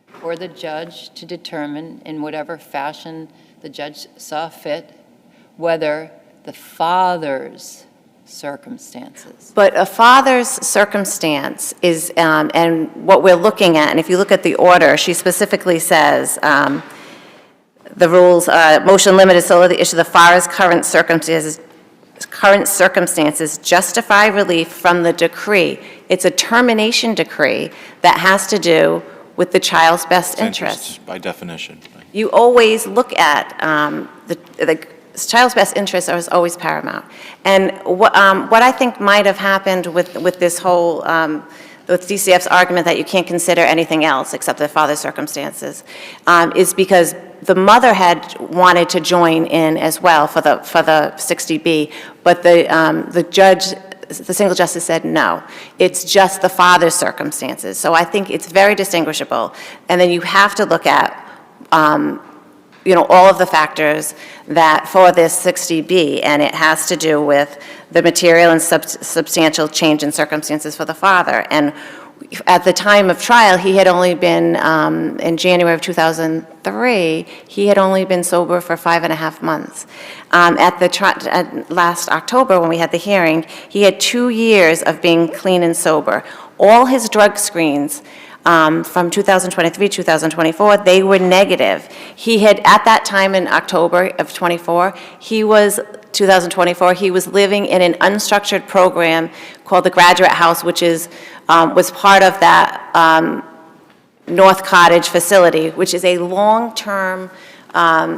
for the judge to determine in whatever fashion the judge saw fit whether the father's circumstances. But a father's circumstance is, and what we're looking at, and if you look at the order, she specifically says, the rules, motion limited solely to the issue of the father's current circumstances justify relief from the decree. It's a termination decree that has to do with the child's best interest. By definition. You always look at the child's best interest is always paramount. And what I think might have happened with this whole, with DCF's argument that you can't consider anything else except the father's circumstances, is because the mother had wanted to join in as well for the 60B, but the judge, the single justice said no. It's just the father's circumstances. So I think it's very distinguishable. And then you have to look at all of the factors that for this 60B, and it has to do with the material and substantial change in circumstances for the father. And at the time of trial, he had only been, in January of 2003, he had only been sober for 5.5 months. At last October, when we had the hearing, he had 2 years of being clean and sober. All his drug screens from 2023, 2024, they were negative. He had, at that time in October of 2024, he was living in an unstructured program called the Graduate House, which was part of that North Cottage facility, which is a long-term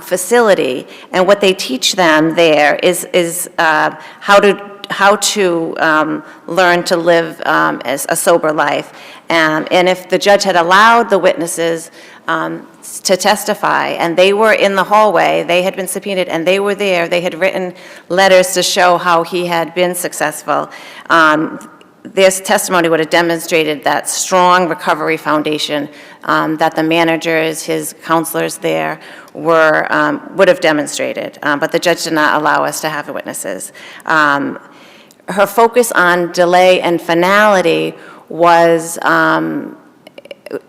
facility. And what they teach them there is how to learn to live as a sober life. And if the judge had allowed the witnesses to testify, and they were in the hallway, they had been subpoenaed, and they were there, they had written letters to show how he had been successful, this testimony would have demonstrated that strong recovery foundation that the managers, his counselors there, would have demonstrated. But the judge did not allow us to have the witnesses. Her focus on delay and finality was,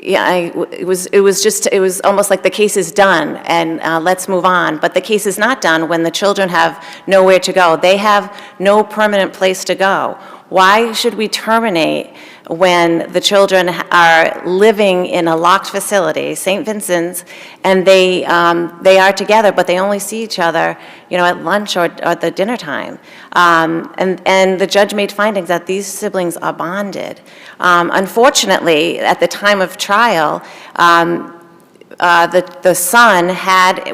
it was almost like the case is done and let's move on. But the case is not done when the children have nowhere to go. They have no permanent place to go. Why should we terminate when the children are living in a locked facility, St. Vincent's, and they are together, but they only see each other, at lunch or at the dinner time? And the judge made findings that these siblings are bonded. Unfortunately, at the time of trial, the son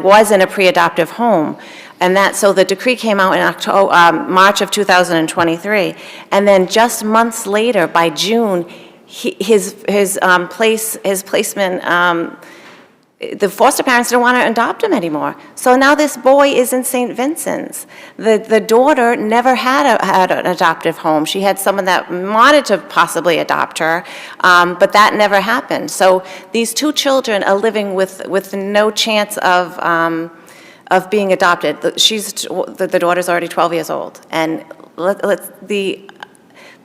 was in a pre-adoptive home. And so the decree came out in March of 2023, and then just months later, by June, his placement, the foster parents didn't want to adopt him anymore. So now this boy is in St. Vincent's. The daughter never had an adoptive home. She had someone that wanted to possibly adopt her, but that never happened. So these two children are living with no chance of being adopted. The daughter's already 12 years old, and the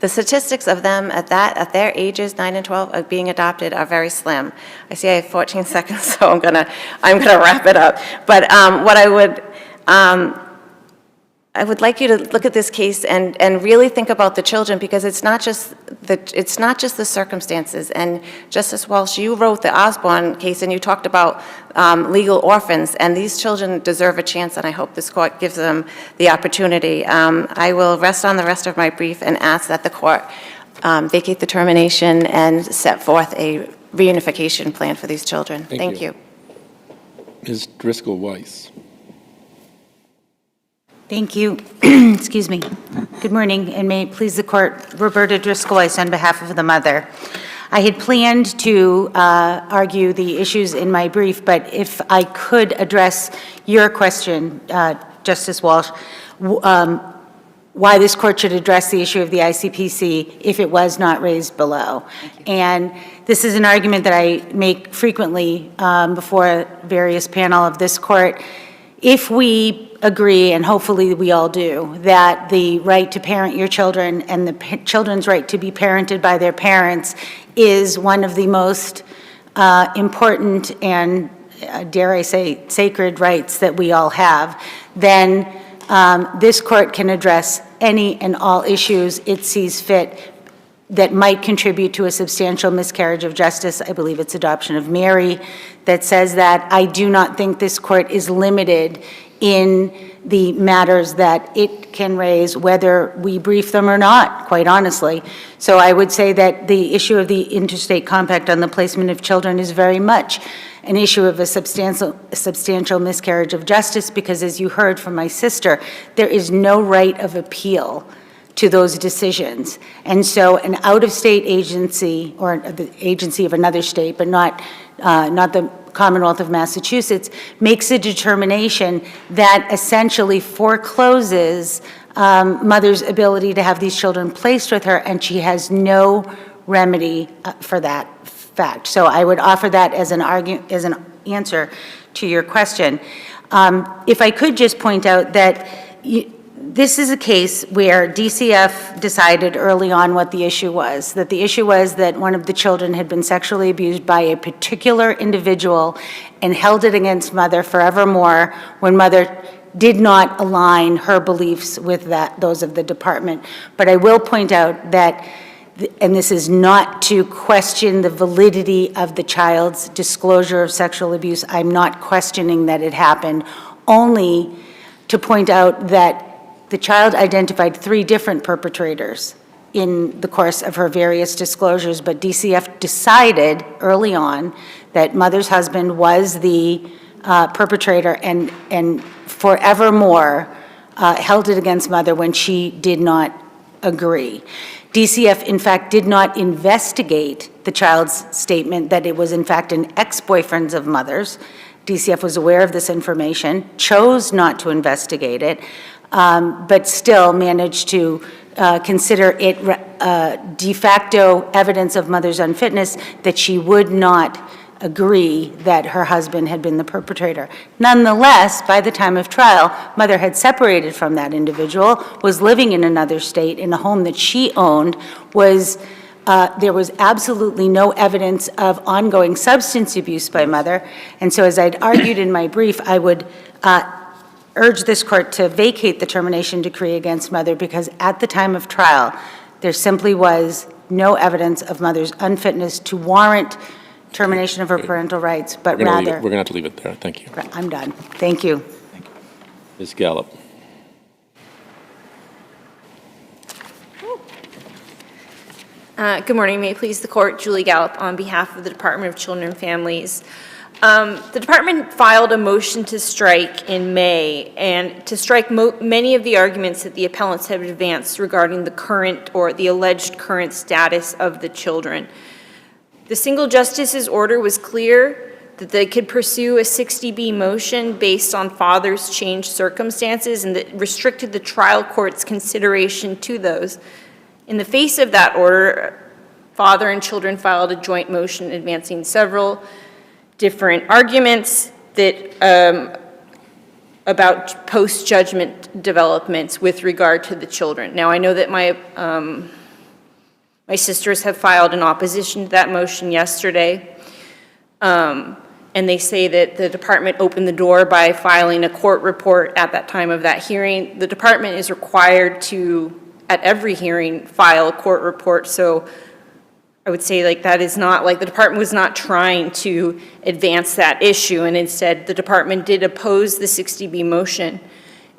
statistics of them at their ages, 9 and 12, of being adopted are very slim. I see I have 14 seconds, so I'm gonna wrap it up. But what I would like you to look at this case and really think about the children, because it's not just the circumstances. And Justice Walsh, you wrote the Osborne case and you talked about legal orphans, and these children deserve a chance, and I hope this court gives them the opportunity. I will rest on the rest of my brief and ask that the court vacate the termination and set forth a reunification plan for these children. Thank you. Ms. Driscoll-Weiss. Thank you. Excuse me. Good morning, and may it please the court, Roberta Driscoll-Weiss on behalf of the mother. I had planned to argue the issues in my brief, but if I could address your question, Justice Walsh, why this court should address the issue of the ICPC if it was not raised below. And this is an argument that I make frequently before various panel of this court. If we agree, and hopefully we all do, that the right to parent your children and the children's right to be parented by their parents is one of the most important and, dare I say, sacred rights that we all have, then this court can address any and all issues it sees fit that might contribute to a substantial miscarriage of justice. I believe it's adoption of Mary that says that. I do not think this court is limited in the matters that it can raise, whether we brief them or not, quite honestly. So I would say that the issue of the interstate compact on the placement of children is very much an issue of a substantial miscarriage of justice, because as you heard from my sister, there is no right of appeal to those decisions. And so an out-of-state agency, or the agency of another state, but not the Commonwealth of Massachusetts, makes a determination that essentially forecloses mother's ability to have these children placed with her, and she has no remedy for that fact. So I would offer that as an answer to your question. If I could just point out that this is a case where DCF decided early on what the issue was, that the issue was that one of the children had been sexually abused by a particular individual and held it against mother forevermore when mother did not align her beliefs with those of the department. But I will point out that, and this is not to question the validity of the child's disclosure of sexual abuse, I'm not questioning that it happened, only to point out that the child identified 3 different perpetrators in the course of her various disclosures, but DCF decided early on that mother's husband was the perpetrator and forevermore held it against mother when she did not agree. DCF, in fact, did not investigate the child's statement that it was, in fact, an ex-boyfriend of mother's. DCF was aware of this information, chose not to investigate it, but still managed to consider it de facto evidence of mother's unfitness that she would not agree that her husband had been the perpetrator. Nonetheless, by the time of trial, mother had separated from that individual, was living in another state in a home that she owned, there was absolutely no evidence of ongoing substance abuse by mother. And so as I'd argued in my brief, I would urge this court to vacate the termination decree against mother because at the time of trial, there simply was no evidence of mother's unfitness to warrant termination of her parental rights, but We're rather... going to have to leave it there. Thank you. I'm done. Thank you. Ms. Gallup. Good morning. May it please the court, Julie Gallup on behalf of the Department of Children and Families. The department filed a motion to strike in May and to strike many of the arguments that the appellants have advanced regarding the current or the alleged current status of the children. The single justice's order was clear that they could pursue a 60B motion based on father's changed circumstances and that restricted the trial court's consideration to those. In the face of that order, father and children filed a joint motion advancing several different arguments that about post-judgment developments with regard to the children. Now, I know that my sisters have filed an opposition to that motion yesterday, and they say that the department opened the door by filing a court report at that time of that hearing. The department is required to, at every hearing, file a court report, so I would say like that is not, like the department was not trying to advance that issue, and instead the department did oppose the 60B motion,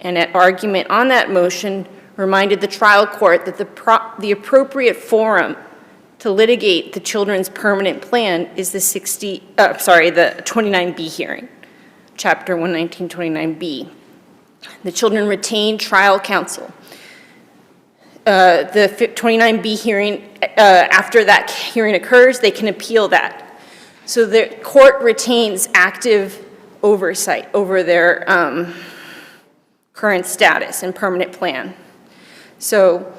and at argument on that motion reminded the trial court that the appropriate forum to litigate the children's permanent plan is the 29B hearing, Chapter 11929B. The children retained trial counsel. The 29B hearing, after that hearing occurs, they can appeal that. So the court retains active oversight over their current status and permanent plan. So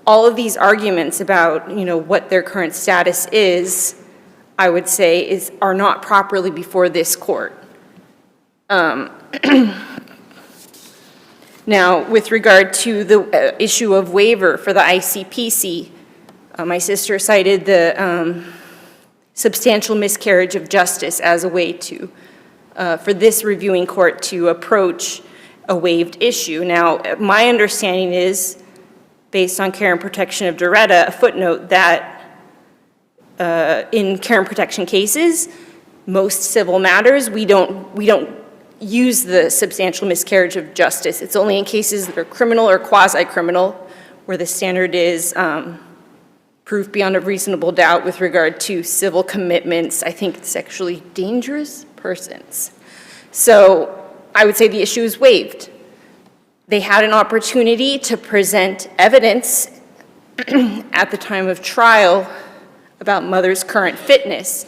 all of these arguments about, what their current status is, I would say, are not properly before this court. Now, with regard to the issue of waiver for the ICPC, my sister cited the substantial miscarriage of justice as a way to, for this reviewing court to approach a waived issue. Now, my understanding is, based on care and protection of Doretta, a footnote that in care and protection cases, most civil matters, we don't use the substantial miscarriage of justice. It's only in cases that are criminal or quasi-criminal where the standard is proof beyond a reasonable doubt with regard to civil commitments, I think sexually dangerous persons. So I would say the issue is waived. They had an opportunity to present evidence at the time of trial about mother's current fitness.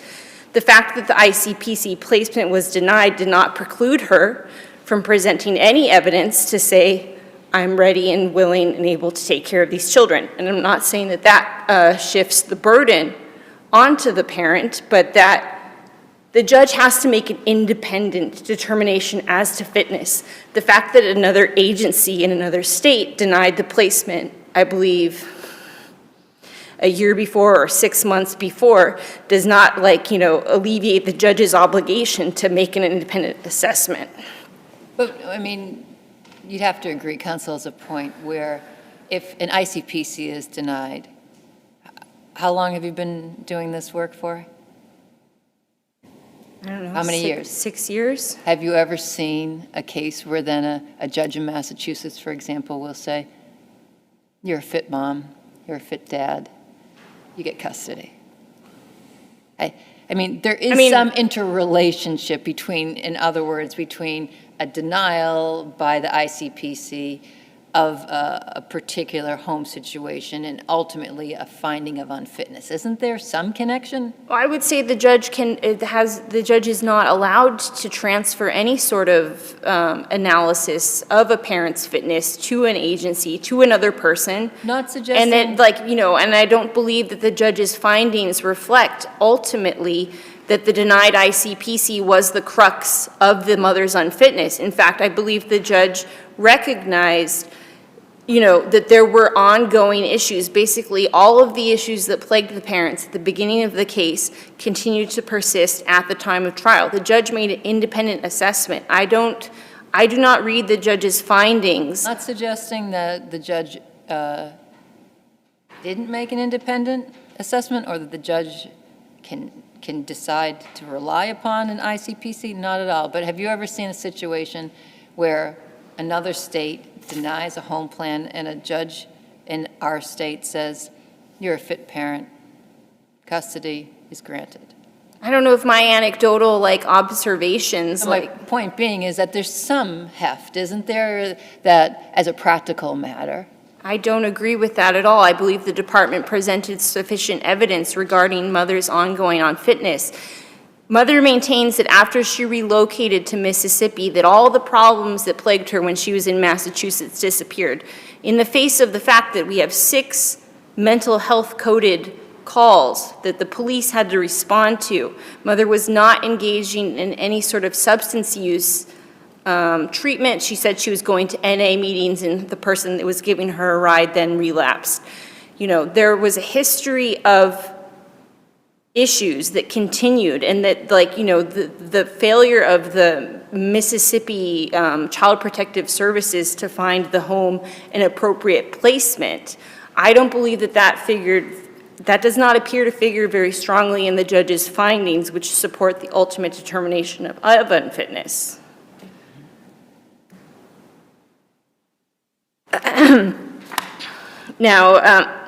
The fact that the ICPC placement was denied did not preclude her from presenting any evidence to say, I'm ready and willing and able to take care of these children. And I'm not saying that that shifts the burden onto the parent, but that The judge has to make an independent determination as to fitness. The fact that another agency in another state denied the placement, I believe, a year before or 6 months before, does not, alleviate the judge's obligation to make an independent assessment. But, I mean, you'd have to agree, counsel, is a point where if an ICPC is denied, how long have you been doing this work for? I don't know. How many years? 6 years. Have you ever seen a case where then a judge in Massachusetts, for example, will say, you're a fit mom, you're a fit dad, you get custody? I mean, there is some interrelationship between, in other words, between a denial by the ICPC of a particular home situation and ultimately a finding of unfitness. Isn't there some connection? Well, I would say the judge is not allowed to transfer any sort of analysis of a parent's fitness to an agency, to another person. Not suggesting. And that, and I don't believe that the judge's findings reflect ultimately that the denied ICPC was the crux of the mother's unfitness. In fact, I believe the judge recognized that there were ongoing issues. Basically, all of the issues that plagued the parents at the beginning of the case continued to persist at the time of trial. The judge made an independent assessment. I do not read the judge's findings. Not suggesting that the judge didn't make an independent assessment or that the judge can decide to rely upon an ICPC, not at all. But have you ever seen a situation where another state denies a home plan and a judge in our state says, you're a fit parent, custody is granted? I don't know if my anecdotal observations. My point being is that there's some heft, isn't there, that as a practical matter? I don't agree with that at all. I believe the department presented sufficient evidence regarding mother's ongoing unfitness. Mother maintains that after she relocated to Mississippi, that all the problems that plagued her when she was in Massachusetts disappeared. In the face of the fact that we have 6 mental health coded calls that the police had to respond to, mother was not engaging in any sort of substance use treatment. She said she was going to NA meetings and the person that was giving her a ride then relapsed. There was a history of issues that continued, and that the failure of the Mississippi Child Protective Services to find the home an appropriate placement, I don't believe that does not appear to figure very strongly in the judge's findings, which support the ultimate determination of unfitness. Now,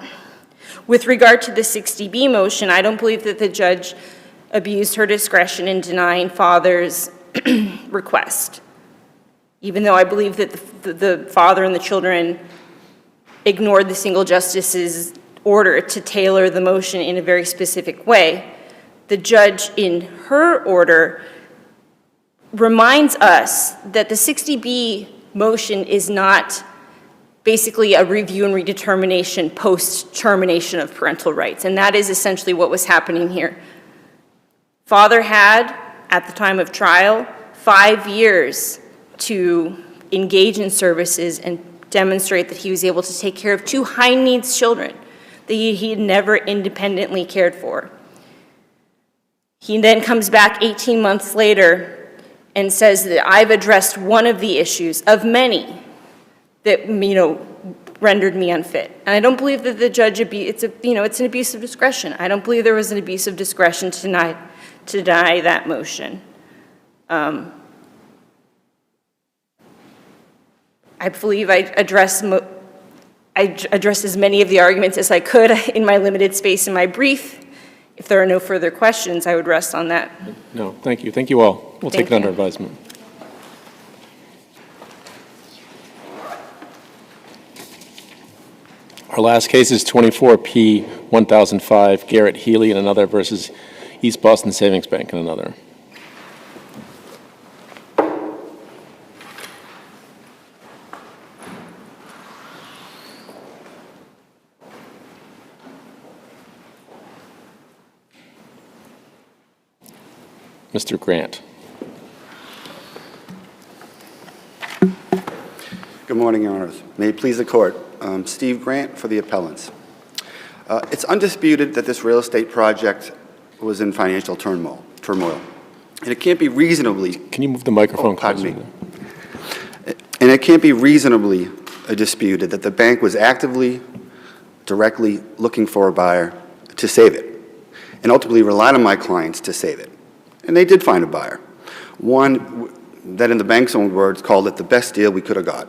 with regard to the 60B motion, I don't believe that the judge abused her discretion in denying father's request, even though I believe that the father and the children ignored the single justice's order to tailor the motion in a very specific way. The judge, in her order, reminds us that the 60B motion is not basically a review and redetermination post-termination of parental rights, and that is essentially what was happening here. Father had, at the time of trial, 5 years to engage in services and demonstrate that he was able to take care of 2 high-needs children that he had never independently cared for. He then comes back 18 months later and says that I've addressed one of the issues of many that, rendered me unfit. And I don't believe that the judge, it's an abuse of discretion. I don't believe there was an abuse of discretion to deny that motion. I believe I addressed as many of the arguments as I could in my limited space in my brief. If there are no further questions, I would rest on that. No, thank you. Thank you all. We'll take it under advisement. Our last case is 24P 1005, Garrett Healy and another versus East Boston Savings Bank and another. Mr. Grant. Good morning, Your Honors. May it please the Court. Steve Grant for the appellants. It's undisputed that this real estate project was in financial turmoil. And it can't be reasonably... Can you move the microphone pardon closer? me. And it can't be reasonably disputed that the bank was actively, directly looking for a buyer to save it, and ultimately relied on my clients to save it. And they did find a buyer. One that, in the bank's own words, called it the best deal we could have got.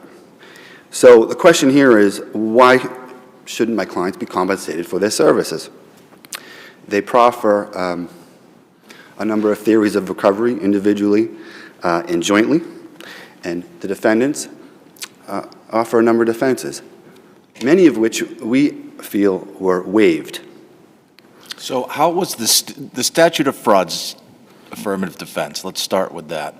So the question here is, why shouldn't my clients be compensated for their services? They proffer a number of theories of recovery individually and jointly, and the defendants offer a number of defenses, many of which we feel were waived. So how was the statute of frauds affirmative defense? Let's start with that.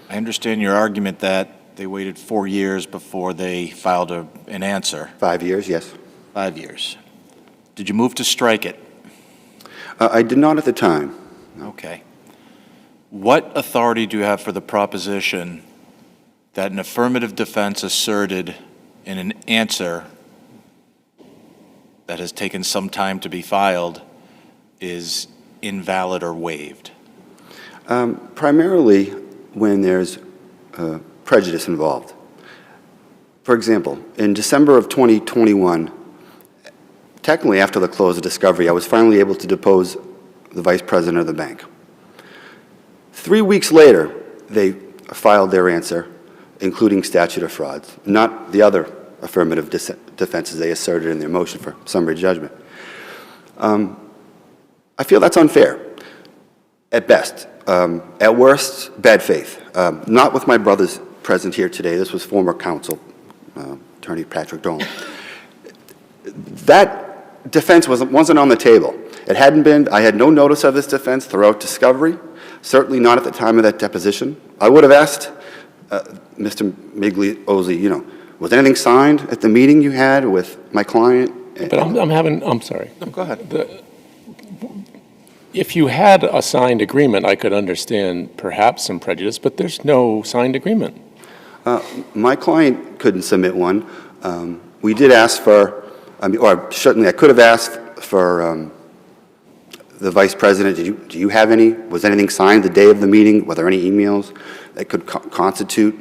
I understand your argument that they waited 4 years before they filed an answer. 5 years, yes. 5 years. Did you move to strike it? I did not at the time. Okay. What authority do you have for the proposition that an affirmative defense asserted in an answer that has taken some time to be filed is invalid or waived? Primarily when there's prejudice involved. For example, in December of 2021, technically after the close of discovery, I was finally able to depose the vice president of the bank. 3 weeks later, they filed their answer, including statute of frauds, not the other affirmative defenses they asserted in their motion for summary judgment. I feel that's unfair, at best. At worst, bad faith. Not with my brothers present here today. This was former counsel, Attorney Patrick Dolan. That defense wasn't on the table. It hadn't been. I had no notice of this defense throughout discovery, certainly not at the time of that deposition. I would have asked Mr. Migliozzi, was anything signed at the meeting you had with my client? But I'm sorry. No, go ahead. If you had a signed agreement, I could understand perhaps some prejudice, but there's no signed agreement. My client couldn't submit one. We did ask for, or certainly I could have asked for the vice president. Do you have any? Was anything signed the day of the meeting? Were there any emails that could constitute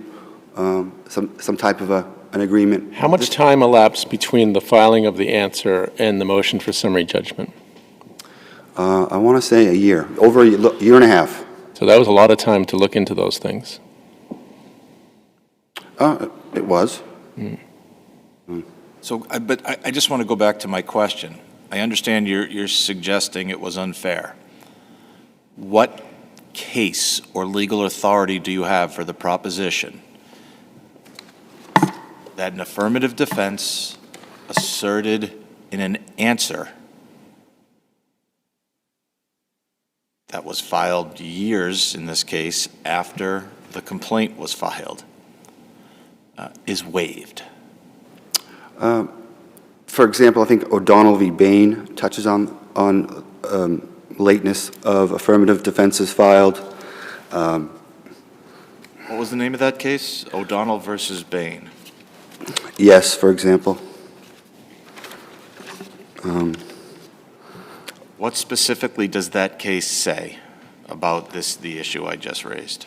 some type of an agreement? How much time elapsed between the filing of the answer and the motion for summary judgment? I want to say a year, over a year and a half. So that was a lot of time to look into those things. It was. So, but I just want to go back to my question. I understand you're suggesting it was unfair. What case or legal authority do you have for the proposition that an affirmative defense asserted in an answer that was filed years, in this case, after the complaint was filed, is waived? For example, I think O'Donnell v. Bain touches on lateness of affirmative defenses filed. What was the name of that case? O'Donnell versus Bain. Yes, for example. What specifically does that case say about the issue I just raised?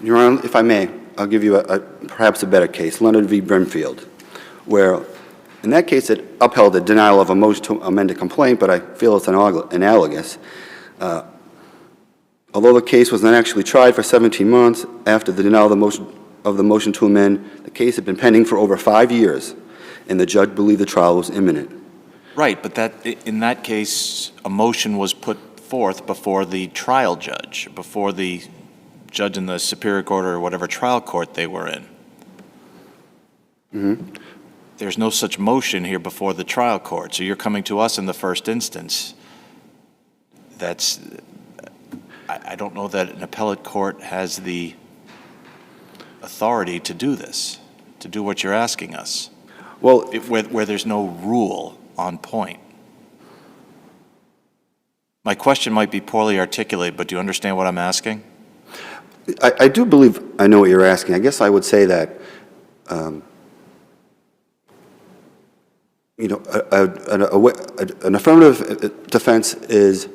Your Honor, if I may, I'll give you perhaps a better case, Leonard v. Brimfield, where in that case it upheld the denial of a motion to amend a complaint, but I feel it's analogous. Although the case was not actually tried for 17 months after the denial of the motion to amend, the case had been pending for over 5 years, and the judge believed the trial was imminent. Right, but in that case, a motion was put forth before the trial judge, before the judge in the Superior Court or whatever trial court they were in. Mm-hmm. There's no such motion here before the trial court, so you're coming to us in the first instance. I don't know that an appellate court has the authority to do this, to do what you're asking us, where there's no rule on point. My question might be poorly articulated, but do you understand what I'm asking? I do believe I know what you're asking. I guess I would say that, you know, an affirmative defense is,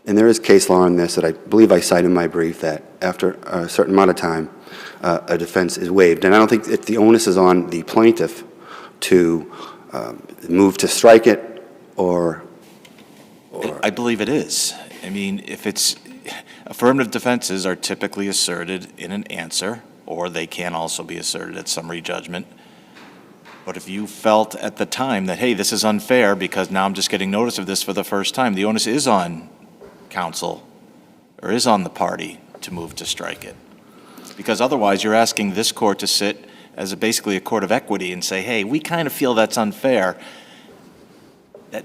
and there is case law on this that I believe I cite in my brief, that after a certain amount of time, a defense is waived. And I don't think the onus is on the plaintiff to move to strike it or I believe it is. I mean, if it's, affirmative defenses are typically asserted in an answer, or they can also be asserted at summary judgment. But if you felt at the time that, hey, this is unfair because now I'm just getting notice of this for the first time, the onus is on counsel or is on the party to move to strike it. Because otherwise you're asking this court to sit as basically a court of equity and say, hey, we kind of feel that's unfair.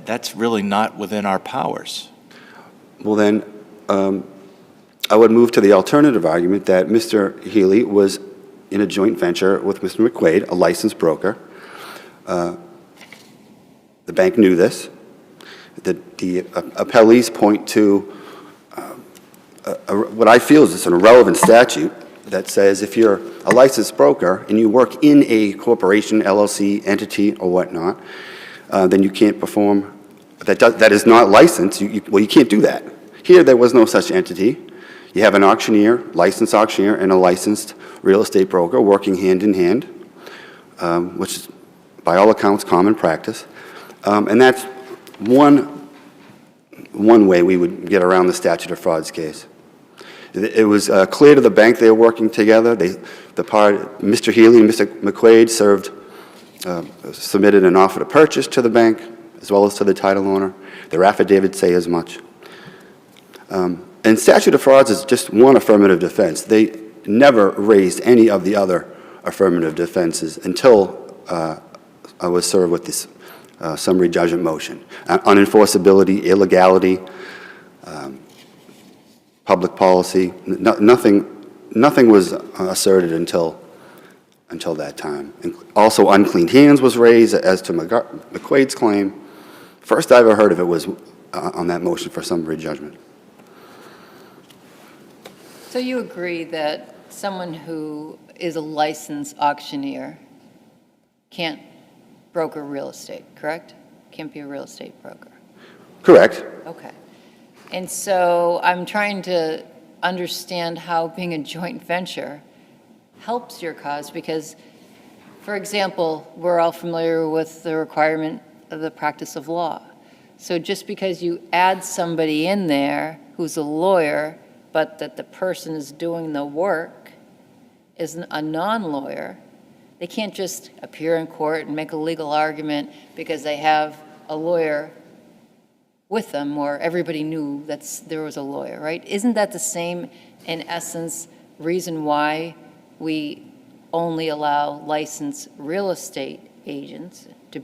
That's really not within our powers. well then, I would move to the alternative argument that Mr. Healy was in a joint venture with Mr. McQuaid, a licensed broker. The bank knew this. The appellees point to what I feel is an irrelevant statute that says if you're a licensed broker and you work in a corporation, LLC, entity, or whatnot, then you can't perform, that is not licensed, well, you can't do that. Here, there was no such entity. You have an auctioneer, licensed auctioneer, and a licensed real estate broker working hand in hand, which is, by all accounts, common practice. And that's one way we would get around the statute of frauds case. It was clear to the bank they were working together. Mr. Healy and Mr. McQuaid submitted an offer to purchase to the bank, as well as to the title owner. Their affidavits say as much. And statute of frauds is just one affirmative defense. They never raised any of the other affirmative defenses until I was served with this summary judgment motion. Unenforceability, illegality, public policy, nothing was asserted until that time. And also, unclean hands was raised as to McQuaid's claim. First I ever heard of it was on that motion for summary judgment. So you agree that someone who is a licensed auctioneer can't broker real estate, correct? Can't be a real estate broker. Correct. Okay. And so I'm trying to understand how being a joint venture helps your cause because, for example, we're all familiar with the requirement of the practice of law. So just because you add somebody in there who's a lawyer, but that the person is doing the work is a non-lawyer, they can't just appear in court and make a legal argument because they have a lawyer with them or everybody knew that there was a lawyer, right? Isn't that the same, in essence, reason why we only allow licensed real estate agents to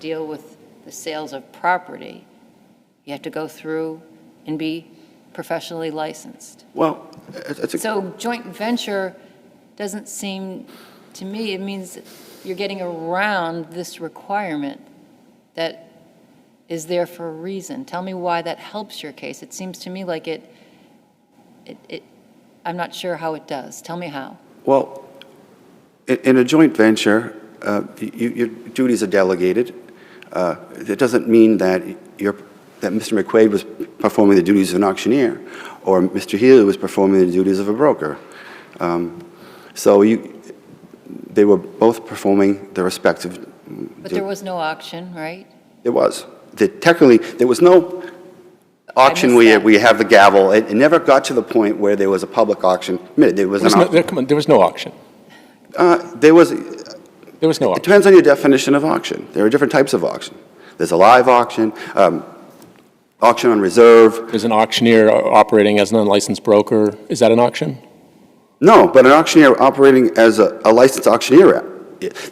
deal with the sales of property? You have to go through and be professionally licensed. Well, so joint venture doesn't seem, to me, it means you're getting around this requirement that is there for a reason. Tell me why that helps your case. It seems to me like I'm not sure how it does. Tell me how. Well, in a joint venture, your duties are delegated. It doesn't mean that Mr. McQuaid was performing the duties of an auctioneer or Mr. Healy was performing the duties of a broker. They were both performing their respective. But there was no auction, right? There was. Technically, there was no auction where you have the gavel. It never got to the point where there was a public auction. There was no auction. There was no auction. It depends on your definition of auction. There are different types of auction. There's a live auction, auction on reserve. Is an auctioneer operating as an unlicensed broker, is that an auction? No, but an auctioneer operating as a licensed auctioneer.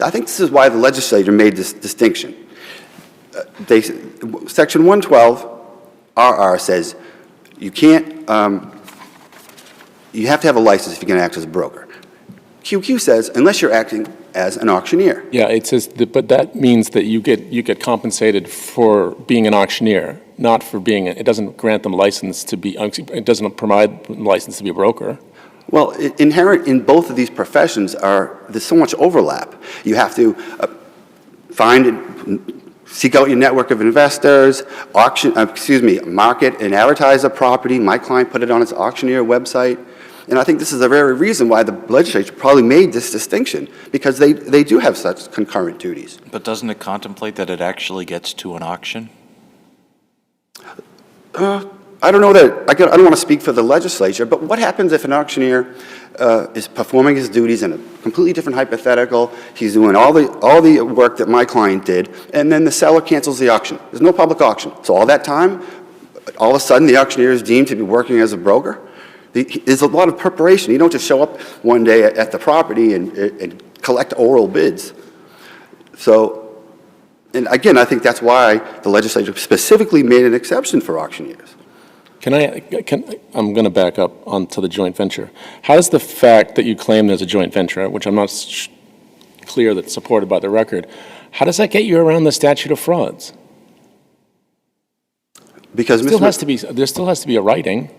I think this is why the legislature made this distinction. Section 112 RR says you can't, you have to have a license if you're going to act as a broker. QQ says, unless you're acting as an auctioneer. Yeah, it says, but that means that you get compensated for being an auctioneer, not for being, it doesn't grant them license to be, it doesn't provide license to be a broker. Well, inherent in both of these professions there's so much overlap. You have to seek out your network of investors, market and advertise a property. My client put it on its auctioneer website. And I think this is the very reason why the legislature probably made this distinction, because they do have such concurrent duties. But doesn't it contemplate that it actually gets to an auction? I don't know that, I don't want to speak for the legislature, but what happens if an auctioneer is performing his duties in a completely different hypothetical, he's doing all the work that my client did, and then the seller cancels the auction? There's no public auction. So all that time, all of a sudden the auctioneer is deemed to be working as a broker? There's a lot of preparation. You don't just show up one day at the property and collect oral bids. So, and again, I think that's why the legislature specifically made an exception for auctioneers. I'm going to back up onto the joint venture. How does the fact that you claim there's a joint venture, which I'm not clear that's supported by the record, how does that get you around the statute of frauds? Because there still has to be a writing.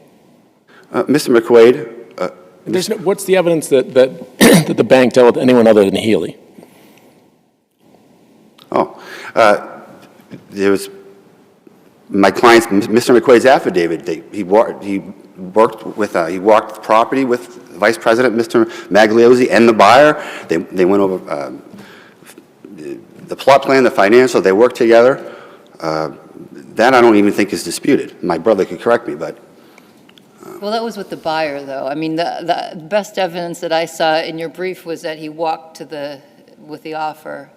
Mr. McQuaid. What's the evidence that that the bank dealt with anyone other than Healy? There was my client's, Mr. McQuaid's affidavit. He walked the property with Vice President Mr. Magliozzi and the buyer. They went over the plot plan, the financial. They worked together. That I don't even think is disputed. My brother could correct me, but. Well, that was with the buyer, though. I mean, the best evidence that I saw in your brief was that he walked with the offer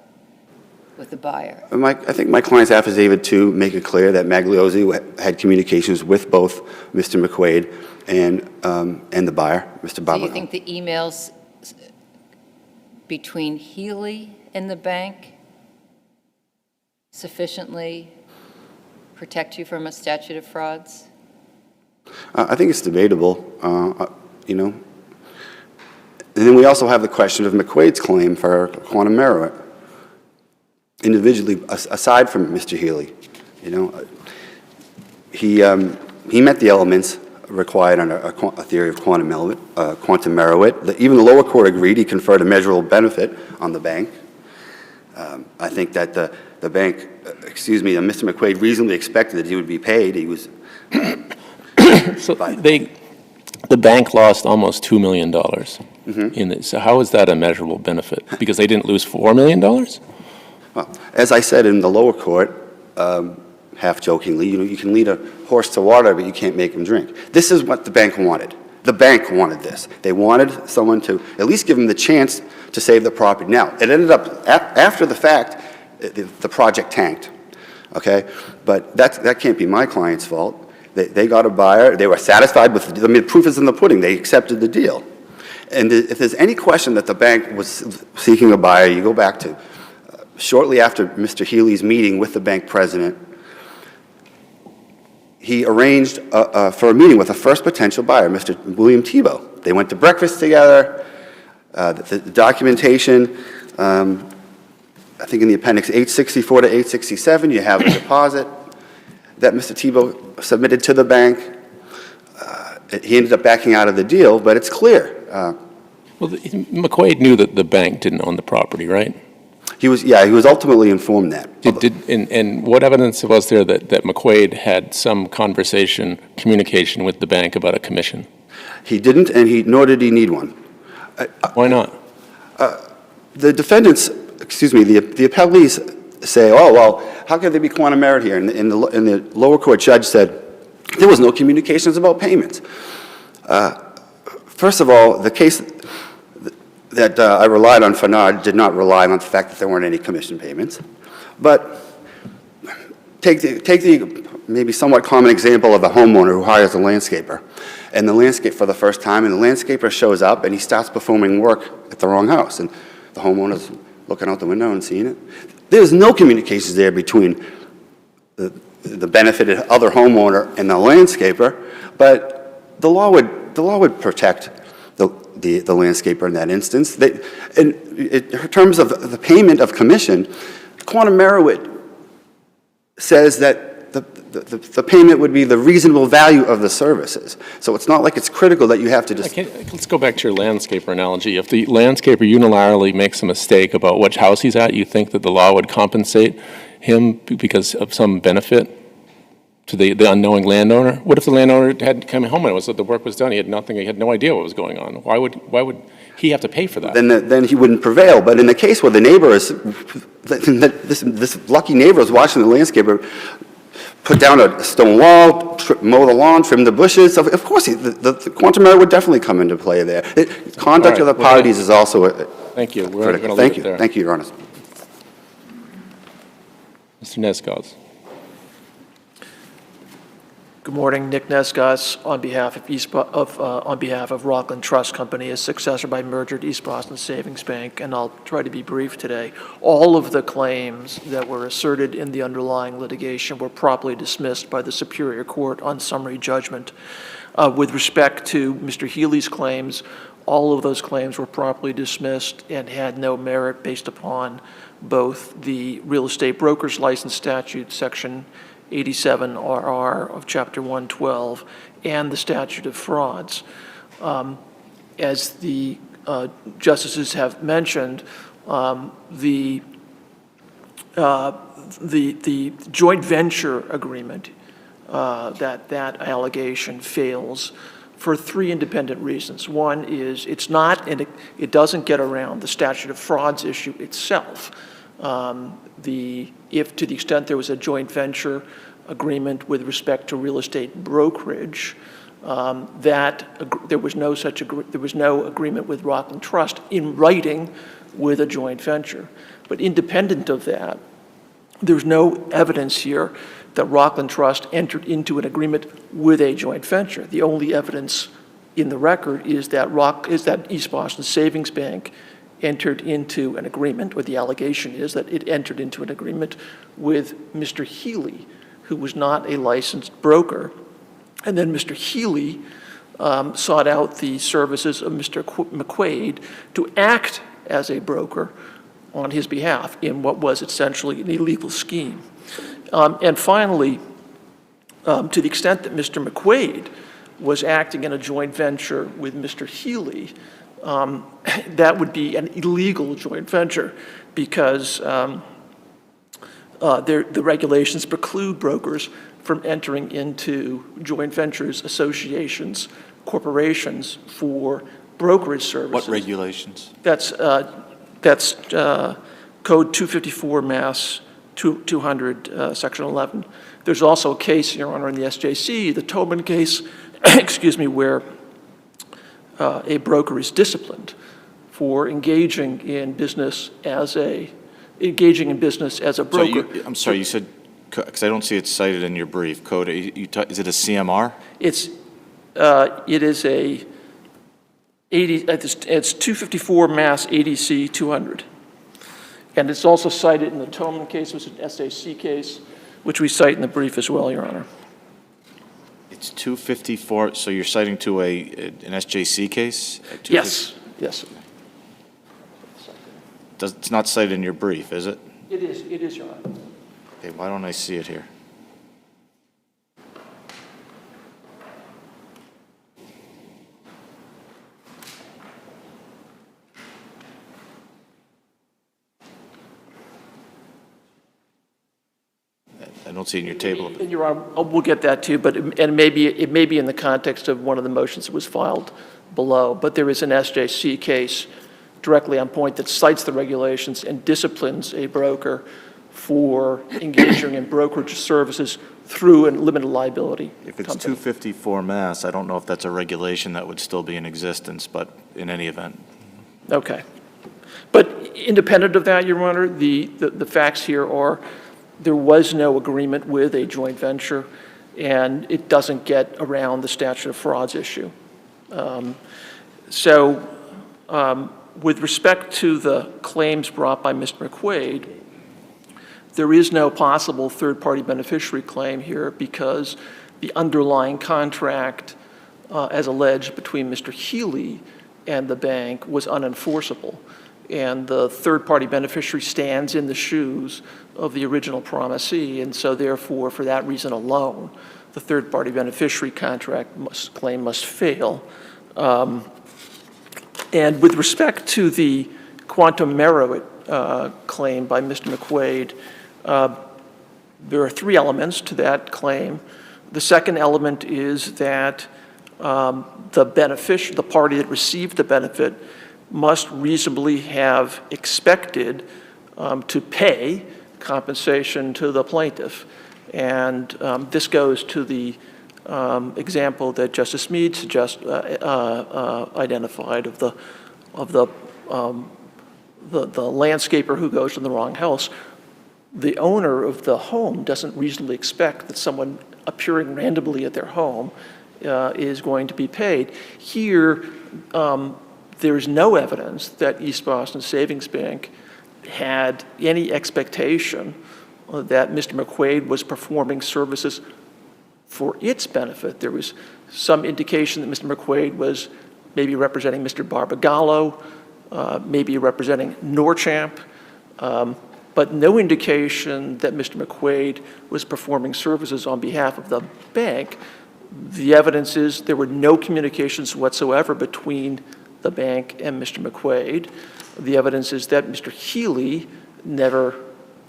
with the buyer. I think my client's affidavit, too, make it clear that Magliozzi had communications with both Mr. McQuaid and the buyer, Mr. Babago. Do you think the emails between Healy and the bank sufficiently protect you from a statute of frauds? I think it's debatable, And then we also have the question of McQuaid's claim for quantum merit, individually, aside from Mr. Healy. He met the elements required under a theory of quantum merit. Even the lower court agreed he conferred a measurable benefit on the bank. I think that the bank, Mr. McQuaid reasonably expected that he would be paid. He was. So the bank lost almost $2 million in this. So how is that a measurable benefit? Because they didn't lose $4 million? Well, as I said in the lower court, half jokingly, you can lead a horse to water, but you can't make him drink. This is what the bank wanted. The bank wanted this. They wanted someone to at least give them the chance to save the property. Now, it ended up, after the fact, the project tanked, okay? But that can't be my client's fault. They got a buyer. They were satisfied with the proof is in the pudding. They accepted the deal. And if there's any question that the bank was seeking a buyer, you go back to shortly after Mr. Healy's meeting with the bank president, he arranged for a meeting with the first potential buyer, Mr. William Tebow. They went to breakfast together. The documentation, I think in the appendix 864 to 867, you have a deposit that Mr. Tebow submitted to the bank. He ended up backing out of the deal, but it's clear. McQuaid knew that the bank didn't own the property, right? He was ultimately informed that. And what evidence was there that McQuaid had some communication with the bank about a commission? He didn't, and nor did he need one. Why not? The defendants, the appellees say, oh, well, how could there be quantum merit here? And the lower court judge said, there was no communications about payments. First of all, the case that I relied on, Fernard, did not rely on the fact that there weren't any commission payments. But take the maybe somewhat common example of a homeowner who hires a landscaper, and the landscape for the first time, and the landscaper shows up and he starts performing work at the wrong house, and the homeowner's looking out the window and seeing it. There's no communications there between the benefited other homeowner and the landscaper, but the law would protect the landscaper in that instance. In terms of the payment of commission, Quantum Merowit says that the payment would be the reasonable value of the services. So it's not like it's critical that you have to just... Let's go back to your landscaper analogy. If the landscaper unilaterally makes a mistake about which house he's at, you think that the law would compensate him because of some benefit to the unknowing landowner? What if the landowner had come home and it was that the work was done, he had nothing, he had no idea what was going on? Why would he have to pay for that? Then he wouldn't prevail. But in the case where the neighbor is, this lucky neighbor is watching the landscaper put down a stone wall, mow the lawn, trim the bushes. So of course, the quantum merit would definitely come into play there. Conduct of the parties is also Thank you. critical. Thank you. Thank you, Your Honor. Mr. Nescos. Good morning, Nick Nescos on behalf of Rockland Trust Company, a successor by merger to East Boston Savings Bank, and I'll try to be brief today. All of the claims that were asserted in the underlying litigation were properly dismissed by the Superior Court on summary judgment. With respect to Mr. Healy's claims, all of those claims were properly dismissed and had no merit based upon both the real estate broker's license statute, section 87 RR of Chapter 112, and the statute of frauds. As the justices have mentioned, the joint venture agreement, that allegation fails for three independent reasons. One is it's not, and it doesn't get around the statute of frauds issue itself. If to the extent there was a joint venture agreement with respect to real estate brokerage, there was no agreement with Rockland Trust in writing with a joint venture. But independent of that, there's no evidence here that Rockland Trust entered into an agreement with a joint venture. The only evidence in the record is that East Boston Savings Bank entered into an agreement, or the allegation is that it entered into an agreement with Mr. Healy, who was not a licensed broker. And then Mr. Healy sought out the services of Mr. McQuaid to act as a broker on his behalf in what was essentially an illegal scheme. And finally, to the extent that Mr. McQuaid was acting in a joint venture with Mr. Healy, that would be an illegal joint venture because the regulations preclude brokers from entering into joint ventures, associations, corporations for brokerage services. What regulations? That's Code 254 Mass 200, Section 11. There's also a case, Your Honor, in the SJC, the Tobin case, excuse me, where a broker is disciplined for engaging in business as a broker. I'm sorry, you said, because I don't see it cited in your brief, code, is it a CMR? It is it's 254 Mass ADC 200. And it's also cited in the Tobin case, which is an SAC case, which we cite in the brief as well, Your Honor. It's 254, so you're citing to an SJC case? Yes, yes. It's not cited in your brief, is it? It is, Your Honor. Okay, why don't I see it here? I don't see it in your table. And Your Honor, we'll get that too, but it may be in the context of one of the motions that was filed below, but there is an SJC case directly on point that cites the regulations and disciplines a broker for engaging in brokerage services through a limited liability If it's company. 254 Mass, I don't know if that's a regulation that would still be in existence, but in any event. Okay. But independent of that, Your Honor, the facts here are there was no agreement with a joint venture, and it doesn't get around the statute of frauds issue. With respect to the claims brought by Mr. McQuaid, there is no possible third-party beneficiary claim here because the underlying contract, as alleged between Mr. Healy and the bank was unenforceable. And the third-party beneficiary stands in the shoes of the original promisee, and so therefore, for that reason alone, the third-party beneficiary contract claim must fail. And with respect to the quantum merit claim by Mr. McQuaid, there are three elements to that claim. The second element is that the party that received the benefit must reasonably have expected to pay compensation to the plaintiff. And this goes to the example that Justice Meade identified of the landscaper who goes to the wrong house. The owner of the home doesn't reasonably expect that someone appearing randomly at their home is going to be paid. Here, there's no evidence that East Boston Savings Bank had any expectation that Mr. McQuaid was performing services for its benefit. There was some indication that Mr. McQuaid was maybe representing Mr. Barbagallo, maybe representing Norchamp, but no indication that Mr. McQuaid was performing services on behalf of the bank. The evidence is there were no communications whatsoever between the bank and Mr. McQuaid. The evidence is that Mr. Healy never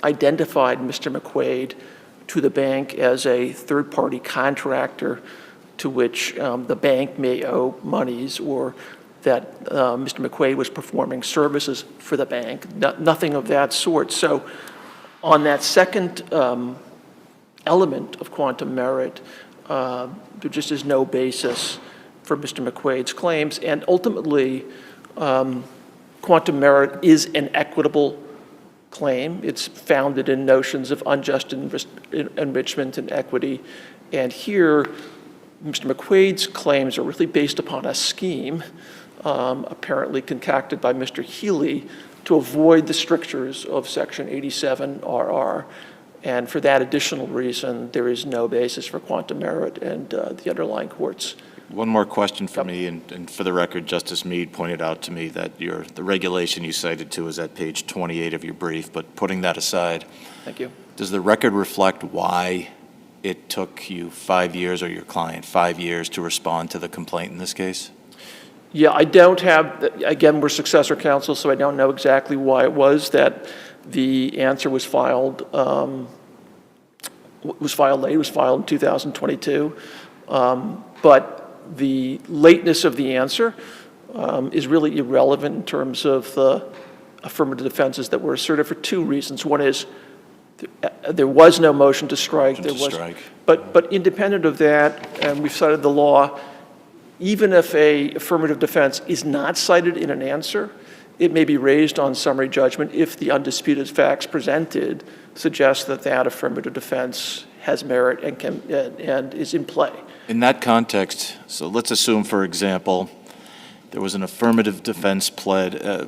identified Mr. McQuaid to the bank as a third-party contractor to which the bank may owe monies, or that Mr. McQuaid was performing services for the bank. Nothing of that sort. So on that second element of quantum merit, there just is no basis for Mr. McQuaid's claims. And ultimately, quantum merit is an equitable claim. It's founded in notions of unjust enrichment and equity. And here, Mr. McQuaid's claims are really based upon a scheme apparently concocted by Mr. Healy to avoid the strictures of Section 87 RR. And for that additional reason, there is no basis for quantum merit, and the underlying courts. One more question for me, and for the record, Justice Meade pointed out to me that the regulation you cited to is at page 28 of your brief, but putting that aside. Thank you. Does the record reflect why it took you 5 years, or your client 5 years, to respond to the complaint in this case? Yeah, I don't have, again, we're successor counsel, so I don't know exactly why it was that the answer was filed late. It was filed in 2022. But the lateness of the answer is really irrelevant in terms of the affirmative defenses that were asserted for two reasons. One is there was no motion to strike. But independent of that, and we've cited the law, even if a affirmative defense is not cited in an answer, it may be raised on summary judgment if the undisputed facts presented suggest that that affirmative defense has merit and is in play. In that context, so let's assume, for example, there was an affirmative defense pled,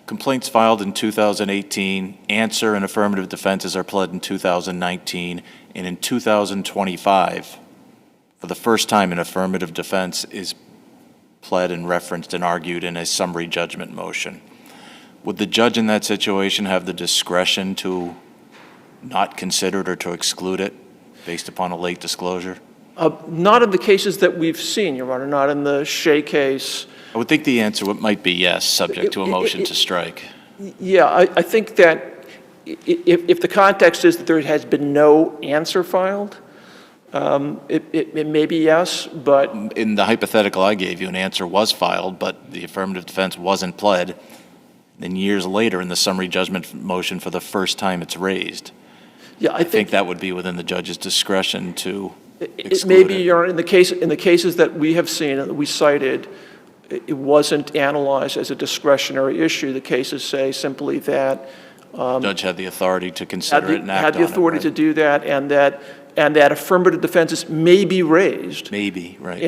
complaints filed in 2018, answer and affirmative defenses are pled in 2019, and in 2025, for the first time, an affirmative defense is pled and referenced and argued in a summary judgment motion. Would the judge in that situation have the discretion to not consider it or to exclude it based upon a late disclosure? Not in the cases that we've seen, Your Honor, not in the Shea case. I would think the answer might be yes, subject to a motion to strike. Yeah, I think that if the context is that there has been no answer filed, it may be yes, but... In the hypothetical I gave you, an answer was filed, but the affirmative defense wasn't pled. Then years later, in the summary judgment motion, for the first time it's raised. Yeah, I think that would be within the judge's discretion to exclude it. May be, Your Honor, in the cases that we have seen and that we cited, it wasn't analyzed as a discretionary issue. The cases say simply that... the judge had the authority to consider it and act on it. Had the authority to do that, and that affirmative defenses may be raised. Maybe, right.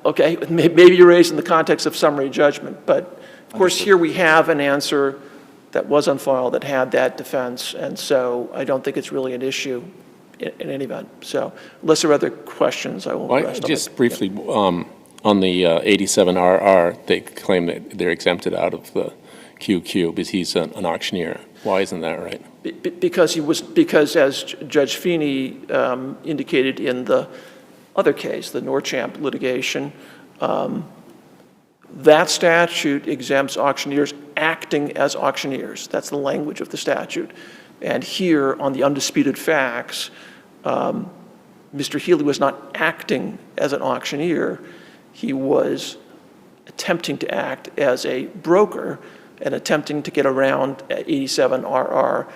Okay, may be raised in the context of summary judgment. But, of course, here we have an answer that was unfiled that had that defense, and so I don't think it's really an issue in any event. So, unless there are other questions, I will rest on it. Just briefly, on the 87RR, they claim that they're exempted out of the QQ because he's an auctioneer. Why isn't that right? Because as Judge Feeney indicated in the other case, the Norchamp litigation, that statute exempts auctioneers acting as auctioneers. That's the language of the statute. And here, on the undisputed facts, Mr. Healy was not acting as an auctioneer. He was attempting to act as a broker and attempting to get around 87RR,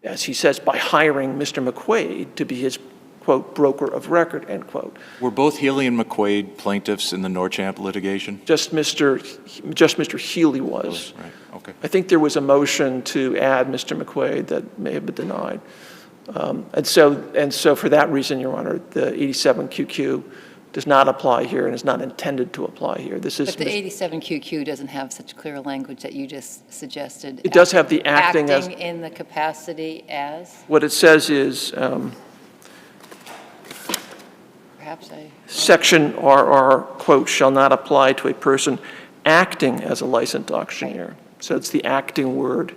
as he says, by hiring Mr. McQuaid to be his, quote, broker of record, end quote. Were both Healy and McQuaid plaintiffs in the Norchamp litigation? Just Mr. Healy was. Right, okay. I think there was a motion to add Mr. McQuaid that may have been denied. And so for that reason, Your Honor, the 87QQ does not apply here and is not intended to apply here. This is. But the 87QQ doesn't have such clear language that you just suggested. It does have the acting as. Acting in the capacity as? What it says is, Perhaps I. Section RR, quote, shall not apply to a person acting as a licensed auctioneer. Right. So it's the acting word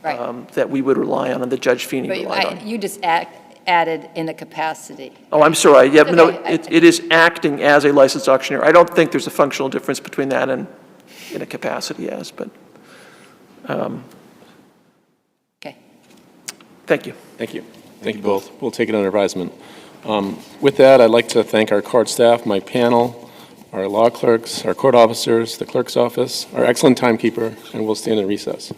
Right. that we would rely on and the Judge Feeney But relied on. you just added in the capacity. Oh, I'm sorry. Yeah, no, Okay. it is acting as a licensed auctioneer. I don't think there's a functional difference between that and in a capacity as, but. Okay. Thank you. Thank you. Thank you both. We'll take it under advisement. With that, I'd like to thank our court staff, my panel, our law clerks, our court officers, the clerk's office, our excellent timekeeper, and we'll stand in recess.